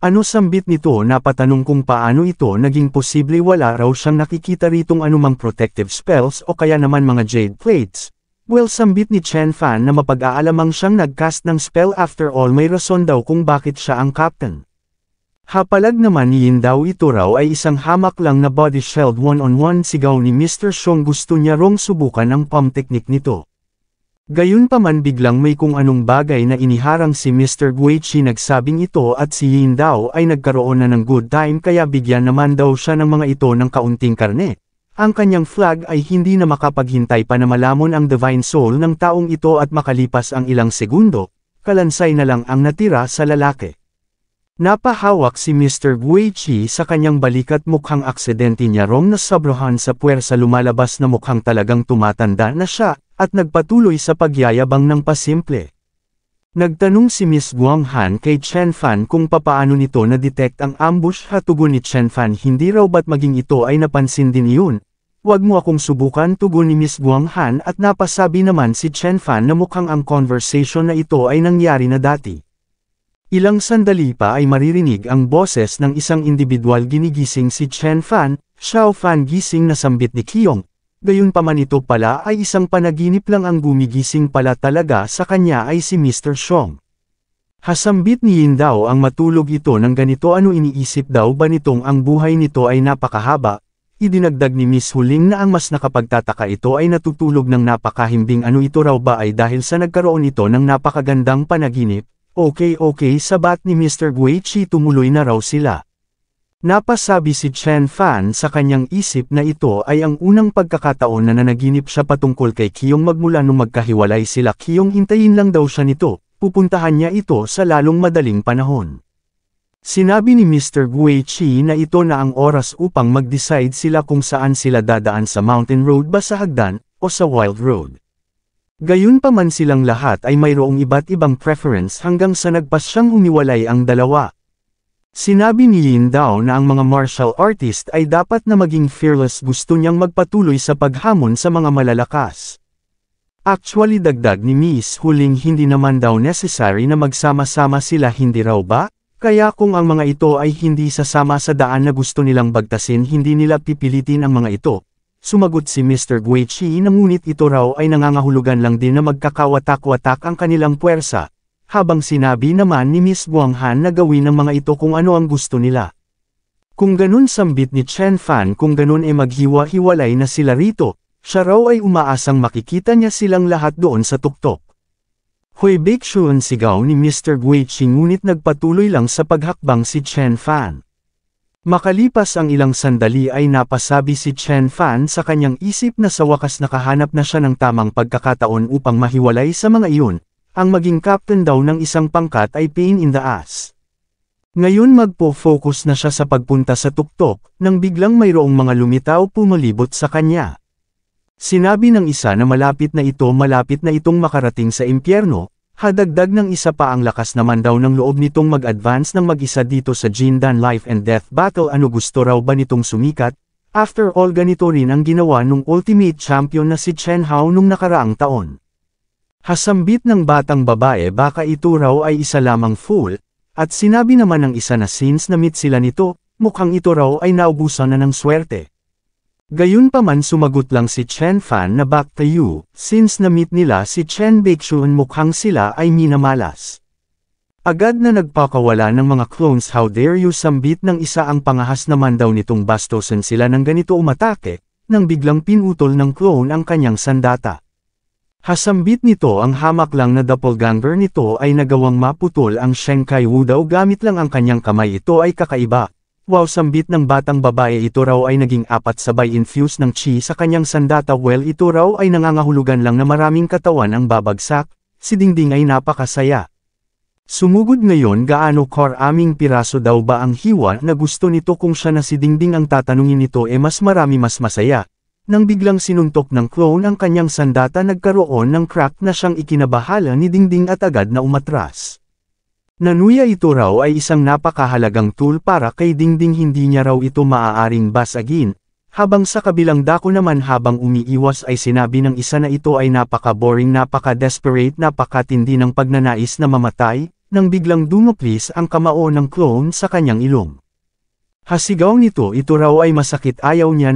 Ano sambit nito na patanong kung paano ito naging posible wala raw siyang nakikita ritong anumang protective spells o kaya naman mga jade plates. Well sambit ni Chen Fan na mapag-aalamang siyang nag-cast ng spell after all may rason daw kung bakit siya ang captain. Hapalag naman ni Yin daw ito raw ay isang hamak lang na body shield one-on-one sigaw ni Mr. Xiong gusto niya rong subukan ang palm technique nito. Gayunpaman biglang may kung anong bagay na iniharang si Mr. Guichi nagsabing ito at si Yin daw ay nagkaroon na ng good time kaya bigyan naman daw siya ng mga ito ng kaunting karne. Ang kanyang flag ay hindi na makapaghintay pa na malamon ang divine soul ng taong ito at makalipas ang ilang segundo, kalansay na lang ang natira sa lalaki. Napahawak si Mr. Guichi sa kanyang balikat mukhang aksidente niya rong nasobrahan sa puwersa lumalabas na mukhang talagang tumatanda na siya, at nagpatuloy sa pagyayabang ng pasimple. Nagtanong si Miss Guang Han kay Chen Fan kung papaano nito na-detect ang ambush tugon ni Chen Fan hindi raw ba't maging ito ay napansin din iyon. Huwag mo akong subukan tugon ni Miss Guang Han at napasabi naman si Chen Fan na mukhang ang conversation na ito ay nangyari na dati. Ilang sandali pa ay maririnig ang boses ng isang individual ginigising si Chen Fan, Xiao Fan gising na sambit ni Qiyong. Gayunpaman ito pala ay isang panaginip lang ang gumigising pala talaga sa kanya ay si Mr. Xiong. Hasambit ni Yin daw ang matulog ito ng ganito ano iniisip daw ba nitong ang buhay nito ay napakahaba, idinagdag ni Miss Huling na ang mas nakapagtataka ito ay natutulog ng napakahimbing ano ito raw ba ay dahil sa nagkaroon ito ng napakagandang panaginip, okay sabat ni Mr. Guichi tumuloy na raw sila. Napasabi si Chen Fan sa kanyang isip na ito ay ang unang pagkakataon na nanaginip siya patungkol kay Qiyong magmula nung magkahiwalay sila Qiyong hintayin lang daw siya nito, pupuntahan niya ito sa lalong madaling panahon. Sinabi ni Mr. Guichi na ito na ang oras upang mag-decide sila kung saan sila dadaan sa mountain road ba sa hagdan, o sa wild road. Gayunpaman silang lahat ay mayroong iba't ibang preference hanggang sa nagpas siyang humiwalay ang dalawa. Sinabi ni Yin daw na ang mga martial artist ay dapat na maging fearless gusto niyang magpatuloy sa paghamon sa mga malalakas. Actually dagdag ni Miss Huling hindi naman daw necessary na magsama-sama sila hindi raw ba? Kaya kung ang mga ito ay hindi sasama sa daan na gusto nilang bagtasin hindi nila pipilitin ang mga ito. Sumagot si Mr. Guichi na ngunit ito raw ay nangangahulugan lang din na magkakawatak-watak ang kanilang puwersa. Habang sinabi naman ni Miss Guang Han na gawin ng mga ito kung ano ang gusto nila. Kung ganun sambit ni Chen Fan kung ganun ay maghiwa-hiwalay na sila rito, siya raw ay umaasang makikita niya silang lahat doon sa tuktok. Hui Baeksuan sigaw ni Mr. Guichi ngunit nagpatuloy lang sa paghakbang si Chen Fan. Makalipas ang ilang sandali ay napasabi si Chen Fan sa kanyang isip na sa wakas nakahanap na siya ng tamang pagkakataon upang mahiwalay sa mga iyon. Ang maging captain daw ng isang pangkat ay pain in the ass. Ngayon magpo-focus na siya sa pagpunta sa tuktok, nang biglang mayroong mga lumitaw pumalibot sa kanya. Sinabi ng isa na malapit na itong makarating sa impyerno, hadagdag ng isa pa ang lakas naman daw ng loob nitong mag-advance ng mag-isa dito sa Jindan Life and Death Battle ano gusto raw ba nitong sumikat? After all ganito rin ang ginawa nung Ultimate Champion na si Chen Hao nung nakaraang taon. Hasambit ng batang babae baka ito raw ay isa lamang fool, at sinabi naman ng isa na since na-meet sila nito, mukhang ito raw ay naubusan na ng swerte. Gayunpaman sumagot lang si Chen Fan na back to you, since na-meet nila si Chen Baeksuan mukhang sila ay minamalas. Agad na nagpakawala ng mga clones how dare you sambit ng isa ang pangahas naman daw nitong bastosan sila ng ganito umatake, nang biglang pinutol ng clone ang kanyang sandata. Hasambit nito ang hamak lang na doppelganger nito ay nagawang maputol ang Shenkai Wu daw gamit lang ang kanyang kamay ito ay kakaiba. Wow sambit ng batang babae ito raw ay naging apat sabay infuse ng chi sa kanyang sandata well ito raw ay nangangahulugan lang na maraming katawan ang babagsak, si Dingding ay napakasaya. Sumugod ngayon gaano karaming piraso daw ba ang hiwa na gusto nito kung siya na si Dingding ang tatanungin nito mas marami mas masaya. Nang biglang sinuntok ng clone ang kanyang sandata nagkaroon ng crack na siyang ikinabahala ni Dingding at agad na umatras. Nanuya ito raw ay isang napakahalagang tool para kay Dingding hindi niya raw ito maaaring basagin, habang sa kabilang dako naman habang umiiwas ay sinabi ng isa na ito ay napaka-boring napaka-desperate napakatindi ng pagnanais na mamatay, nang biglang dumaplis ang kamao ng clone sa kanyang ilong. Hasigaw nito ito raw ay masakit ayaw niya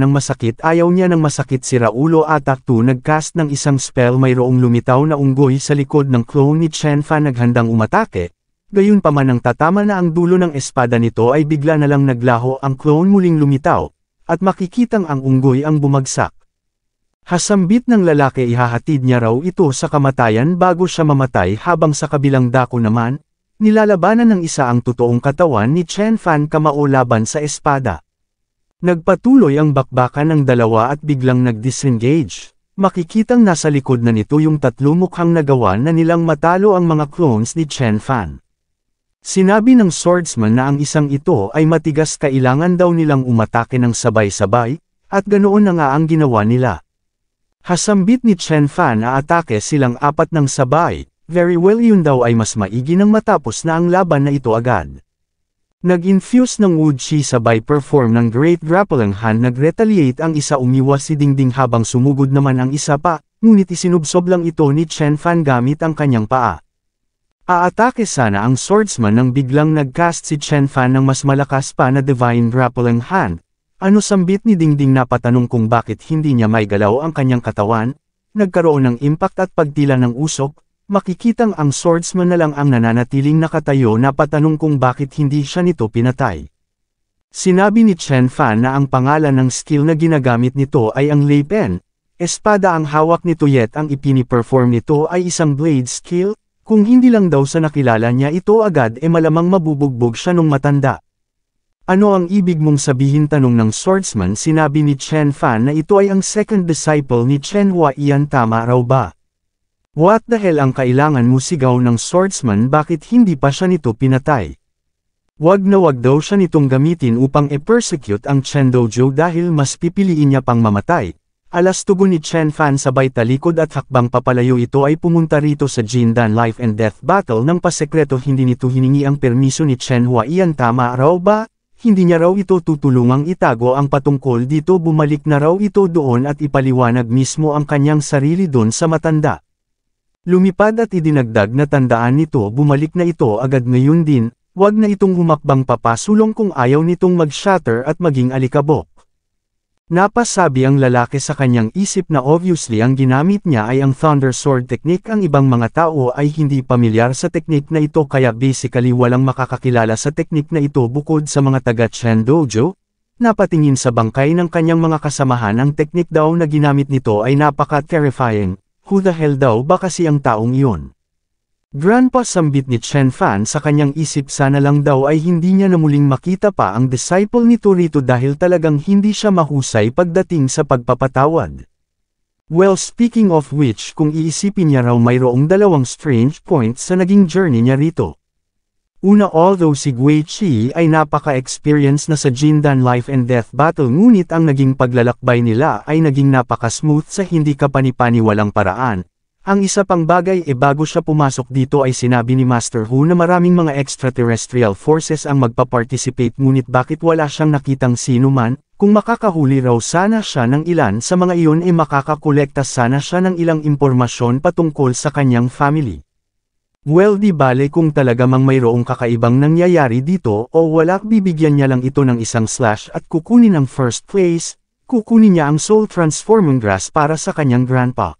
ng masakit si Raulo Atak 2 nagcast ng isang spell mayroong lumitaw na unggoy sa likod ng clone ni Chen Fan naghandang umatake, gayunpaman nang tatama na ang dulo ng espada nito ay bigla na lang naglaho ang clone muling lumitaw, at makikitang ang unggoy ang bumagsak. Hasambit ng lalaki ihahatid niya raw ito sa kamatayan bago siya mamatay habang sa kabilang dako naman, nilalabanan ng isa ang totoong katawan ni Chen Fan kamao laban sa espada. Nagpatuloy ang bakbakan ng dalawa at biglang nag-disengage. Makikitang nasa likod na nito yung tatlo mukhang nagawa na nilang matalo ang mga clones ni Chen Fan. Sinabi ng swordsman na ang isang ito ay matigas kailangan daw nilang umatake ng sabay-sabay, at ganoon na nga ang ginawa nila. Hasambit ni Chen Fan na atake silang apat ng sabay, very well yun daw ay mas maigi nang matapos na ang laban na ito agad. Nag-infuse ng Wu Chi sabay perform ng Great Grappling Hand nag-retaliate ang isa umiwas si Dingding habang sumugod naman ang isa pa, ngunit isinubsob lang ito ni Chen Fan gamit ang kanyang paa. Aatake sana ang swordsman nang biglang nag-cast si Chen Fan ng mas malakas pa na Divine Grappling Hand. Ano sambit ni Dingding na patanong kung bakit hindi niya may galaw ang kanyang katawan, nagkaroon ng impact at pagtila ng usok, makikitang ang swordsman na lang ang nananatiling nakatayo na patanong kung bakit hindi siya nito pinatay. Sinabi ni Chen Fan na ang pangalan ng skill na ginagamit nito ay ang Lei Pen, espada ang hawak nito yet ang ipini-perform nito ay isang blade skill, kung hindi lang daw sa nakilala niya ito agad malamang mabubugbog siya nung matanda. Ano ang ibig mong sabihin tanong ng swordsman sinabi ni Chen Fan na ito ay ang second disciple ni Chen Huaiyan tama raw ba? What the hell ang kailangan mo sigaw ng swordsman bakit hindi pa siya nito pinatay? Wag daw siya nitong gamitin upang persecute ang Chen Dojo dahil mas pipiliin niya pang mamatay. Alas tugon ni Chen Fan sabay talikod at hakbang papalayo ito ay pumunta rito sa Jindan Life and Death Battle ng pasekreto hindi nito hiningi ang permiso ni Chen Huaiyan tama raw ba? Hindi niya raw ito tutulungang itago ang patungkol dito bumalik na raw ito doon at ipaliwanag mismo ang kanyang sarili doon sa matanda. Lumipad at idinagdag na tandaan nito bumalik na ito agad ngayon din, wag na itong humakbang papasulong kung ayaw nitong mag-shatter at maging alikabok. Napasabi ang lalaki sa kanyang isip na obviously ang ginamit niya ay ang Thunder Sword technique ang ibang mga tao ay hindi pamilyar sa technique na ito kaya basically walang makakakilala sa technique na ito bukod sa mga taga Chen Dojo. Napatingin sa bangkay ng kanyang mga kasamahan ang technique daw na ginamit nito ay napaka-terrifying, who the hell daw ba kasi ang taong iyon? Grandpa sambit ni Chen Fan sa kanyang isip sana lang daw ay hindi niya na muling makita pa ang disciple nito rito dahil talagang hindi siya mahusay pagdating sa pagpapatawad. Well speaking of which kung iisipin niya raw mayroong dalawang strange points sa naging journey niya rito. Una although si Gui Chi ay napaka-experience na sa Jindan Life and Death Battle ngunit ang naging paglalakbay nila ay naging napaka-smooth sa hindi kapani-paniwalang paraan. Ang isa pang bagay bago siya pumasok dito ay sinabi ni Master Hu na maraming mga extraterrestrial forces ang magpa-participate ngunit bakit wala siyang nakitang sino man, kung makakahuli raw sana siya ng ilan sa mga iyon makakakolekta sana siya ng ilang impormasyon patungkol sa kanyang family. Well di bale kung talaga mang mayroong kakaibang nangyayari dito o wala bibigyan niya lang ito ng isang slash at kukunin ang first place, kukunin niya ang Soul Transforming Grass para sa kanyang grandpa.